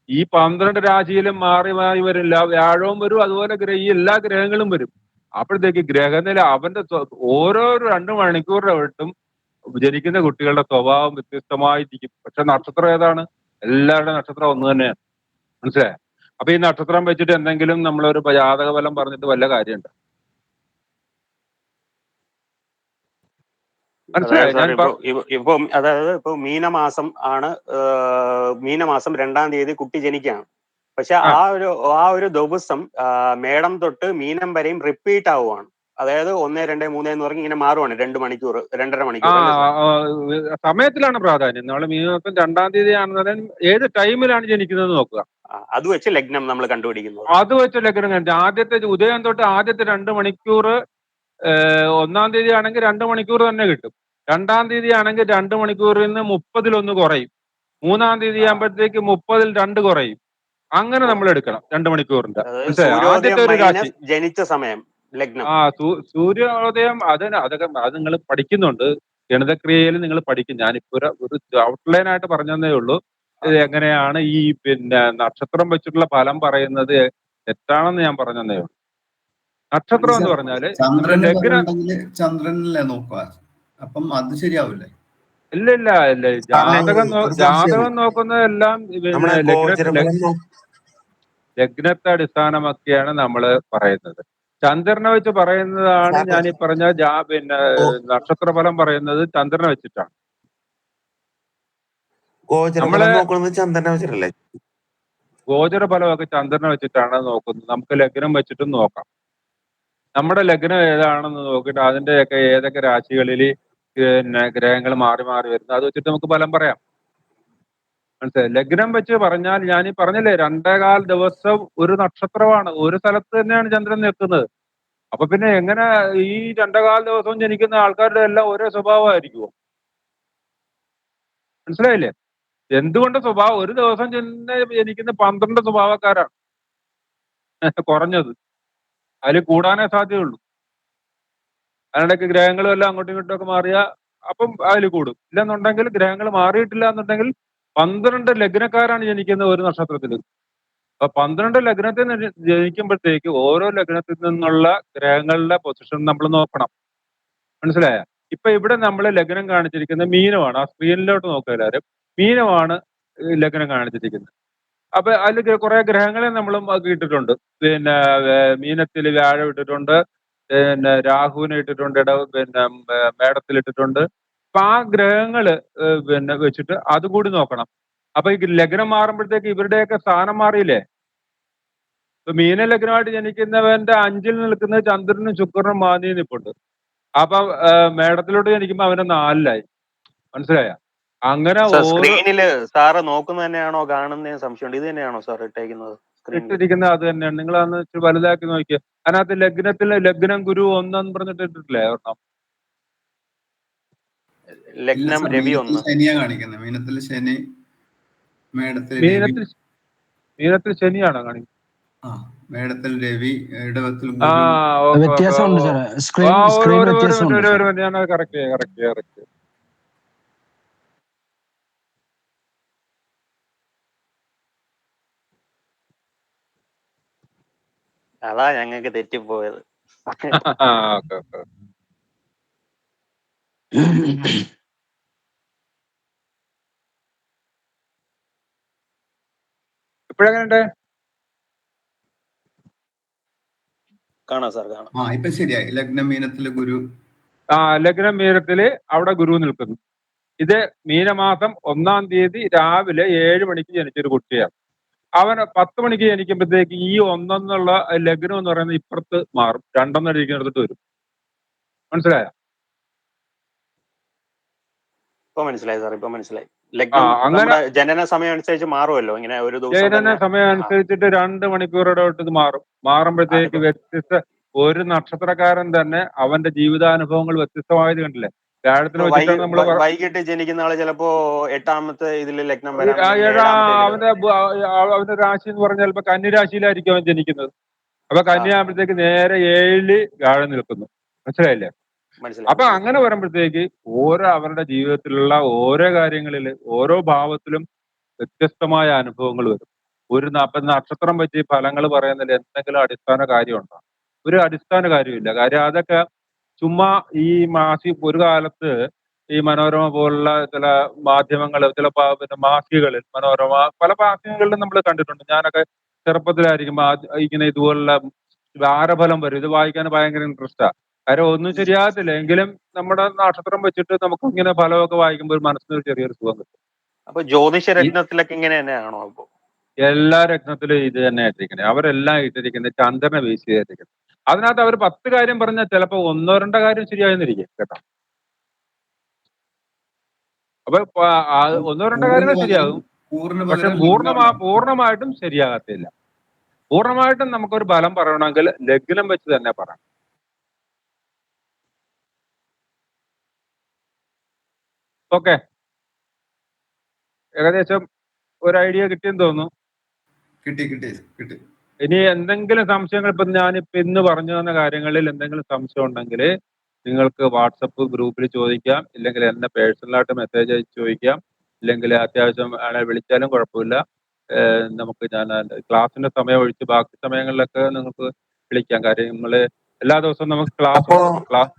Speaker 2: ഈ 12 രാശിയിലും മാറി മാറി വരില്ല. വ്യാഴവും വരും, അതുപോലെ ഈ എല്ലാ ഗ്രഹങ്ങളും വരും. അപ്പോഴത്തേക്ക് ഗ്രഹനില അവന്റെ ഓരോ 2 മണിക്കൂറിലും ജനിക്കുന്ന കുട്ടികളുടെ സ്വഭാവം വ്യത്യസ്തമായിരിക്കും. പക്ഷെ നക്ഷത്രം ഏതാണ്? എല്ലാവരുടെ നക്ഷത്രം ഒന്ന് തന്നെയാണ്. മനസ്സിലായോ? അപ്പൊ ഈ നക്ഷത്രം വെച്ചിട്ട് എന്തെങ്കിലും നമ്മളൊരു ജാതക ഫലം പറഞ്ഞിട്ട് വല്ല കാര്യമുണ്ട്? മനസ്സിലായോ? ഞാൻ
Speaker 3: അതായത് ഇപ്പൊ മീനമാസം ആണ്, മീനമാസം 2-ാം തീയതി കുട്ടി ജനിക്കുകയാണ്. പക്ഷെ ആ ഒരു ദിവസം മേടം തൊട്ട് മീനം വരെയും റിപ്പീറ്റ് ആവുകയാണ്. അതായത് 1, 2, 3 എന്ന് പറഞ്ഞ് ഇങ്ങനെ മാറുവാണ്. 2 മണിക്കൂർ, 2.5 മണിക്കൂർ.
Speaker 2: സമയത്തിലാണ് പ്രാധാന്യം. നമ്മൾ മീനമാസം 2-ാം തീയതി ആണെന്നുണ്ടെങ്കിൽ ഏത് ടൈമിലാണ് ജനിക്കുന്നത് നോക്കുക.
Speaker 3: അത് വെച്ച് ലഗ്നം നമ്മൾ കണ്ടുപിടിക്കുന്നത്.
Speaker 2: അത് വെച്ച് ലഗ്നം കണ്ടു. ആദ്യത്തെ ഉദയം തൊട്ട് ആദ്യത്തെ 2 മണിക്കൂർ 1-ാം തീയതി ആണെങ്കിൽ 2 മണിക്കൂർ തന്നെ കിട്ടും. 2-ാം തീയതി ആണെങ്കിൽ 2 മണിക്കൂറിൽ നിന്ന് 30-1 കുറയും. 3-ാം തീയതി ആകുമ്പോഴത്തേക്ക് 30-ൽ 2 കുറയും. അങ്ങനെ നമ്മൾ എടുക്കണം 2 മണിക്കൂറിന്റെ. ആദ്യത്തെ ഒരു രാശി
Speaker 3: ജനിച്ച സമയം ലഗ്നം.
Speaker 2: സൂര്യോദയം അതൊക്കെ അത് നിങ്ങൾ പഠിക്കുന്നുണ്ട്. ഗണിതക്രിയയിൽ നിങ്ങൾ പഠിക്കും. ഞാനിപ്പോ ഒരു ഔട്ട്ലൈൻ ആയിട്ട് പറഞ്ഞതേ ഉള്ളൂ. ഇത് എങ്ങനെയാണ് ഈ നക്ഷത്രം വെച്ചിട്ടുള്ള ഫലം പറയുന്നത് തെറ്റാണെന്ന് ഞാൻ പറഞ്ഞതേ ഉള്ളൂ. നക്ഷത്രം എന്ന് പറഞ്ഞാല്
Speaker 7: ചന്ദ്രനല്ലേ നോക്കുക, അപ്പം അത് ശരിയാവില്ലേ?
Speaker 2: ഇല്ല. ജാതകം നോക്കുന്നതെല്ലാം ലഗ്നത്തെ അടിസ്ഥാനമാക്കിയാണ് നമ്മൾ പറയുന്നത്. ചന്ദ്രനെ വെച്ച് പറയുന്നതാണ് ഞാൻ ഈ പറഞ്ഞ നക്ഷത്രഫലം പറയുന്നത് ചന്ദ്രനെ വെച്ചിട്ടാണ്. ഗോചര ഫലമൊക്കെ ചന്ദ്രനെ വെച്ചിട്ടാണ് നോക്കുന്നത്. നമുക്ക് ലഗ്നം വെച്ചിട്ടും നോക്കാം. നമ്മുടെ ലഗ്നം ഏതാണെന്ന് നോക്കിയിട്ട് അതിന്റെയൊക്കെ ഏതൊക്കെ രാശികളിൽ ഗ്രഹങ്ങൾ മാറി മാറി വരുന്നത് അത് വെച്ചിട്ട് നമുക്ക് ഫലം പറയാം. മനസ്സിലായി? ലഗ്നം വെച്ച് പറഞ്ഞാൽ ഞാൻ ഈ പറഞ്ഞില്ലേ 2.25 ദിവസം ഒരു നക്ഷത്രമാണ്, ഒരു സ്ഥലത്ത് തന്നെയാണ് ചന്ദ്രൻ നിൽക്കുന്നത്. അപ്പൊ പിന്നെ എങ്ങനെ ഈ 2.25 ദിവസവും ജനിക്കുന്ന ആൾക്കാരുടെ എല്ലാം ഒരേ സ്വഭാവമായിരിക്കുമോ? മനസ്സിലായില്ലേ? എന്തുകൊണ്ട് സ്വഭാവം? ഒരു ദിവസം ജനിക്കുന്ന 12 സ്വഭാവക്കാരാണ് കുറഞ്ഞത്. അതിൽ കൂടാനേ സാധ്യതയുള്ളൂ. അതിനിടയ്ക്ക് ഗ്രഹങ്ങളും എല്ലാം അങ്ങോട്ടും ഇങ്ങോട്ടും ഒക്കെ മാറിയാൽ അപ്പം അതിൽ കൂടും. ഇല്ലെന്നുണ്ടെങ്കിൽ ഗ്രഹങ്ങൾ മാറിയിട്ടില്ല എന്നുണ്ടെങ്കിൽ 12 ലഗ്നക്കാരാണ് ജനിക്കുന്നത് ഒരു നക്ഷത്രത്തിൽ. അപ്പൊ 12 ലഗ്നത്തിൽ നിന്ന് ജനിക്കുമ്പോഴത്തേക്ക് ഓരോ ലഗ്നത്തിൽ നിന്നുള്ള ഗ്രഹങ്ങളുടെ പൊസിഷൻ നമ്മൾ നോക്കണം. മനസ്സിലായ? ഇപ്പൊ ഇവിടെ നമ്മൾ ലഗ്നം കാണിച്ചിരിക്കുന്നത് മീനമാണ്. ആ സ്ക്രീനിലോട്ട് നോക്കുക എല്ലാവരും. മീനമാണ് ലഗ്നം കാണിച്ചിരിക്കുന്നത്. അപ്പൊ അതിൽ കുറെ ഗ്രഹങ്ങളെ നമ്മളും ഇട്ടിട്ടുണ്ട്. മീനത്തിൽ വ്യാഴം ഇട്ടിട്ടുണ്ട്, രാഹുവിനെ ഇട്ടിട്ടുണ്ട്, മേടത്തിൽ ഇട്ടിട്ടുണ്ട്. അപ്പൊ ആ ഗ്രഹങ്ങള് വെച്ചിട്ട് അതുകൂടി നോക്കണം. അപ്പൊ ഈ ലഗ്നം മാറുമ്പോഴത്തേക്ക് ഇവരുടെയൊക്കെ സ്ഥാനം മാറിയില്ലേ? ഇപ്പൊ മീന ലഗ്നമായിട്ട് ജനിക്കുന്നവന്റെ 5-ൽ നിൽക്കുന്നത് ചന്ദ്രനും ശുക്രനും മാന്തി നിൽപ്പുണ്ട്. അപ്പൊ മേടത്തിലോട്ട് ജനിക്കുമ്പോ അവന്റെ 4-ലായി. മനസ്സിലായ? അങ്ങനെ
Speaker 3: സ്ക്രീനില് സാറ് നോക്കുന്ന തന്നെയാണോ കാണുന്നതിന് സംശയമുണ്ട്. ഇത് തന്നെയാണോ സാർ ഇട്ടേക്കുന്നത്?
Speaker 2: ഇട്ടിരിക്കുന്നത് അത് തന്നെയാണ്. നിങ്ങൾ അന്ന് ഇച്ചിരി വലുതാക്കി നോക്കിയ അതിനകത്ത് ലഗ്നം ഗുരു 1 പറഞ്ഞിട്ട് ഇട്ടിട്ടില്ലേ ഒരെണ്ണം?
Speaker 3: ലഗ്നം രവി 1
Speaker 7: ശനിയാ കാണിക്കുന്നത്. മീനത്തിൽ ശനി, മേടത്തിൽ
Speaker 2: ശനിയാണോ കാണിക്കുന്നത്?
Speaker 7: മേടത്തിൽ രവി, ഇടവത്തിൽ
Speaker 9: വ്യത്യാസമുണ്ട് സാറേ. സ്ക്രീൻ വ്യത്യാസമുണ്ട്.
Speaker 2: ഞാൻ കറക്റ്റ്.
Speaker 3: അതാ ഞങ്ങൾക്ക് തെറ്റിപ്പോയത്.
Speaker 2: ഇപ്പോഴെങ്ങനെയുണ്ട്?
Speaker 3: കാണാം സാർ, കാണാം.
Speaker 7: ഇപ്പൊ ശരിയായി. ലഗ്നം മീനത്തില് ഗുരു.
Speaker 2: ലഗ്നം മീനത്തില് അവിടെ ഗുരു നിൽക്കുന്നു. ഇത് മീനമാസം 1-ാം തീയതി രാവിലെ 7 മണിക്ക് ജനിച്ചൊരു കുട്ടിയാണ്. അവന് 10 മണിക്ക് ജനിക്കുമ്പോഴത്തേക്ക് ഈ 1 എന്നുള്ള ലഗ്നം എന്ന് പറയുന്നത് ഇപ്പുറത്ത് മാറും. 2 ഇരിക്കുന്നിടത്തോട്ട് വരും. മനസ്സിലായോ?
Speaker 3: ഇപ്പൊ മനസ്സിലായി സാർ, ഇപ്പൊ മനസ്സിലായി. ലഗ്നം ജനന സമയം അനുസരിച്ച് മാറുമല്ലോ. ഇങ്ങനെ ഒരു ദിവസം
Speaker 2: ജനന സമയം അനുസരിച്ചിട്ട് 2 മണിക്കൂറോട്ട് ഇത് മാറുമ്പോഴത്തേക്ക് വ്യത്യസ്ത ഒരു നക്ഷത്രക്കാരൻ തന്നെ അവന്റെ ജീവിതാനുഭവങ്ങൾ വ്യത്യസ്തമായത് കണ്ടില്ലേ? വ്യാഴത്തിന് വെച്ചിട്ടാണ് നമ്മൾ
Speaker 3: വൈകിട്ട് ജനിക്കുന്ന ആള് ചിലപ്പോ 8ാമത്തെ ഇതിൽ ലഗ്നം വരാം, അല്ലെങ്കിൽ 7ാമത്തെ
Speaker 2: അവന്റെ രാശി എന്ന് പറഞ്ഞാൽ ചിലപ്പോ കന്നിരാശിയിലായിരിക്കും അവൻ ജനിക്കുന്നത്. അപ്പൊ കന്യാകുമ്പോഴത്തേക്ക് നേരെ 7 വ്യാഴം നിൽക്കുന്നു. മനസ്സിലായില്ലേ? അപ്പൊ അങ്ങനെ വരുമ്പോഴത്തേക്ക് അവരുടെ ജീവിതത്തിലുള്ള ഓരോ കാര്യങ്ങളിൽ ഓരോ ഭാവത്തിലും വ്യത്യസ്തമായ അനുഭവങ്ങൾ വരും. അപ്പൊ നക്ഷത്രം വെച്ച് ഫലങ്ങൾ പറയുന്നതിൽ എന്തെങ്കിലും അടിസ്ഥാന കാര്യമുണ്ടോ? ഒരു അടിസ്ഥാന കാര്യമില്ല. കാര്യം അതൊക്കെ ചുമ്മാ ഈ ഒരു കാലത്ത് ഈ മനോരമ പോലുള്ള ചില മാധ്യമങ്ങൾ, ചില പിന്നെ മാസികകളിൽ, മനോരമ പല മാസികകളിലും നമ്മൾ കണ്ടിട്ടുണ്ട്. ഞാനൊക്കെ ചെറുപ്പത്തിലായിരിക്കും ഇങ്ങനെ ഇതുപോലുള്ള വാരഫലം വരും. ഇത് വായിക്കാൻ ഭയങ്കര ഇൻട്രസ്റ്റാ. കാര്യം ഒന്നും ശരിയാകത്തില്ല, എങ്കിലും നമ്മുടെ നക്ഷത്രം വെച്ചിട്ട് നമുക്ക് ഇങ്ങനെ ഫലമൊക്കെ വായിക്കുമ്പോൾ മനസ്സിന് ചെറിയൊരു സുഖം കിട്ടും.
Speaker 3: അപ്പൊ ജ്യോതിഷ രത്നത്തിലൊക്കെ ഇങ്ങനെ തന്നെയാണോ? അപ്പൊ
Speaker 2: എല്ലാ രത്നത്തിലും ഇത് തന്നെ ഇട്ടിരിക്കുന്നത്. അവരെല്ലാം ഇട്ടിരിക്കുന്നത് ചന്ദ്രനെ ബേസ് ചെയ്തിരിക്കുന്നത്. അതിനകത്ത് അവർ 10 കാര്യം പറഞ്ഞാൽ ചിലപ്പോൾ 1-2 കാര്യം ശരിയായെന്നിരിക്കും കേട്ടോ. അപ്പൊ 1-2 കാര്യങ്ങൾ ശരിയാകും, പക്ഷെ പൂർണ്ണമായിട്ടും ശരിയാകത്തില്ല. പൂർണ്ണമായിട്ടും നമുക്കൊരു ഫലം പറയണമെങ്കിൽ ലഗ്നം വെച്ച് തന്നെ പറയാം. ഓക്കെ, ഏകദേശം ഒരു ഐഡിയ കിട്ടിയെന്ന് തോന്നുന്നു.
Speaker 7: കിട്ടി.
Speaker 2: ഇനി എന്തെങ്കിലും സംശയങ്ങൾ, ഞാനിപ്പോ ഇന്ന് പറഞ്ഞു തന്ന കാര്യങ്ങളിൽ എന്തെങ്കിലും സംശയം ഉണ്ടെങ്കിൽ നിങ്ങൾക്ക് വാട്സപ്പ് ഗ്രൂപ്പിൽ ചോദിക്കാം, ഇല്ലെങ്കിൽ എന്നെ പേഴ്സണലായിട്ട് മെസ്സേജ് അയച്ച് ചോദിക്കാം, ഇല്ലെങ്കിൽ അത്യാവശ്യം ആളെ വിളിച്ചാലും കുഴപ്പമില്ല. നമുക്ക് ഞാൻ ക്ലാസ്സിന്റെ സമയം ഒഴിച്ച് ബാക്കി സമയങ്ങളിലൊക്കെ നിങ്ങൾക്ക് വിളിക്കാം. കാര്യം നമ്മള് എല്ലാ ദിവസവും നമുക്ക് ക്ലാസ്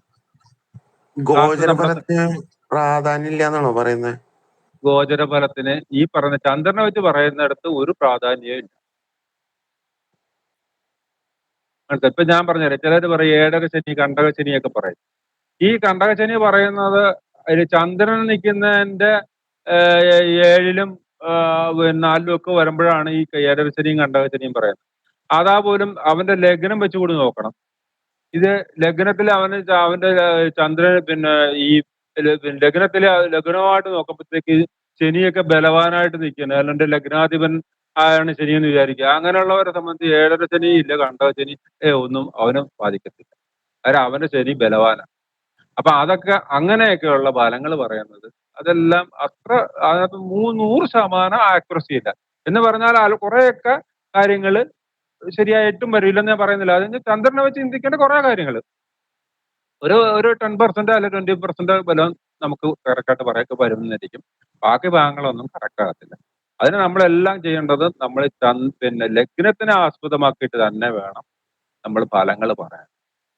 Speaker 8: ഗോചരഫലത്തിന് പ്രാധാന്യം ഇല്ല എന്നാണോ പറയുന്നത്?
Speaker 2: ഗോചരഫലത്തിന് ഈ പറഞ്ഞ ചന്ദ്രനെ വെച്ച് പറയുന്നിടത്ത് ഒരു പ്രാധാന്യവും ഇല്ല. ഇപ്പൊ ഞാൻ പറഞ്ഞുതരാം. ചിലർ പറയും 7ര ശനി, കണ്ടക ശനിയൊക്കെ പറയും. ഈ കണ്ടക ശനി പറയുന്നത് ചന്ദ്രൻ നിൽക്കുന്നതിന്റെ 7ലും 4ലും ഒക്കെ വരുമ്പോഴാണ് ഈ 7ര ശനിയും കണ്ടക ശനിയും പറയുന്നത്. അതാ പോലും അവന്റെ ലഗ്നം വെച്ച് കൂടി നോക്കണം. ഇത് ലഗ്നത്തിൽ അവന്റെ ചന്ദ്രൻ പിന്നെ ഈ ലഗ്നമായിട്ട് നോക്കുമ്പോഴത്തേക്ക് ശനിയൊക്കെ ബലവാനായിട്ട് നിൽക്കുന്നത്, അല്ലാണ്ട് ലഗ്നാധിപൻ ആണ് ശനിയെന്ന് വിചാരിക്കുക. അങ്ങനെയുള്ളവരെ സംബന്ധിച്ച് 7ര ശനി ഇല്ല, കണ്ടക ശനി ഒന്നും അവനും ബാധിക്കത്തില്ല. കാരണം അവന്റെ ശനി ബലവാനാണ്. അപ്പൊ അതൊക്കെ അങ്ങനെയൊക്കെയുള്ള ഫലങ്ങൾ പറയുന്നത് അതെല്ലാം അത്ര അതിനകത്ത് 100% ആക്യുറസി ഇല്ല. എന്ന് പറഞ്ഞാൽ കുറെയൊക്കെ കാര്യങ്ങൾ ശരിയായിട്ടും വരില്ലെന്ന് ഞാൻ പറയുന്നില്ല. അതിന് ചന്ദ്രനെ വെച്ച് ചിന്തിക്കേണ്ട കുറെ കാര്യങ്ങൾ ഒരു 10% അല്ലെങ്കിൽ 20% ബലം നമുക്ക് കറക്റ്റായിട്ട് പറയൊക്കെ വരുന്നതായിരിക്കും. ബാക്കി ഭാഗങ്ങളൊന്നും കറക്റ്റ് ആകത്തില്ല. അതിന് നമ്മളെല്ലാം ചെയ്യേണ്ടത് നമ്മൾ പിന്നെ ലഗ്നത്തിനെ ആസ്പദമാക്കിയിട്ട് തന്നെ വേണം നമ്മൾ ഫലങ്ങൾ പറയാൻ.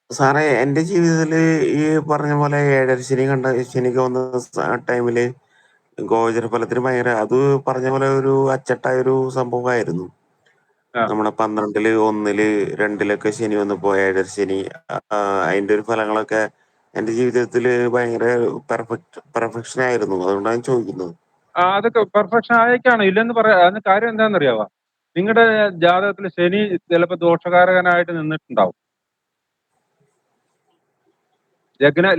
Speaker 8: സാറേ, എന്റെ ജീവിതത്തില് ഈ പറഞ്ഞ പോലെ 7ര ശനി, കണ്ടക ശനിക്ക് വന്ന ടൈമില് ഗോചരഫലത്തിന് അത് പറഞ്ഞ പോലെ ഒരു അച്ചട്ടായ ഒരു സംഭവമായിരുന്നു. നമ്മുടെ 12-ല്, 1-ല്, 2-ലൊക്കെ ശനി വന്നപ്പോ 7ര ശനി, അതിന്റെ ഒരു ഫലങ്ങളൊക്കെ എന്റെ ജീവിതത്തില് ഭയങ്കര പെർഫെക്ഷൻ ആയിരുന്നു. അതുകൊണ്ടാണ് ഞാൻ ചോദിക്കുന്നത്.
Speaker 2: അതൊക്കെ പെർഫെക്ഷൻ ആയേക്കാണ്, ഇല്ലെന്ന് പറയാം. അതിന് കാര്യം എന്താണെന്നറിയാവാ? നിങ്ങളുടെ ജാതകത്തിൽ ശനി ചിലപ്പോൾ ദോഷകാരകനായിട്ട് നിന്നിട്ടുണ്ടാവും.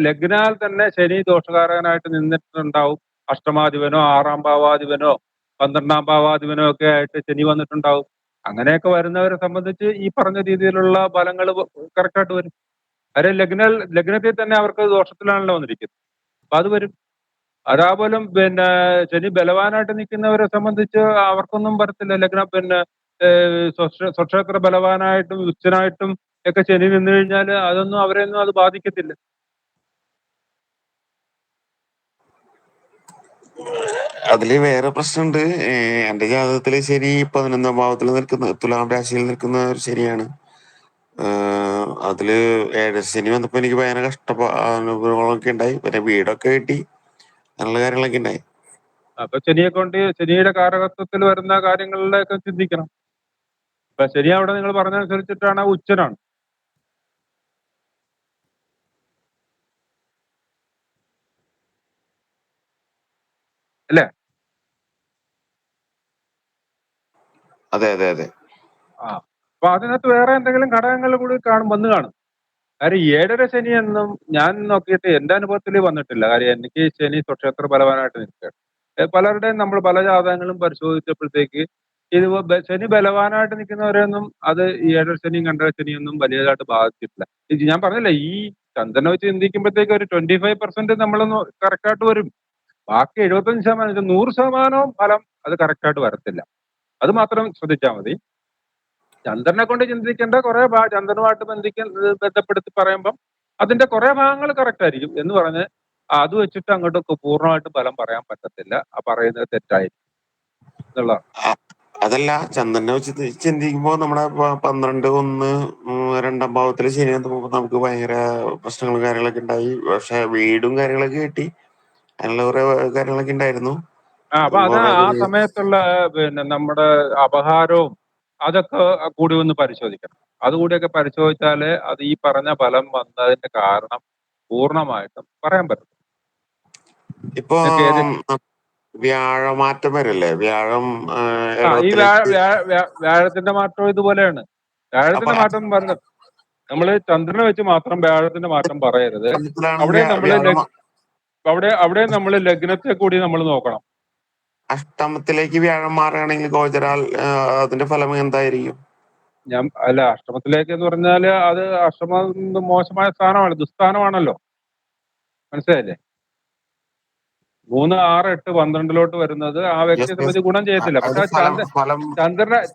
Speaker 2: ലഗ്നാൽ തന്നെ ശനി ദോഷകാരകനായിട്ട് നിന്നിട്ടുണ്ടാവും. അഷ്ടമാധിപനോ 6ാം ഭാവാധിപനോ 12ാം ഭാവാധിപനോ ഒക്കെ ആയിട്ട് ശനി വന്നിട്ടുണ്ടാവും. അങ്ങനെയൊക്കെ വരുന്നവരെ സംബന്ധിച്ച് ഈ പറഞ്ഞ രീതിയിലുള്ള ഫലങ്ങൾ കറക്റ്റായിട്ട് വരും. കാര്യം ലഗ്നത്തിൽ തന്നെ അവർക്ക് ദോഷത്തിലാണല്ലോ വന്നിരിക്കുന്നത്. അപ്പൊ അത് വരും. അതാപോലും പിന്നെ ശനി ബലവാനായിട്ട് നിൽക്കുന്നവരെ സംബന്ധിച്ച് അവർക്കൊന്നും വരത്തില്ല. ലഗ്നം പിന്നെ സ്വക്ഷേത്ര ബലവാനായിട്ടും ഉച്ചനായിട്ടും ഒക്കെ ശനി നിന്ന് കഴിഞ്ഞാൽ അതൊന്നും അവരെയൊന്നും അത് ബാധിക്കത്തില്ല.
Speaker 8: അതില് വേറെ പ്രശ്നമുണ്ട്. എന്റെ ജാതകത്തില് ശനി 11ാം ഭാവത്തിൽ നിൽക്കുന്ന, തുലാം രാശിയിൽ നിൽക്കുന്ന ഒരു ശനിയാണ്. അതില് 7ര ശനി വന്നപ്പോ എനിക്ക് ഭയങ്കര അനുഭവങ്ങളൊക്കെ ഉണ്ടായി. പിന്നെ വീടൊക്കെ കിട്ടി, അങ്ങനെയുള്ള കാര്യങ്ങളൊക്കെ ഉണ്ടായി.
Speaker 2: അപ്പൊ ശനിയുടെ കാരകത്വത്തിൽ വരുന്ന കാര്യങ്ങളിലൊക്കെ ചിന്തിക്കണം. ഇപ്പൊ ശനി അവിടെ നിങ്ങൾ പറഞ്ഞനുസരിച്ചിട്ടാണ് ഉച്ചനാണ്. അല്ലേ?
Speaker 8: അതെ.
Speaker 2: അപ്പൊ അതിനകത്ത് വേറെ എന്തെങ്കിലും ഘടകങ്ങൾ കൂടി വന്നു കാണും. കാര്യം 7ര ശനി എന്നും ഞാൻ നോക്കിയിട്ട് എന്റെ അനുഭവത്തിൽ വന്നിട്ടില്ല. കാര്യം എനിക്ക് ശനി സ്വക്ഷേത്ര ബലവാനായിട്ട് നിൽക്കുകയാണ്. പലരുടെയും നമ്മൾ പല ജാതകങ്ങളും പരിശോധിച്ചപ്പോഴത്തേക്ക് ഇത് ശനി ബലവാനായിട്ട് നിൽക്കുന്നവരെയൊന്നും അത് ഈ ഏഴര ശനിയും കണ്ടര ശനിയൊന്നും വലിയതായിട്ട് ബാധിച്ചിട്ടില്ല. ഇത് ഞാൻ പറഞ്ഞില്ലേ, ഈ ചന്ദ്രനെ വെച്ച് ചിന്തിക്കുമ്പോഴത്തേക്ക് ഒരു 25% നമ്മളൊന്ന് കറക്റ്റായിട്ട് വരും. ബാക്കി 75%, 100% ഫലം അത് കറക്റ്റായിട്ട് വരത്തില്ല. അത് മാത്രം ശ്രദ്ധിച്ചാൽ മതി. ചന്ദ്രനെ കൊണ്ട് ചിന്തിക്കേണ്ട കുറെ ചന്ദ്രനുമായിട്ട് ബന്ധപ്പെടുത്തി പറയുമ്പം അതിന്റെ കുറെ ഭാഗങ്ങൾ കറക്റ്റ് ആയിരിക്കും എന്ന് പറഞ്ഞ് അത് വെച്ചിട്ട് അങ്ങോട്ട് പൂർണ്ണമായിട്ട് ഫലം പറയാൻ പറ്റത്തില്ല. ആ പറയുന്നത് തെറ്റായിരിക്കും എന്നുള്ളതാണ്.
Speaker 8: അതല്ല, ചന്ദ്രനെ വെച്ച് ചിന്തിക്കുമ്പോൾ നമ്മുടെ 12, 1, 2-ാം ഭാവത്തില് ശനി വന്നപ്പോ നമുക്ക് ഭയങ്കര പ്രശ്നങ്ങളും കാര്യങ്ങളൊക്കെ ഉണ്ടായി. പക്ഷെ വീടും കാര്യങ്ങളൊക്കെ കിട്ടി, അങ്ങനെയുള്ള കുറെ കാര്യങ്ങളൊക്കെ ഉണ്ടായിരുന്നു.
Speaker 2: അപ്പൊ അത് ആ സമയത്തുള്ള പിന്നെ നമ്മുടെ അപഹാരവും അതൊക്കെ കൂടി ഒന്ന് പരിശോധിക്കണം. അതുകൂടിയൊക്കെ പരിശോധിച്ചാലേ അത് ഈ പറഞ്ഞ ഫലം വന്നതിന്റെ കാരണം പൂർണ്ണമായിട്ടും പറയാൻ പറ്റും.
Speaker 8: ഇപ്പൊ വ്യാഴമാറ്റം വരല്ലേ, വ്യാഴം
Speaker 2: ഈ വ്യാഴത്തിന്റെ മാറ്റം ഇതുപോലെയാണ്. വ്യാഴത്തിന്റെ മാറ്റം പറഞ്ഞ നമ്മള് ചന്ദ്രനെ വെച്ച് മാത്രം വ്യാഴത്തിന്റെ മാറ്റം പറയരുത്. അവിടെ നമ്മള് ലഗ്നത്തെ കൂടി നമ്മൾ നോക്കണം.
Speaker 8: അഷ്ടമത്തിലേക്ക് വ്യാഴം മാറുകയാണെങ്കിൽ ഗോചരാൽ അതിന്റെ ഫലം എന്തായിരിക്കും?
Speaker 2: അഷ്ടമത്തിലേക്ക് എന്ന് പറഞ്ഞാല് അത് അഷ്ടമം മോശമായ സ്ഥാനമാണ്, ദുസ്ഥാനമാണല്ലോ. മനസ്സിലായില്ലേ? 3, 6, 8, 12 വരുന്നത് ആ വ്യക്തിയെ സംബന്ധിച്ച് ഗുണം ചെയ്യത്തില്ല. പക്ഷെ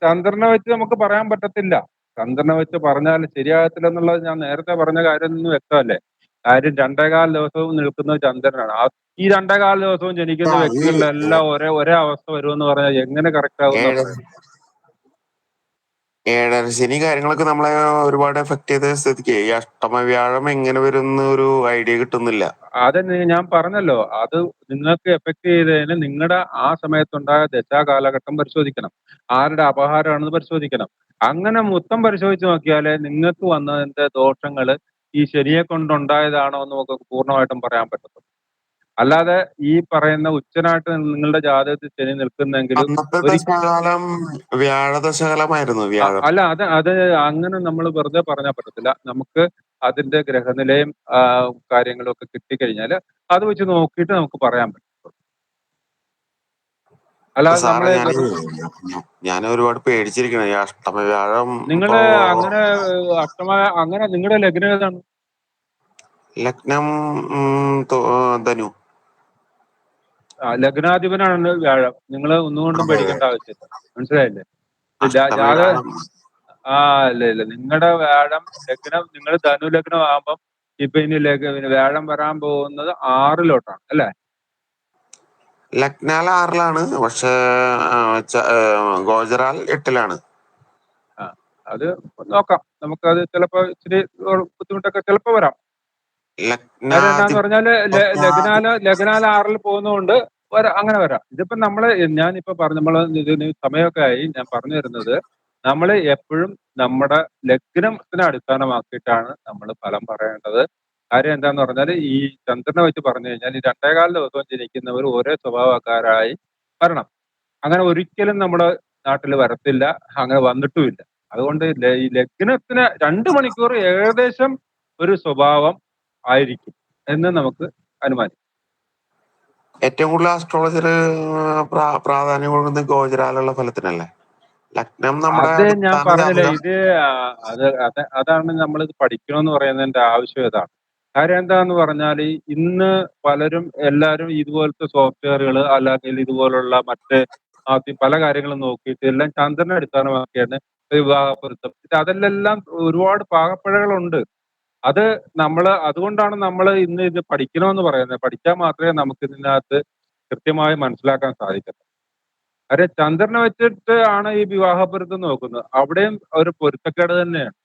Speaker 2: ചന്ദ്രനെ വെച്ച് നമുക്ക് പറയാൻ പറ്റത്തില്ല. ചന്ദ്രനെ വെച്ച് പറഞ്ഞാൽ ശരിയാകത്തില്ല എന്നുള്ളത് ഞാൻ നേരത്തെ പറഞ്ഞ കാര്യം നിന്ന് വ്യക്തമല്ലേ. കാര്യം 2.25 ദിവസവും നിൽക്കുന്നത് ചന്ദ്രനാണ്. ഈ 2.25 ദിവസവും ജനിക്കുന്ന വ്യക്തികളിലെല്ലാം ഒരേ അവസ്ഥ വരുമെന്ന് പറഞ്ഞാൽ എങ്ങനെ കറക്റ്റ് ആകുമെന്നാ പറയുന്നത്?
Speaker 8: ഏഴര ശനി കാര്യങ്ങളൊക്കെ നമ്മളെ ഒരുപാട് എഫക്ട് ചെയ്ത സ്ഥിതിക്ക് ഈ അഷ്ടമ വ്യാഴം എങ്ങനെ വരുന്ന ഒരു ഐഡിയ കിട്ടുന്നില്ല.
Speaker 2: അത് ഞാൻ പറഞ്ഞല്ലോ, അത് നിങ്ങൾക്ക് എഫക്ട് ചെയ്തതിന് നിങ്ങളുടെ ആ സമയത്തുണ്ടായ ദശാകാലഘട്ടം പരിശോധിക്കണം, ആരുടെ അപഹാരമാണെന്ന് പരിശോധിക്കണം. അങ്ങനെ മൊത്തം പരിശോധിച്ച് നോക്കിയാലേ നിങ്ങൾക്ക് വന്നതിന്റെ ദോഷങ്ങൾ ഈ ശനിയെ കൊണ്ടുണ്ടായതാണോ എന്ന് നമുക്ക് പൂർണ്ണമായിട്ടും പറയാൻ പറ്റത്തുള്ളൂ. അല്ലാതെ ഈ പറയുന്ന ഉച്ചനായിട്ട് നിങ്ങളുടെ ജാതകത്തിൽ ശനി നിൽക്കുന്നെങ്കിലും
Speaker 8: വ്യാഴദശകാലമായിരുന്നു.
Speaker 2: അല്ല, അത് അങ്ങനെ നമ്മൾ വെറുതെ പറഞ്ഞാൽ പറ്റത്തില്ല. നമുക്ക് അതിന്റെ ഗ്രഹനിലയും കാര്യങ്ങളും ഒക്കെ കിട്ടിക്കഴിഞ്ഞാൽ അത് വെച്ച് നോക്കിയിട്ട് നമുക്ക് പറയാൻ പറ്റും. അല്ലാതെ
Speaker 8: ഞാൻ ഒരുപാട് പേടിച്ചിരിക്കണം ഈ അഷ്ടമ വ്യാഴം.
Speaker 2: നിങ്ങള് അങ്ങനെ നിങ്ങളുടെ ലഗ്നം ഏതാണ്?
Speaker 8: ലഗ്നം ധനു.
Speaker 2: ലഗ്നാധിപനാണ് വ്യാഴം. നിങ്ങൾ ഒന്നുകൊണ്ടും പേടിക്കേണ്ട ആവശ്യമില്ല. മനസ്സിലായില്ലേ? ഇല്ല. നിങ്ങളുടെ വ്യാഴം ലഗ്നം, നിങ്ങൾ ധനു ലഗ്നം ആകുമ്പം ഇപ്പൊ ഇനി വ്യാഴം വരാൻ പോകുന്നത് 6-ലോട്ടാണ് അല്ലേ?
Speaker 8: ലഗ്നാൽ 6-ലാണ്, പക്ഷെ ഗോചരാൽ 8-ലാണ്.
Speaker 2: അത് നോക്കാം. നമുക്കത് ചിലപ്പോ ഇച്ചിരി ബുദ്ധിമുട്ടൊക്കെ ചിലപ്പോ വരാം. എന്താന്ന് പറഞ്ഞാല് ലഗ്നാൽ 6-ൽ പോകുന്നതുകൊണ്ട് അങ്ങനെ വരാം. ഇതിപ്പോ ഞാനിപ്പോ ഇതിന് സമയമൊക്കെ ആയി. ഞാൻ പറഞ്ഞു തരുന്നത്, നമ്മൾ എപ്പോഴും നമ്മുടെ ലഗ്നത്തിനെ അടിസ്ഥാനമാക്കിയിട്ടാണ് നമ്മൾ ഫലം പറയേണ്ടത്. കാര്യം എന്താന്ന് പറഞ്ഞാൽ ഈ ചന്ദ്രനെ വെച്ച് പറഞ്ഞു കഴിഞ്ഞാൽ ഈ 2.25 ദിവസവും ജനിക്കുന്നവർ ഒരേ സ്വഭാവക്കാരായി വരണം. അങ്ങനെ ഒരിക്കലും നമ്മുടെ നാട്ടിൽ വരത്തില്ല, അങ്ങനെ വന്നിട്ടുമില്ല. അതുകൊണ്ട് ഈ ലഗ്നത്തിന് 2 മണിക്കൂർ ഏകദേശം ഒരു സ്വഭാവം ആയിരിക്കും എന്ന് നമുക്ക് അനുമാനിക്കാം.
Speaker 8: ഏറ്റവും കൂടുതൽ ആസ്ട്രോളജർ പ്രാധാന്യം കൊടുക്കുന്നത് ഗോചരാലുള്ള ഫലത്തിനല്ലേ? ലഗ്നം
Speaker 2: അത് ഞാൻ പറഞ്ഞില്ലേ, അതാണ് നമ്മൾ ഇത് പഠിക്കണമെന്ന് പറയുന്നതിന്റെ ആവശ്യം ഇതാണ്. കാര്യം എന്താന്ന് പറഞ്ഞാൽ ഇന്ന് എല്ലാവരും ഇതുപോലത്തെ സോഫ്റ്റ്വെയറുകൾ അല്ലെങ്കിൽ ഇതുപോലുള്ള മറ്റ് പല കാര്യങ്ങളും നോക്കിയിട്ട് എല്ലാം ചന്ദ്രനെ അടിസ്ഥാനമാക്കിയാണ് വിവാഹപ്പൊരുത്തം. അതിലെല്ലാം ഒരുപാട് പാകപ്പിഴകളുണ്ട്. അതുകൊണ്ടാണ് നമ്മൾ ഇന്ന് ഇത് പഠിക്കണമെന്ന് പറയുന്നത്. പഠിച്ചാൽ മാത്രമേ നമുക്ക് ഇതിനകത്ത് കൃത്യമായി മനസ്സിലാക്കാൻ സാധിക്കത്തുള്ളൂ. കാര്യം ചന്ദ്രനെ വെച്ചിട്ട് ആണ് ഈ വിവാഹപ്പൊരുത്തം നോക്കുന്നത്. അവിടെയും ഒരു പൊരുത്തക്കേട് തന്നെയാണ്.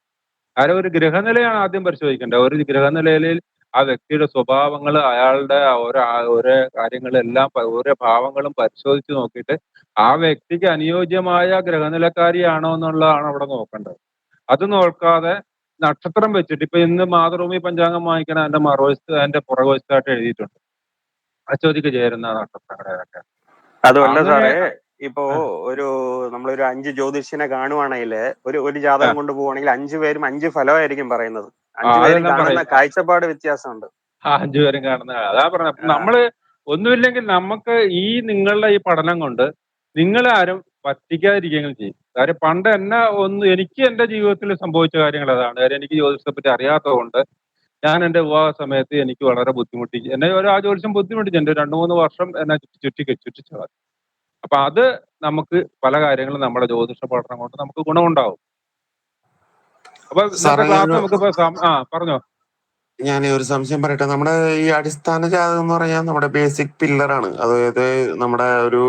Speaker 2: കാര്യം ഒരു ഗ്രഹനിലയാണ് ആദ്യം പരിശോധിക്കേണ്ടത്. ഒരു ഗ്രഹനിലയിൽ ആ വ്യക്തിയുടെ സ്വഭാവങ്ങൾ, അയാളുടെ ഓരോ കാര്യങ്ങളെല്ലാം, ഓരോ ഭാവങ്ങളും പരിശോധിച്ച് നോക്കിയിട്ട് ആ വ്യക്തിക്ക് അനുയോജ്യമായ ഗ്രഹനിലക്കാരിയാണോ എന്നുള്ളതാണ് അവിടെ നോക്കേണ്ടത്. അത് നോക്കാതെ നക്ഷത്രം വെച്ചിട്ട് ഇപ്പൊ ഇന്ന് മാതൃഭൂമി പഞ്ചാംഗം വാങ്ങിക്കണ അതിന്റെ പുറകുവശത്തായിട്ട് എഴുതിയിട്ടുണ്ട് അശ്വതിക്ക് ചേരുന്ന നക്ഷത്രങ്ങളൊക്കെ.
Speaker 3: അതുമല്ല സാറേ, ഇപ്പോ നമ്മളൊരു 5 ജ്യോതിഷനെ കാണുവാണെങ്കിൽ ഒരു ജാതകം കൊണ്ട് പോവുകയാണെങ്കിൽ 5 പേരും 5 ഫലമായിരിക്കും പറയുന്നത്. 5 പേരും കാണുന്ന കാഴ്ചപ്പാട് വ്യത്യാസമുണ്ട്.
Speaker 2: 5 പേരും കാണുന്ന അതാ പറഞ്ഞത്. നമ്മള് ഒന്നുമില്ലെങ്കിൽ നമുക്ക് നിങ്ങളുടെ ഈ പഠനം കൊണ്ട് നിങ്ങളാരും പറ്റിക്കാതിരിക്കുകയും ചെയ്യും. കാര്യം പണ്ട് എനിക്ക് എന്റെ ജീവിതത്തിൽ സംഭവിച്ച കാര്യങ്ങൾ അതാണ്. കാര്യം എനിക്ക് ജ്യോതിഷത്തെ പറ്റി അറിയാത്തതുകൊണ്ട് ഞാൻ എന്റെ വിവാഹ സമയത്ത് എനിക്ക് വളരെ ബുദ്ധിമുട്ടി. എന്നെ ആ ജ്യോതിഷം ബുദ്ധിമുട്ടിച്ചു. എന്റെ 2-3 വർഷം എന്നെ ചുറ്റിച്ചത്. അപ്പൊ അത് നമുക്ക് പല കാര്യങ്ങളും നമ്മുടെ ജ്യോതിഷ പഠനം കൊണ്ട് നമുക്ക് ഗുണമുണ്ടാവും. അപ്പൊ ഇന്നത്തെ ക്ലാസ് നമുക്കിപ്പോ പറഞ്ഞോ.
Speaker 8: ഞാൻ ഒരു സംശയം പറയട്ടെ. നമ്മുടെ ഈ അടിസ്ഥാന ജാതകം എന്ന് പറഞ്ഞാൽ നമ്മുടെ ബേസിക് പില്ലറാണ്. അതായത് നമ്മുടെ ഒരു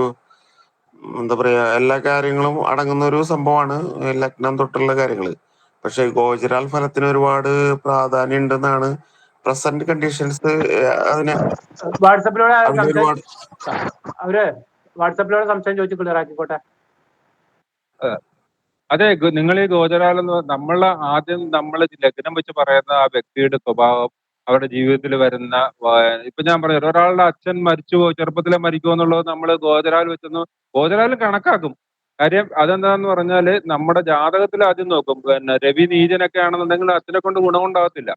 Speaker 8: എന്താ പറയാ, എല്ലാ കാര്യങ്ങളും അടങ്ങുന്ന ഒരു സംഭവമാണ് ലഗ്നം തൊട്ടുള്ള കാര്യങ്ങൾ. പക്ഷെ ഗോചരാൽ ഫലത്തിന് ഒരുപാട് പ്രാധാന്യം ഉണ്ടെന്നാണ് പ്രസന്റ് കണ്ടീഷൻസ്. അതിന്
Speaker 4: വാട്സപ്പിലൂടെ
Speaker 8: ഒരുപാട്
Speaker 4: അവര് വാട്സപ്പിലൂടെ സംശയം ചോദിച്ച് ക്ലിയർ ആക്കിക്കോട്ടെ.
Speaker 2: അതെ, നിങ്ങൾ ഈ ഗോചരാലെന്ന് ആദ്യം നമ്മൾ ലഗ്നം വെച്ച് പറയുന്ന ആ വ്യക്തിയുടെ സ്വഭാവം, അവരുടെ ജീവിതത്തിൽ വരുന്ന ഇപ്പൊ ഞാൻ പറയാം, ഒരാളുടെ അച്ഛൻ ചെറുപ്പത്തിലെ മരിക്കുമോ എന്നുള്ളത് നമ്മൾ ഗോചരാൽ ഗോചരാൽ കണക്കാക്കും. കാര്യം അതെന്താന്ന് പറഞ്ഞാല് നമ്മുടെ ജാതകത്തിൽ ആദ്യം നോക്കും. പിന്നെ രവി നീചനൊക്കെ ആണെന്നുണ്ടെങ്കിൽ അച്ഛനെ കൊണ്ട് ഗുണമുണ്ടാകത്തില്ല.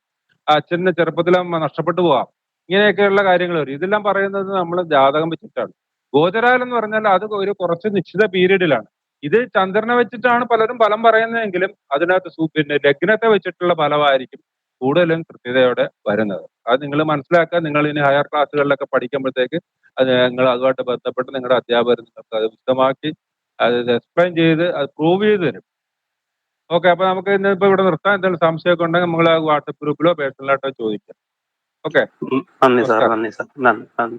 Speaker 2: ആ അച്ഛന് ചെറുപ്പത്തിൽ നഷ്ടപ്പെട്ടു പോവാം. ഇങ്ങനെയൊക്കെയുള്ള കാര്യങ്ങൾ വരും. ഇതെല്ലാം പറയുന്നത് നമ്മൾ ജാതകം വെച്ചിട്ടാണ്. ഗോചരാൽ എന്ന് പറഞ്ഞാൽ അത് ഒരു കുറച്ച് നിശ്ചിത പീരീഡിലാണ്. ഇത് ചന്ദ്രനെ വെച്ചിട്ടാണ് പലരും ഫലം പറയുന്നതെങ്കിലും അതിനകത്ത് പിന്നെ ലഗ്നത്തെ വെച്ചിട്ടുള്ള ഫലമായിരിക്കും കൂടുതലും കൃത്യതയോടെ വരുന്നത്. അത് നിങ്ങൾ മനസ്സിലാക്കുക. നിങ്ങൾ ഇനി ഹയർ ക്ലാസ്സുകളിലൊക്കെ പഠിക്കുമ്പോഴത്തേക്ക് അത് നിങ്ങൾ അതുമായിട്ട് ബന്ധപ്പെട്ട് നിങ്ങളുടെ അധ്യാപകർ നിങ്ങൾക്ക് അത് വിശദമാക്കി അത് എക്സ്പ്ലെയിൻ ചെയ്ത് അത് പ്രൂവ് ചെയ്ത് തരും. ഓക്കെ, അപ്പൊ നമുക്ക് ഇന്നിപ്പോ ഇവിടെ നിർത്താം. എന്തെങ്കിലും സംശയമൊക്കെ ഉണ്ടെങ്കിൽ നമ്മൾ വാട്സപ്പ് ഗ്രൂപ്പിലോ പേഴ്സണലായിട്ടോ ചോദിക്കാം. ഓക്കെ,
Speaker 3: നന്ദി സാർ, നന്ദി സാർ, നന്ദി.